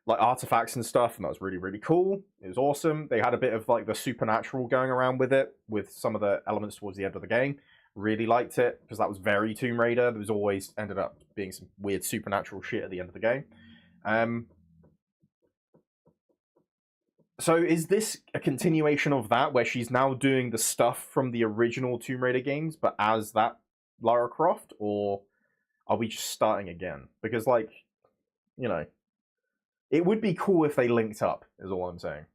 artifacts and stuff, and that was really, really cool. It was awesome. They had a bit of like the supernatural going around with it, with some of the elements towards the end of the game. Really liked it, because that was very Tomb Raider. There was always ended up being some weird supernatural shit at the end of the game. So is this a continuation of that, where she's now doing the stuff from the original Tomb Raider games, but as that Lara Croft? Or are we just starting again? Because, like, you know, it would be cool if they linked up, is all I'm saying.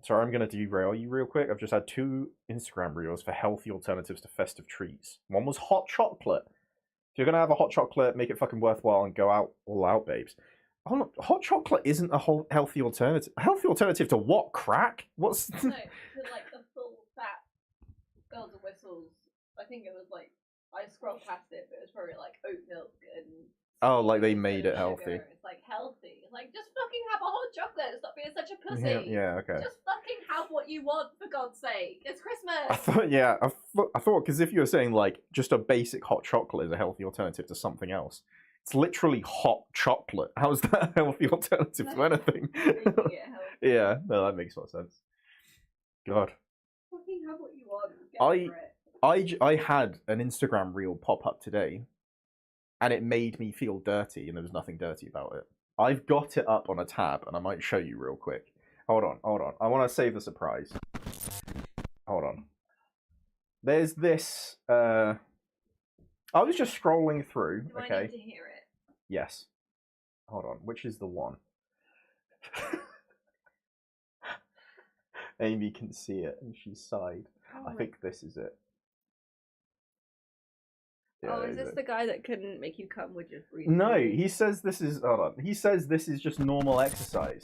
Sorry, I'm going to derail you real quick. I've just had 2 Instagram reels for healthy alternatives to festive treats. One was hot chocolate. If you're going to have a hot chocolate, make it fucking worthwhile and go out all out, babes. Hot chocolate isn't a whole healthy alternative. A healthy alternative to what? Crack? What's... No, to like the full fat bells and whistles. I think it was like, I scrolled past it, but it was probably like oat milk and... Oh, like they made it healthy. It's like healthy. It's like, just fucking have a hot chocolate. Stop being such a pussy. Yeah, okay. Just fucking have what you want, for God's sake. It's Christmas. I thought, because if you were saying like just a basic hot chocolate is a healthy alternative to something else, it's literally hot chocolate. How is that a healthy alternative to anything? Yeah, no, that makes more sense. God. Fucking have what you want. I had an Instagram reel pop up today, and it made me feel dirty, and there was nothing dirty about it. I've got it up on a tab, and I might show you real quick. Hold on. I want to save the surprise. Hold on. There's this... I was just scrolling through, Do okay? I need to hear it? Yes. Hold on, which is the one? Amy can see it, and she sighed. Oh, I think this is it. Oh, is this the guy that couldn't make you come with just breathing? No, he says this is... Hold on. He says this is just normal exercise.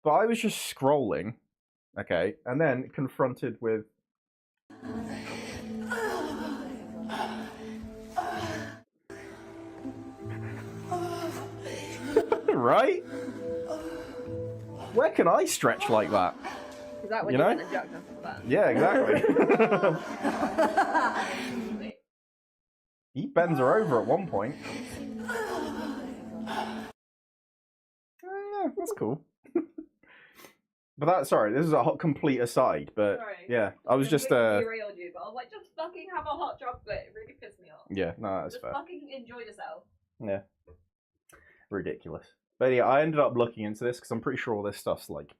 But I was just scrolling, okay, and then confronted with... Right? Where can I stretch like that? Is that when You you know? went and jacked off the button? Yeah, exactly. He bends her over at one point. Oh, yeah, that's cool. But that, sorry, this is a complete aside, but Sorry. yeah, I was just, derailed you, but I was like, just fucking have a hot chocolate. It really pissed me off. yeah, no, that's Just fair. fucking enjoy yourself. Yeah. Ridiculous. But yeah, I ended up looking into this because I'm pretty sure all this stuff's like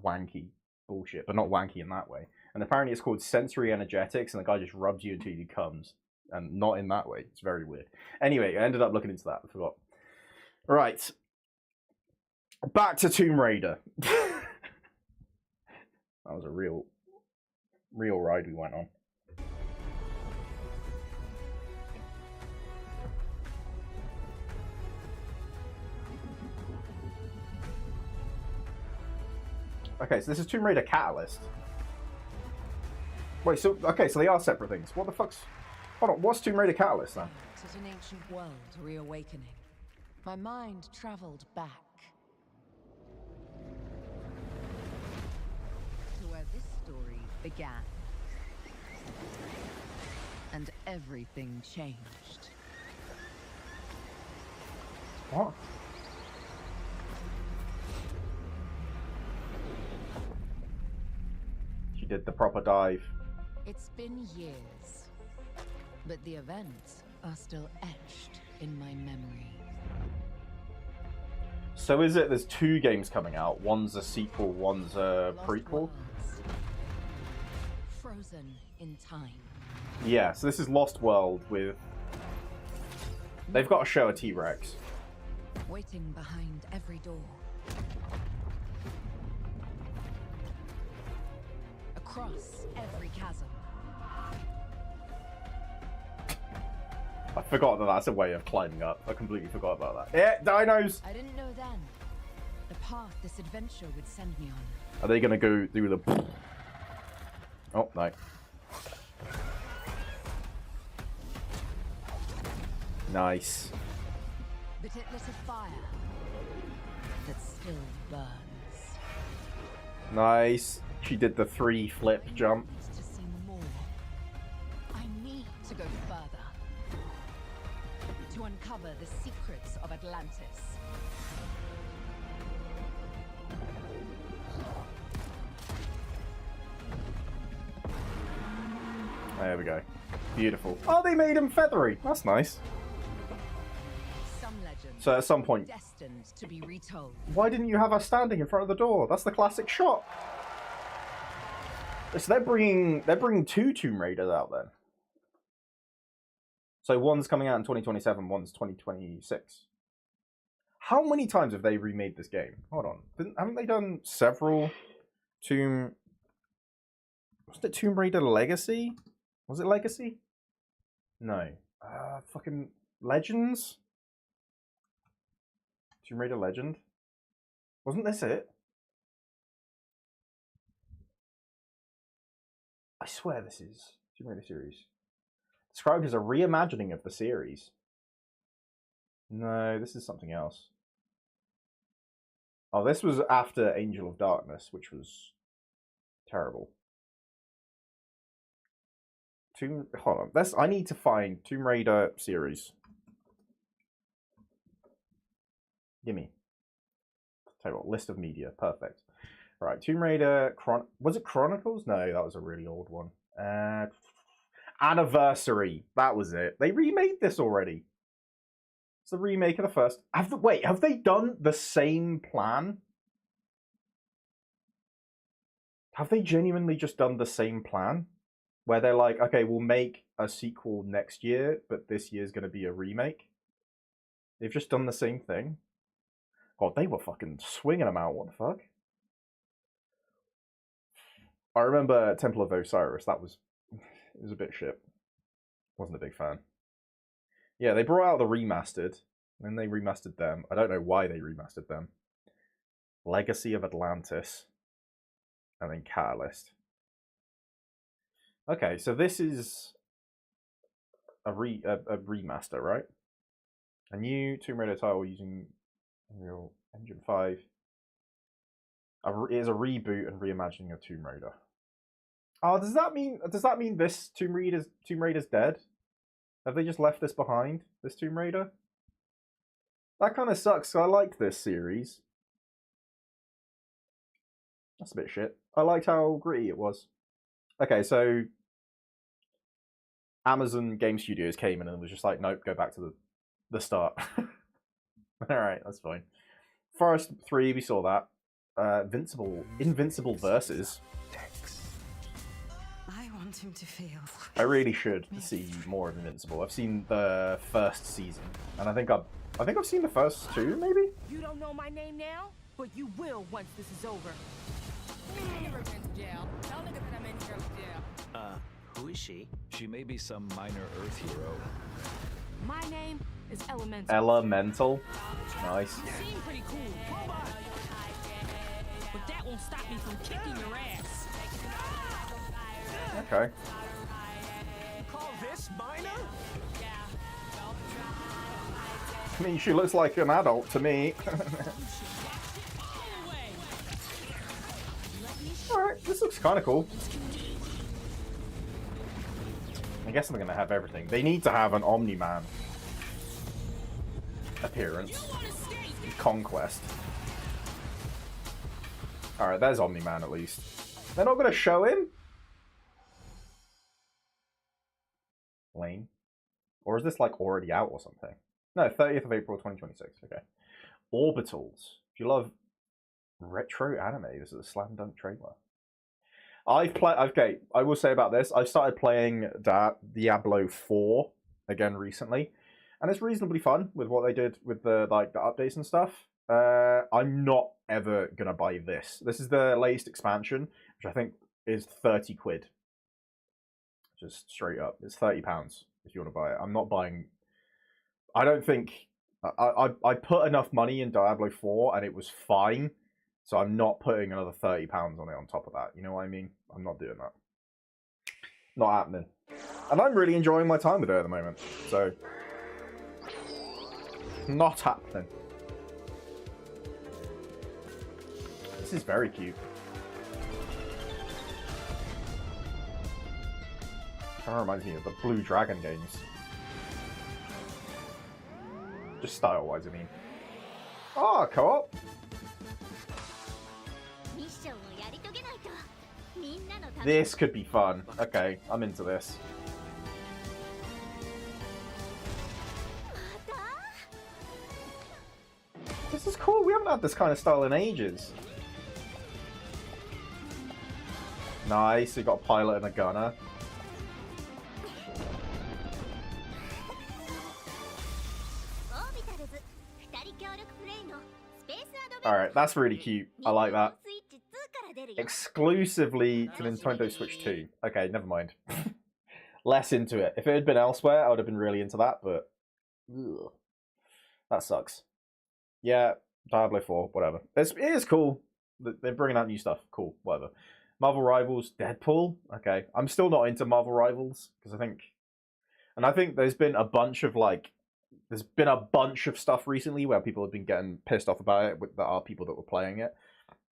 wanky bullshit, but not wanky in that way. And apparently it's called sensory energetics, and the guy just rubs you until you comes. And not in that way. It's very weird. Anyway, I ended up looking into that. I forgot. Right. Back to Tomb Raider. That was a real ride we went on. Okay, so this is Tomb Raider Catalyst. Wait, so, okay, so they are separate things. What the fuck's... Hold on, what's Tomb Raider Catalyst then? At an ancient world reawakening, my mind traveled back to where this story began. And everything changed. What? She did the proper dive. It's been years, but the events are still etched in my memory. So is it there's 2 games coming out? One's a sequel, one's a prequel? Frozen in time. Yeah, so this is Lost World with... They've got to show a T-Rex. Waiting behind every door. Across every chasm. I forgot that that's a way of climbing up. I completely forgot about that. Yeah, dinos! I didn't know then the path this adventure would send me on. Are they going to go do the... Oh, no. Nice. But it lit a fire that still burns. Nice. She did the 3 flip jump. To see more. I need to go further. To uncover the secrets of Atlantis. There we go. Beautiful. Oh, they made him feathery. That's nice. Some legends So at some point... destined to be retold. Why didn't you have us standing in front of the door? That's the classic shot. So they're bringing 2 Tomb Raiders out then. So one's coming out in 2027, one's 2026. How many times have they remade this game? Hold on. Haven't they done several Tomb... Was it Tomb Raider Legacy? Was it Legacy? No. Fucking Legends? Tomb Raider Legend? Wasn't this it? I swear this is Tomb Raider series. Described as a reimagining of the series. No, this is something else. Oh, this was after Angel of Darkness, which was terrible. Hold on. I need to find Tomb Raider series. Gimme. Tell you what, list of media. Perfect. Right, Tomb Raider... Was it Chronicles? No, that was a really old one. Anniversary. That was it. They remade this already. It's the remake of the first... Wait, have they done the same plan? Have they genuinely just done the same plan? Where they're like, okay, we'll make a sequel next year, but this year's going to be a remake. They've just done the same thing. God, they were fucking swinging them out. What the fuck? I remember Temple of Osiris. It was a bit shit. Wasn't a big fan. Yeah, they brought out the remastered. Then they remastered them. I don't know why they remastered them. Legacy of Atlantis. And then Catalyst. Okay, so this is a remaster, right? A new Tomb Raider title using Unreal Engine 5. It is a reboot and reimagining of Tomb Raider. Oh, does that mean this Tomb Raider's dead? Have they just left this behind? This Tomb Raider? That kind of sucks. I liked this series. That's a bit shit. I liked how gritty it was. Okay, so Amazon Game Studios came in and was just like, nope, go back to the start. Alright, that's fine. Forest 3, we saw that. Invincible Versus. I want him to feel. I really should see more of Invincible. I've seen the first season, and I think I've seen the first 2, maybe? You don't know my name now, but you will once this is over. Who is she? She may be some minor Earth hero. My name is Elemental. Elemental. Nice. Seem pretty cool, but that won't stop me from kicking your ass. Okay. Call this Miss Minor? I mean, she looks like an adult to me. Alright, this looks kind of cool. I guess I'm gonna have everything. They need to have an Omni-Man appearance. Conquest. Alright, there's Omni-Man at least. They're not gonna show him? Lane? Or is this like already out or something? No, 30th of April 2026. Okay. Orbitals. If you love retro anime, this is a slam dunk trailer. I've played. Okay, I will say about this. I've started playing Diablo 4 again recently, and it's reasonably fun with what they did with the the updates and stuff. I'm not ever gonna buy this. This is the latest expansion, which I think is 30 quid. Just straight up, it's £30 if you want to buy it. I'm not buying. I don't think I put enough money in Diablo 4 and it was fine. So I'm not putting another £30 on it on top of that. You know what I mean? I'm not doing that. Not happening. And I'm really enjoying my time with her at the moment. So, not happening. This is very cute. Kind of reminds me of the Blue Dragon games. Just style-wise, I mean. Oh, co-op. This could be fun. Okay, I'm into this. This is cool. We haven't had this kind of style in ages. Nice. You got a pilot and a gunner. Alright, that's really cute. I like that. Exclusively to Nintendo Switch 2. Okay, never mind. Less into it. If it had been elsewhere, I would have been really into that, but ugh, that sucks. Yeah, Diablo 4, whatever. It is cool. They're bringing out new stuff. Cool, whatever. Marvel Rivals, Deadpool. Okay, I'm still not into Marvel Rivals because I think there's been a bunch of there's been a bunch of stuff recently where people have been getting pissed off about it. There are people that were playing it.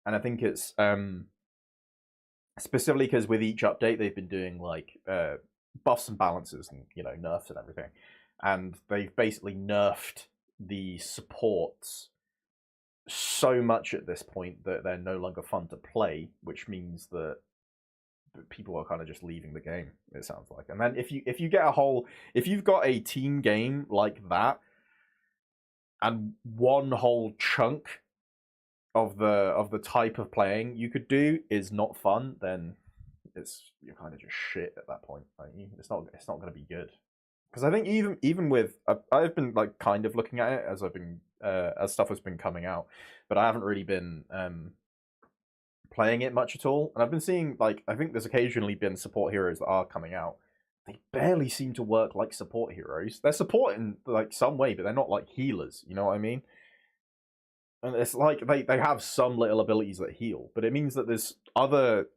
And I think it's specifically because with each update they've been doing buffs and balances and nerfs and everything, and they've basically nerfed the supports so much at this point that they're no longer fun to play, which means that people are kind of just leaving the game. It sounds like, and then if you've got a team game like that, and one whole chunk of the type of playing you could do is not fun, then you're kind of just shit at that point. It's not going to be good. Because I think even with I've been kind of looking at it as I've been as stuff has been coming out, but I haven't really been playing it much at all. And I've been seeing I think there's occasionally been support heroes that are coming out. They barely seem to work like support heroes. They're support in some way, but they're not like healers. You know what I mean? And it's they have some little abilities that heal, but it means that there's other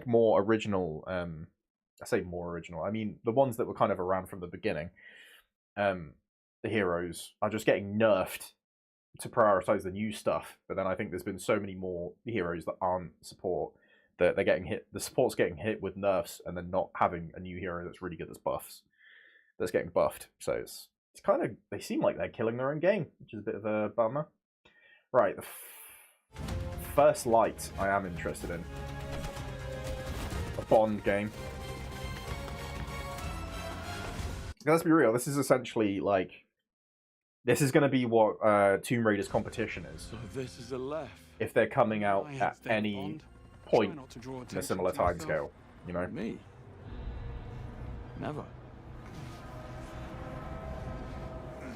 more original, I say more original, I mean the ones that were kind of around from the beginning, the heroes are just getting nerfed to prioritize the new stuff. But then I think there's been so many more heroes that aren't support that they're getting hit, the support's getting hit with nerfs and then not having a new hero that's really good as buffs, that's getting buffed. So it's kind of, they seem like they're killing their own game, which is a bit of a bummer. Right, the First Light I am interested in. A Bond game. Let's be real, this is essentially this is going to be what Tomb Raider's competition is. So this is a left. If they're coming out at any point in a similar timescale, you know? Me? Never.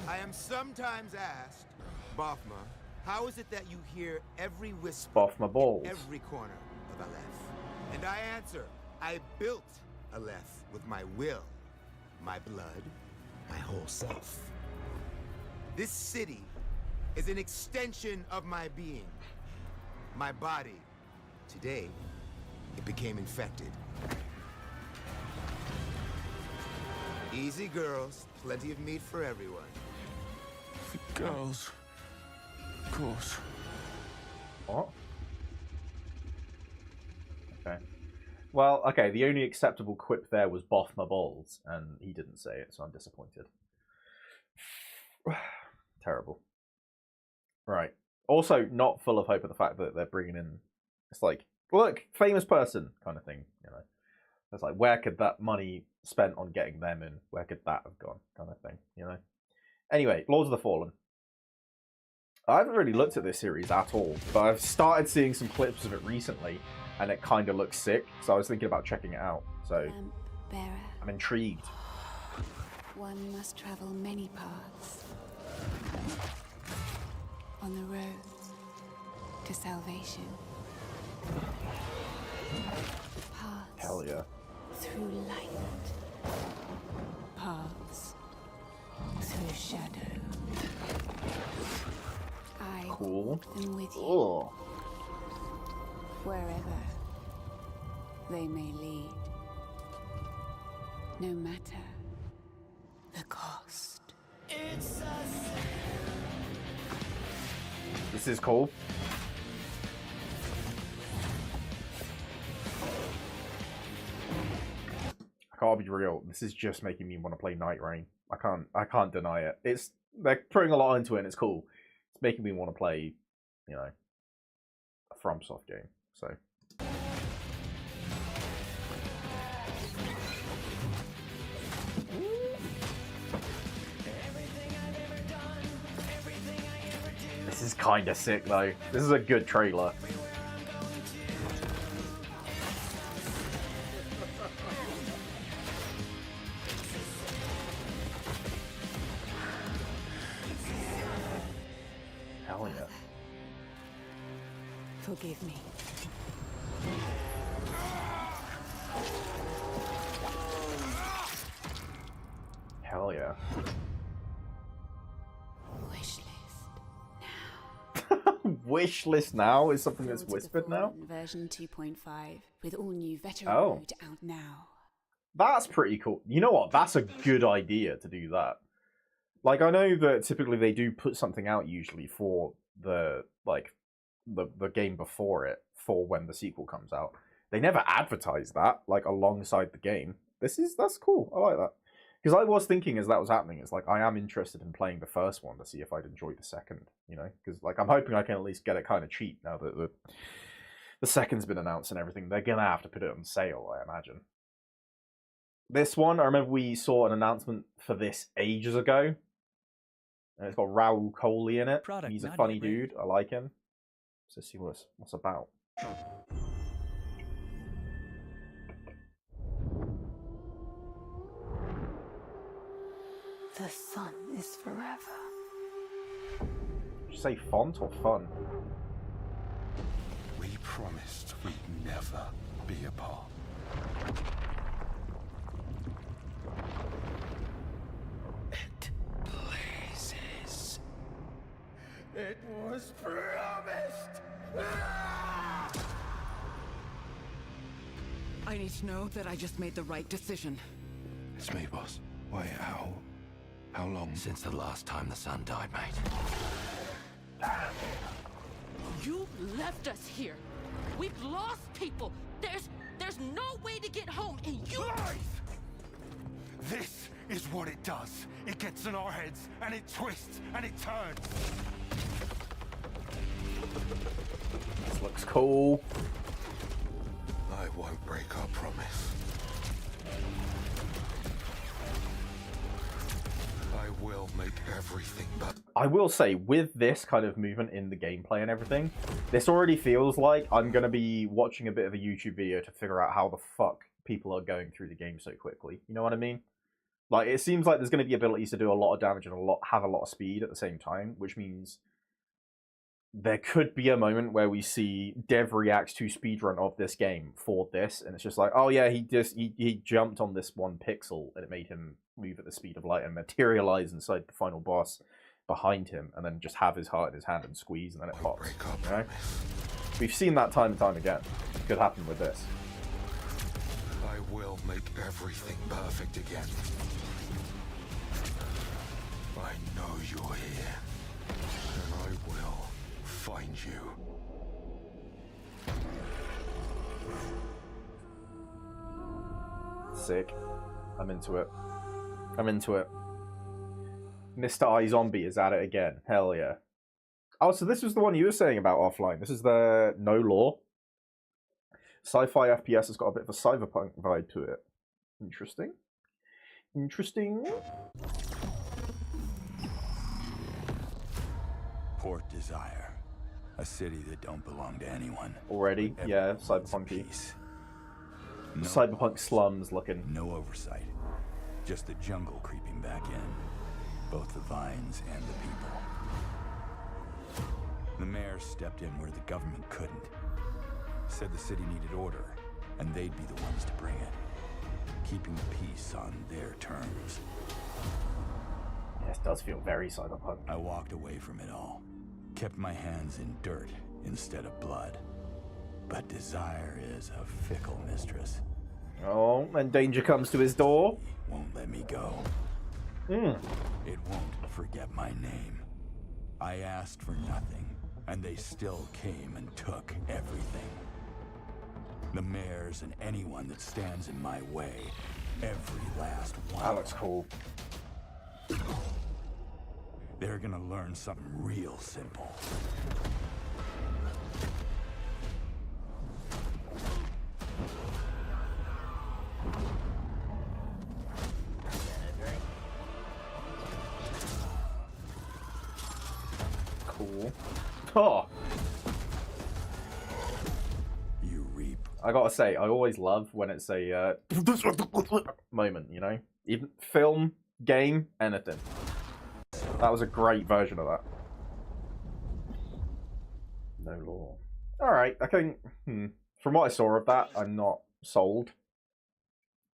I am sometimes asked, Bophma, how is it that you hear every whisper Bophma balls. in every corner of Aleph? And I answer, I built Aleph with my will, my blood, my whole self. This city is an extension of my being, my body. Today, it became infected. Easy, girls. Plenty of meat for everyone. Girls. Of course. What? Okay. Well, okay, the only acceptable quip there was "boff my balls," and he didn't say it, so I'm disappointed. Terrible. Right. Also, not full of hope of the fact that they're bringing in... It's like, look, famous person kind of thing, you know. It's like, where could that money spent on getting them in, where could that have gone, kind of thing, you know. Anyway, Lords of the Fallen. I haven't really looked at this series at all, but I've started seeing some clips of it recently, and it kind of looks sick, so I was thinking about checking it out, so I'm intrigued. One must travel many paths on the road to salvation. Paths Hell yeah. through light, paths through shadow. I Cool. walk them with you, Oh. wherever they may lead, no matter the cost. This is cool. I can't be real. This is just making me want to play Night Rain. I can't deny it. They're putting a lot into it and it's cool. It's making me want to play, you know, a FromSoft game. So this is kind of sick though. This is a good trailer. Hell yeah. Forgive me. Hell yeah. Wishlist now is something that's whispered now? Version 2.5 with all new veteran Oh. mode out now. That's pretty cool. You know what? That's a good idea to do that. Like, I know that typically they do put something out usually for the game before it, for when the sequel comes out. They never advertise that, like, alongside the game. That's cool. I like that. Because I was thinking as that was happening, it's like, I am interested in playing the first one to see if I'd enjoy the second, you know? Because, like, I'm hoping I can at least get it kind of cheap now that the second's been announced and everything. They're going to have to put it on sale, I imagine. This one, I remember we saw an announcement for this ages ago. And it's got Raoul Coley in it. He's a funny dude. I like him. Let's see what's about. The sun is forever. Did you say font or fun? We promised we'd never be apart. It blazes. It was promised. I need to know that I just made the right decision. It's me, boss. Wait, how long? Since the last time the sun died, mate. You left us here. We've lost people. There's no way to get home, and you... This is what it does. It gets in our heads, and it twists, and it turns. This looks cool. I won't break our promise. I will make everything better. I will say, with this kind of movement in the gameplay and everything, this already feels like I'm going to be watching a bit of a YouTube video to figure out how the fuck people are going through the game so quickly. You know what I mean? Like, it seems like there's going to be abilities to do a lot of damage and have a lot of speed at the same time, which means there could be a moment where we see Dev reacts to speedrun of this game for this, and it's just like, oh yeah, he jumped on this one pixel and it made him move at the speed of light and materialize inside the final boss behind him, and then just have his heart in his hand and squeeze, and then it pops. You know? We've seen that time and time again. It could happen with this. I will make make everything perfect again. I know you're here, and I will find you. Sick. I'm into it. I'm into it. Mr. iZombie is at it again. Hell yeah. Oh, so this was the one you were saying about offline. This is the No Law. Sci-fi FPS has got a bit of a cyberpunk vibe to it. Interesting. Interesting. Port Desire. A city that don't belong to anyone. Already? Yeah, cyberpunky. No Cyberpunk slums looking. No oversight. Just the jungle creeping back in. Both the vines and the people. The mayor stepped in where the government couldn't. Said the city needed order, and they'd be the ones to bring it. Keeping the peace on their terms. Yes, it does feel very cyberpunk. I walked away from it all. Kept my hands in dirt instead of blood. But desire is a fickle mistress. Oh, and danger comes to his door. Won't let me go. Mm. It won't forget my name. I asked for nothing, and they still came and took everything. The mayors and anyone that stands in my way. Every last one. That looks cool. They're gonna learn something real simple. Cool. Oh. You reap. I gotta say, I always love when it's a moment, you know? Even film, game, anything. That was a great version of that. No Law. Alright, I think, from what I saw of that, I'm not sold.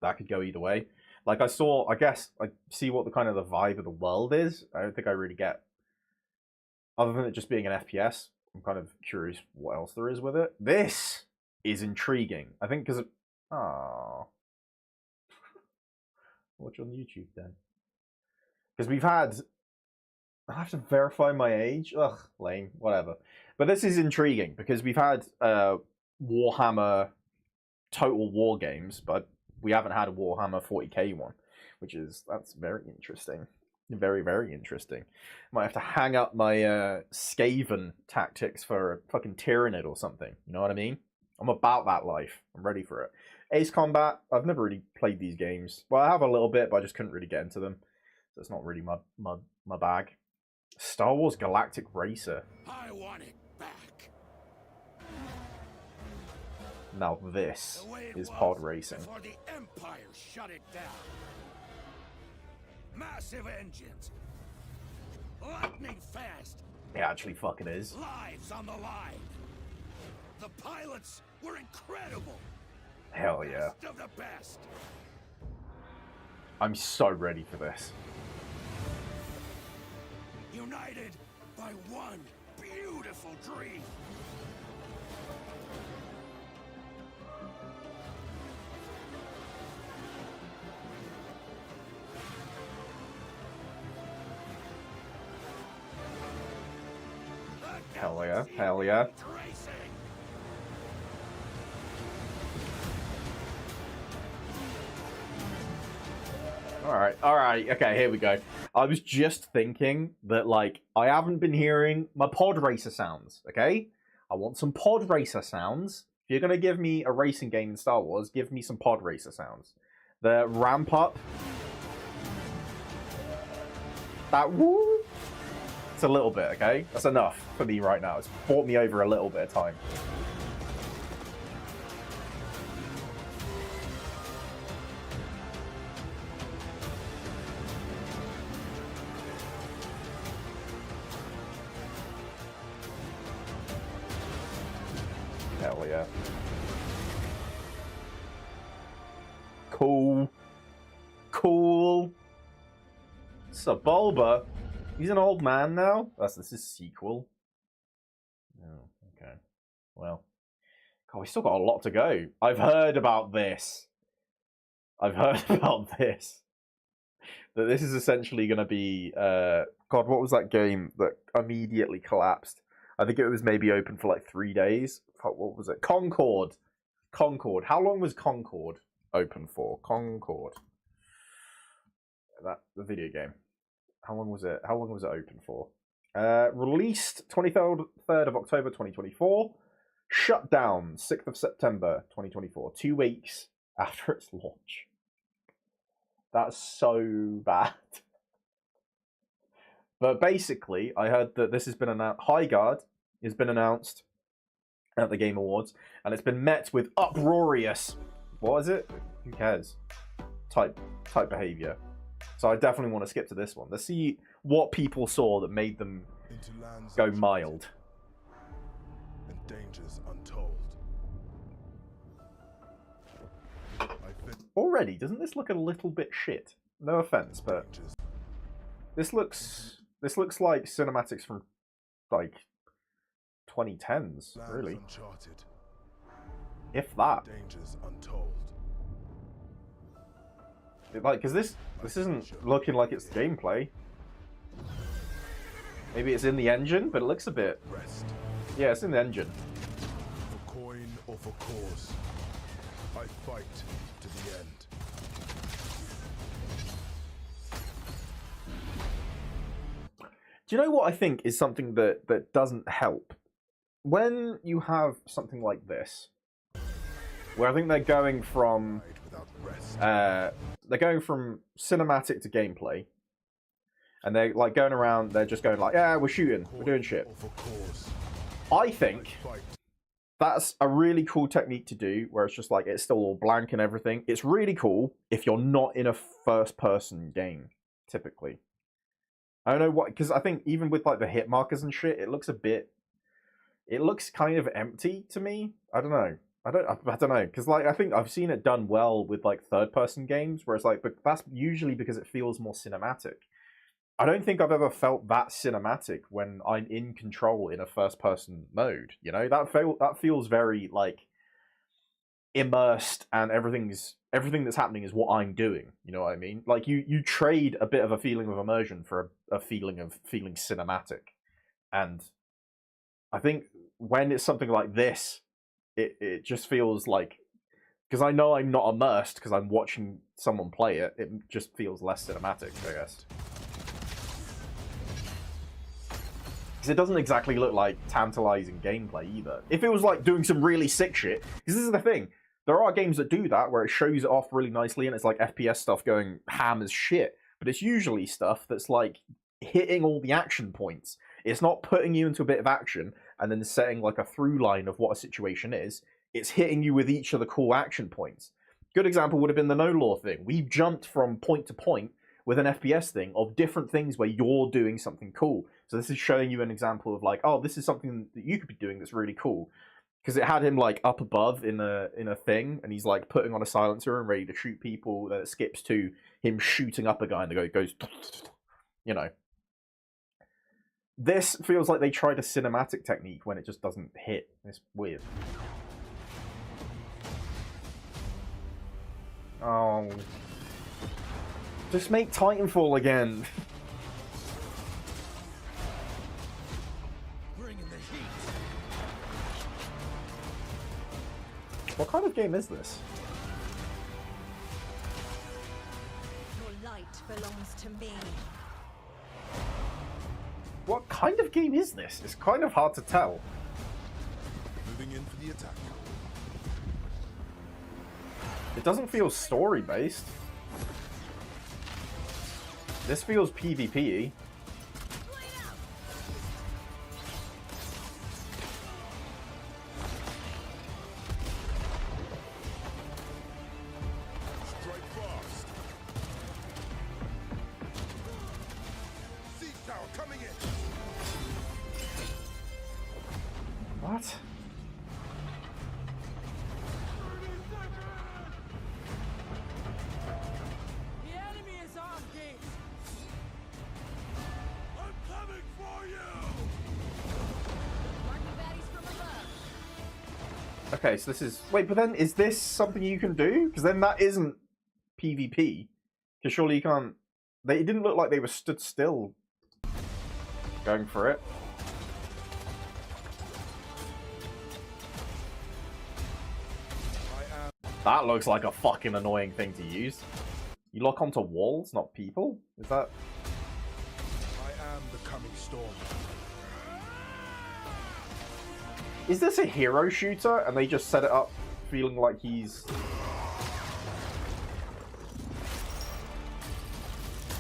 That could go either way. Like, I guess, I see what the kind of the vibe of the world is. I don't think I really get, other than it just being an FPS, I'm kind of curious what else there is with it. This is intriguing. I think because, watch on YouTube then. Because we've had, I have to verify my age. Ugh, lame, whatever. But this is intriguing because we've had Warhammer Total War games, but we haven't had a Warhammer 40k one, that's very interesting. Very, very interesting. Might have to hang up my Skaven tactics for a fucking Tyranid or something. You know what I mean? I'm about that life. I'm ready for it. Ace Combat, I've never really played these games. Well, I have a little bit, but I just couldn't really get into them. So it's not really my bag. Star Wars Galactic Racer. I want it back. Now this is pod racing. Before the Empire shut it down. Massive engines. Lightning fast. It actually fucking is. Lives on the line. The pilots were incredible. Hell yeah. Best of the best. I'm so ready for this. United by one beautiful dream. Hell yeah, hell yeah. Alright, okay, here we go. I was just thinking that, like, I haven't been hearing my pod racer sounds, okay? I want some pod racer sounds. If you're gonna give me a racing game in Star Wars, give me some pod racer sounds. The ramp up. That woo. It's a little bit, okay? That's enough for me right now. It's bought me over a little bit of time. Hell yeah. Cool. Cool. Sebulba. He's an old man now? This is sequel. Oh, okay. Well. God, we still got a lot to go. I've heard about this. I've heard about this. That this is essentially going to be... God, what was that game that immediately collapsed? I think it was maybe open for like 3 days. What was it? Concord. Concord. How long was Concord open for? Concord. The video game. How long was it? How long was it open for? Released 23rd of October 2024. Shut down 6th of September 2024. 2 weeks after its launch. That's so bad. But basically, I heard that this has been announced. Highguard has been announced at the Game Awards, and it's been met with uproarious. What is it? Who cares? Type behavior. So I definitely want to skip to this one. Let's see what people saw that made them go mild. And dangers untold. Already, doesn't this look a little bit shit? No offense, but this looks like cinematics from like 2010s, really. Uncharted. If that. Dangers untold. Like, because this isn't looking like it's gameplay. Maybe it's in the engine, but it looks a bit. Rest. Yeah, it's in the engine. For coin or for cause, I fight to the end. Do you know what I think is something that doesn't help? When you have something like this, where I think they're going from cinematic to gameplay, and they're like going around, they're just going like, yeah, we're shooting, we're doing shit. I think that's a really cool technique to do, where it's just like, it's still all blank and everything. It's really cool if you're not in a first-person game, typically. I don't know what, because I think even with like the hit markers and shit, it looks kind of empty to me. I don't know. I don't know, because like I think I've seen it done well with like third-person games, where it's like, but that's usually because it feels more cinematic. I don't think I've ever felt that cinematic when I'm in control in a first-person mode. You know, that feels very like immersed, and everything that's happening is what I'm doing. You know what I mean? Like you trade a bit of a feeling of immersion for a feeling of feeling cinematic, and I think when it's something like this, it just feels like, because I know I'm not immersed because I'm watching someone play it, it just feels less cinematic, I guess. Because it doesn't exactly look like tantalizing gameplay either. If it was like doing some really sick shit, because this is the thing, there are games that do that where it shows it off really nicely and it's like FPS stuff going ham as shit, but it's usually stuff that's like hitting all the action points. It's not putting you into a bit of action and then setting like a through line of what a situation is. It's hitting you with each of the cool action points. Good example would have been the No Law thing. We jumped from point to point with an FPS thing of different things where you're doing something cool. So this is showing you an example of like, oh, this is something that you could be doing that's really cool. Because it had him like up above in a thing, and he's like putting on a silencer and ready to shoot people. Then it skips to him shooting up a guy, and it goes, you know. This feels like they tried a cinematic technique when it just doesn't hit. It's weird. Oh. Just make Titanfall again. What kind of game is this? Your light belongs to me. What kind of game is this? It's kind of hard to tell. Moving in for the attack. It doesn't feel story-based. This feels PvP-y. What? The enemy is on gate. I'm coming for you. Marking baddies from above. Okay, so this is... Wait, but then is this something you can do? Because then that isn't PvP? Because surely you can't... It didn't look like they were stood still going for it. That looks like a fucking annoying thing to use. You lock onto walls, not people? Is that... I am the coming storm. Is this a hero shooter and they just set it up feeling like he's...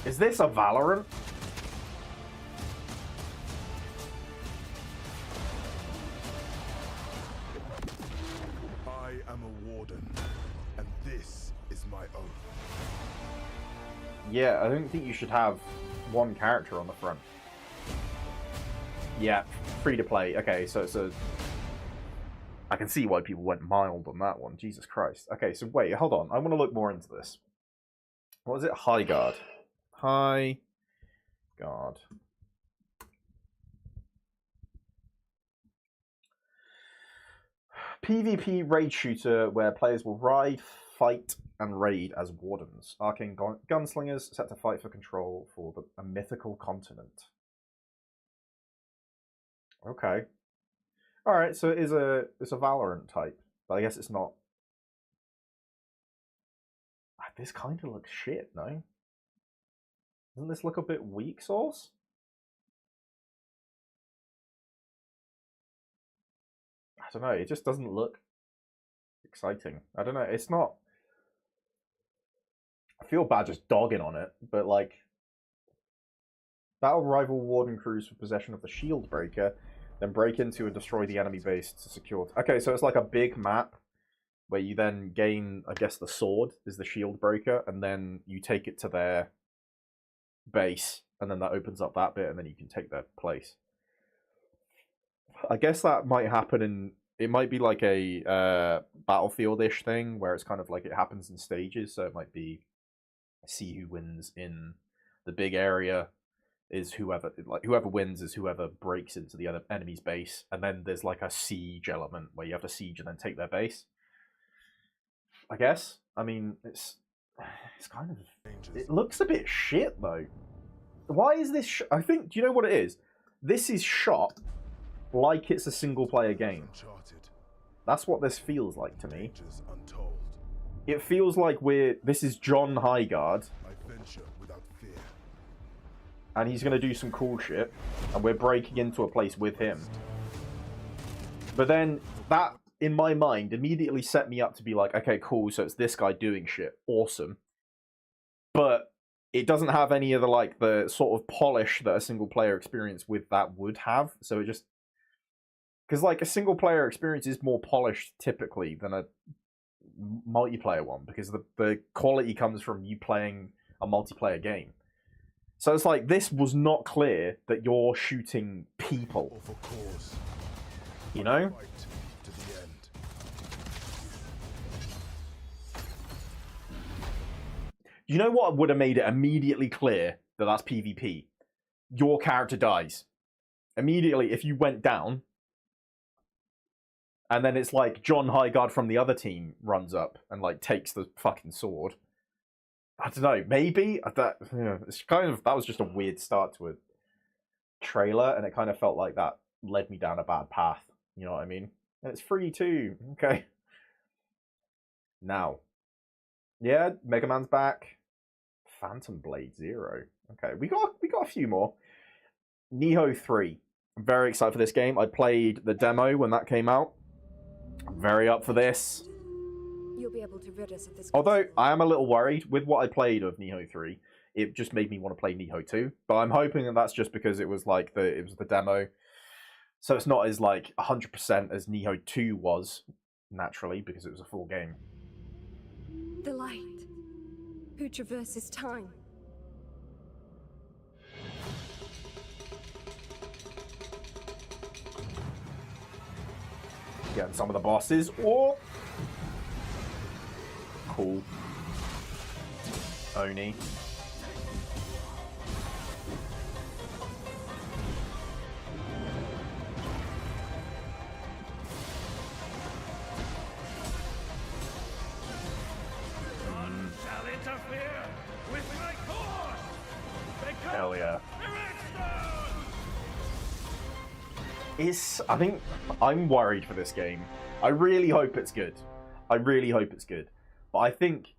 Is this a Valorant? I am a warden, and this is my oath. Yeah, I don't think you should have one character on the front. Yeah, free to play. Okay, so it's a... I can see why people went mild on that one. Jesus Christ. Okay, so wait, hold on. I want to look more into this. What is it? High Guard. High Guard. PvP raid shooter where players will ride, fight, and raid as wardens. Arcane gunslingers set to fight for control for a mythical continent. Okay. Alright, so it's a Valorant type. But I guess it's not. This kind of looks shit, no? Doesn't this look a bit weak sauce? I don't know, it just doesn't look exciting. I don't know, it's not... I feel bad just dogging on it, but like... Battle rival warden crews for possession of the shield breaker, then break into and destroy the enemy base to secure... Okay, so it's like a big map where you then gain, I guess the sword is the shield breaker, and then you take it to their base, and then that opens up that bit, and then you can take their place. I guess that might happen in... It might be like a Battlefield-ish thing, where it's kind of like it happens in stages, so it might be see who wins in the big area is whoever wins is whoever breaks into the other enemy's base, and then there's like a siege element where you have to siege and then take their base. I guess. I mean, it's kind of... It looks a bit shit, though. Why is this... I think... Do you know what it is? This is shot like it's a single-player game. That's what this feels like to me. It feels like this is John Highguard. And he's going to do some cool shit. And we're breaking into a place with him. But then, that, in my mind, immediately set me up to be like, okay, cool, so it's this guy doing shit. Awesome. But it doesn't have any of the, like, the sort of polish that a single-player experience with that would have. So it just... Because, like, a single-player experience is more polished, typically, than a multiplayer one. Because the quality comes from you playing a multiplayer game. So it's like, this was not clear that you're shooting people. You know? You know what would have made it immediately clear that that's PvP? Your character dies. Immediately, if you went down, and then it's like John Highguard from the other team runs up and like takes the fucking sword. I don't know, maybe? That was just a weird start to a trailer, and it kind of felt like that led me down a bad path. You know what I mean? And it's free too. Okay. Now. Yeah, Mega Man's back. Phantom Blade 0. Okay, we got a few more. Nioh 3. I'm very excited for this game. I played the demo when that came out. I'm very up for this. You'll be able to rid us of this. Although I am a little worried with what I played of Nioh 3, it just made me want to play Nioh 2. But I'm hoping that that's just because it was like the demo, so it's not as like 100% as Nioh 2 was naturally because it was a full game. The light, who traverses time. Getting some of the bosses. Oh, cool. Oni. interfere with my course! Hell yeah. I think I'm worried for this game. I really hope it's good. I really hope it's good. But I think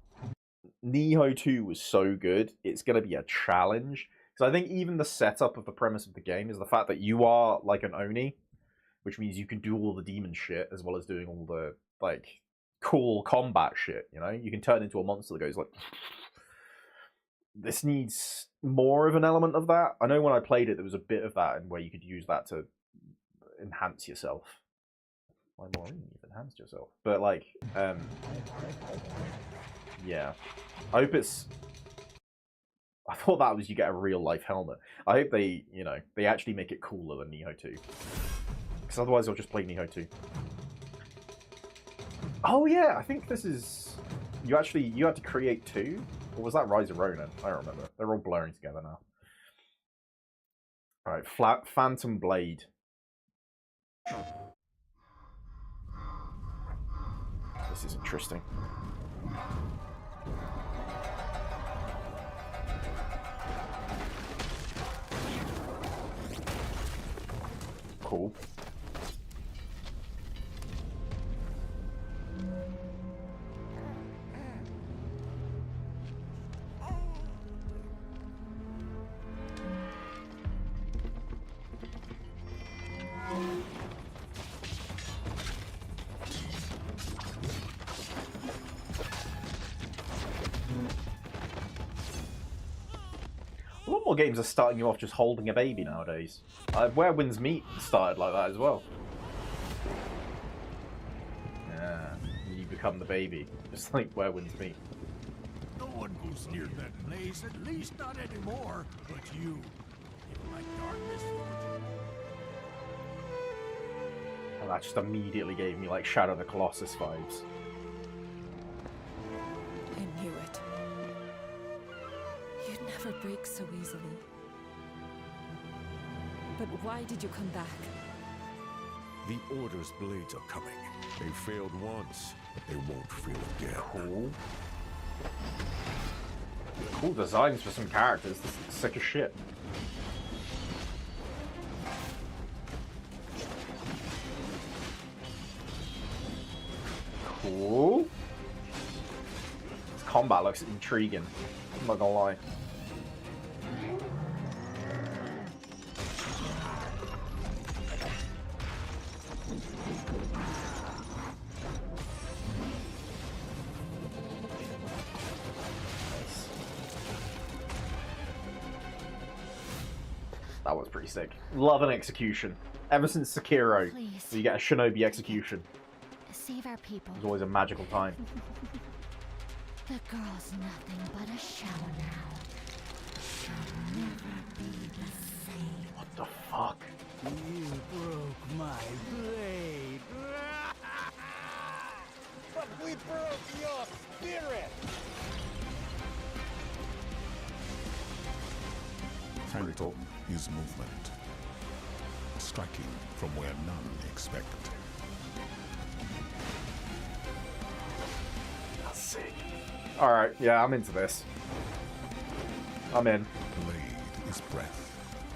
Nioh 2 was so good, it's going to be a challenge. Because I think even the setup of the premise of the game is the fact that you are like an Oni, which means you can do all the demon shit as well as doing all the like cool combat shit, you know? You can turn into a monster that goes like... This needs more of an element of that. I know when I played it, there was a bit of that and where you could use that to enhance yourself. Why more? You've enhanced yourself. But like, yeah. I hope it's... I thought that was you get a real life helmet. I hope they, you know, they actually make it cooler than Nioh 2. Because otherwise I'll just play Nioh 2. Oh yeah, I think this is... You had to create 2? Or was that Rise of Ronin? I don't remember. They're all blurring together now. Alright, Phantom Blade. This is interesting. Cool. A lot more games are starting you off just holding a baby nowadays. Where Winds Meet started like that as well. Yeah, you become the baby, just like Where Winds Meet. No one goes near that place, at least not anymore. But you, in my darkness. Oh, that just immediately gave me like Shadow of the Colossus vibes. I knew it. You'd never break so easily. But why did you come back? The Order's blades are coming. They failed once, but they won't fail again. Cool. Cool designs for some characters. This is sick as shit. Cool. This combat looks intriguing. I'm not gonna lie. That was pretty sick. Love an execution. Ever since Sekiro, Please. you get a shinobi execution. Save our people. It's always a magical time. The girl's nothing but a shell now. She'll never be the same. What the fuck? You broke my blade. But we broke your spirit! Phantom is movement. Striking from where none expect. That's sick. Alright, yeah, I'm into this. I'm in. Blade is breath.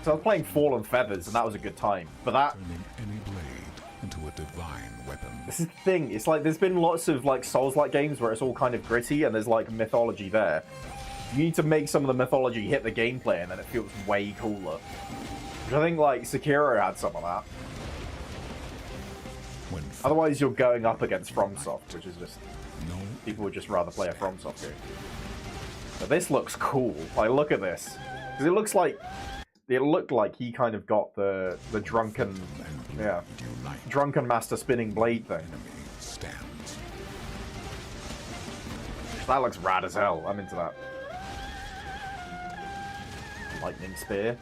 So I was playing Fallen Feathers and that was a good time. But that... Turning any blade into a divine weapon. This is the thing, it's like there's been lots of like Souls-like games where it's all kind of gritty and there's like mythology there. You need to make some of the mythology hit the gameplay and then it feels way cooler. Which I think like Sekiro had some of that. Otherwise you're going up against FromSoft, which is just... People would just rather play a FromSoft game. But this looks cool. Like, look at this. Because it looks like... It looked like he kind of got the drunken... Yeah. Drunken master spinning blade thing. That looks rad as hell. I'm into that. Lightning spear.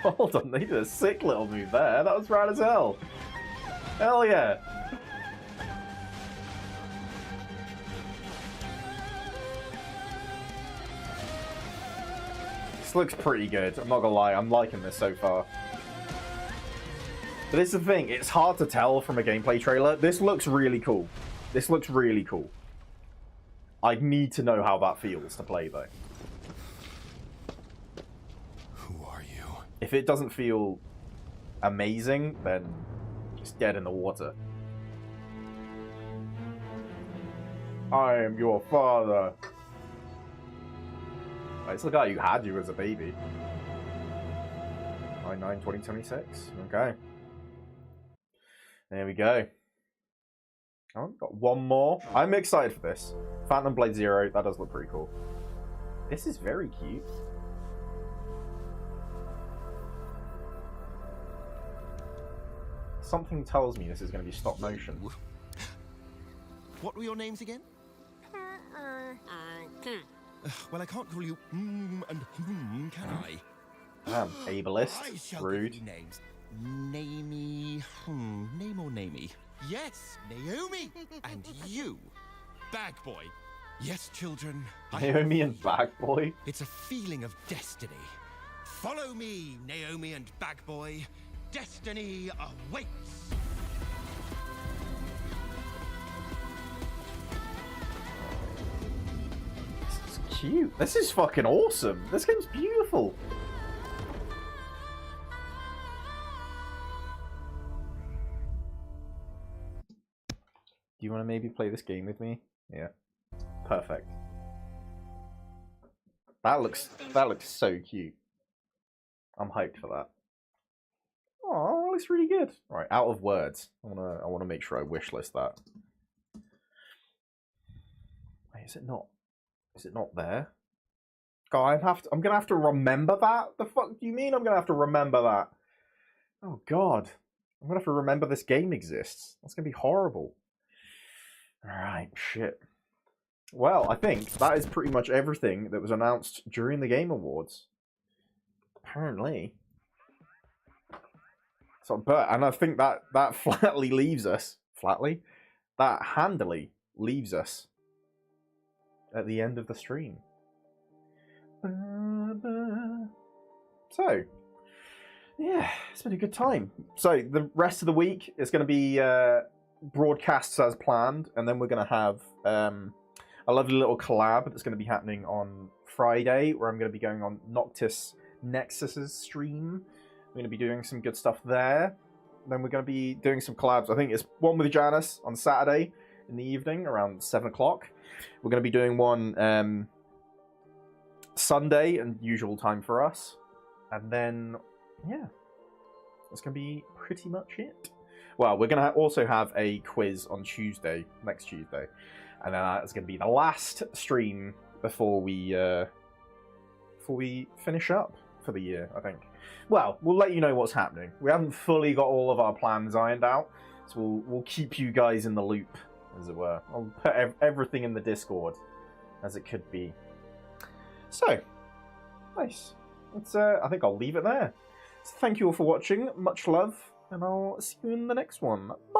Hold on, they did a sick little move there. That was rad as hell. Hell yeah. This looks pretty good. I'm not gonna lie. I'm liking this so far. But this is the thing. It's hard to tell from a gameplay trailer. This looks really cool. This looks really cool. I need to know how that feels to play, though. Who are you? If it doesn't feel amazing, then it's dead in the water. I am your father. Oh, it's the guy who had you as a baby. 9/9/2026. Okay. There we go. Oh, got one more. I'm excited for this. Phantom Blade Zero. That does look pretty cool. This is very cute. Something tells me this is going to be stop motion. What were your names again? Well, I can't call you and can I? Damn, I ableist. shall Rude. give you names. Namey. Name or Namey? Yes, Naomi. And you, Bag Boy. Yes, children. Naomi and Bag Boy? It's a feeling of destiny. Follow me, Naomi and Bag Boy. Destiny awaits. This is cute. This is fucking awesome. This game's beautiful. Do you want to maybe play this game with me? Yeah. Perfect. That looks so cute. I'm hyped for that. Oh, that looks really good. Right, out of words. I wanna make sure I wishlist that. Wait, is it not? Is it not there? God, I'm gonna have to remember that. The fuck do you mean I'm gonna have to remember that? Oh God, I'm gonna have to remember this game exists. That's gonna be horrible. Alright, shit. Well, I think that is pretty much everything that was announced during the Game Awards. Apparently. So, and I think that flatly leaves us. Flatly? That handily leaves us at the end of the stream. So, yeah, it's been a good time. So, the rest of the week is going to be broadcasts as planned, and then we're going to have a lovely little collab that's going to be happening on Friday, where I'm going to be going on Noctis Nexus's stream. We're going to be doing some good stuff there. Then we're going to be doing some collabs. I think it's one with Janice on Saturday in the evening around 7 o'clock. We're going to be doing one Sunday, and usual time for us. And then, yeah, that's going to be pretty much it. Well, we're going to also have a quiz on Tuesday, next Tuesday. And then that's going to be the last stream before we finish up for the year, I think. Well, we'll let you know what's happening. We haven't fully got all of our plans ironed out, so we'll keep you guys in the loop, as it were. I'll put everything in the Discord, as it could be. So, nice. I think I'll leave it there. So thank you all for watching. Much love, and I'll see you in the next one. Bye!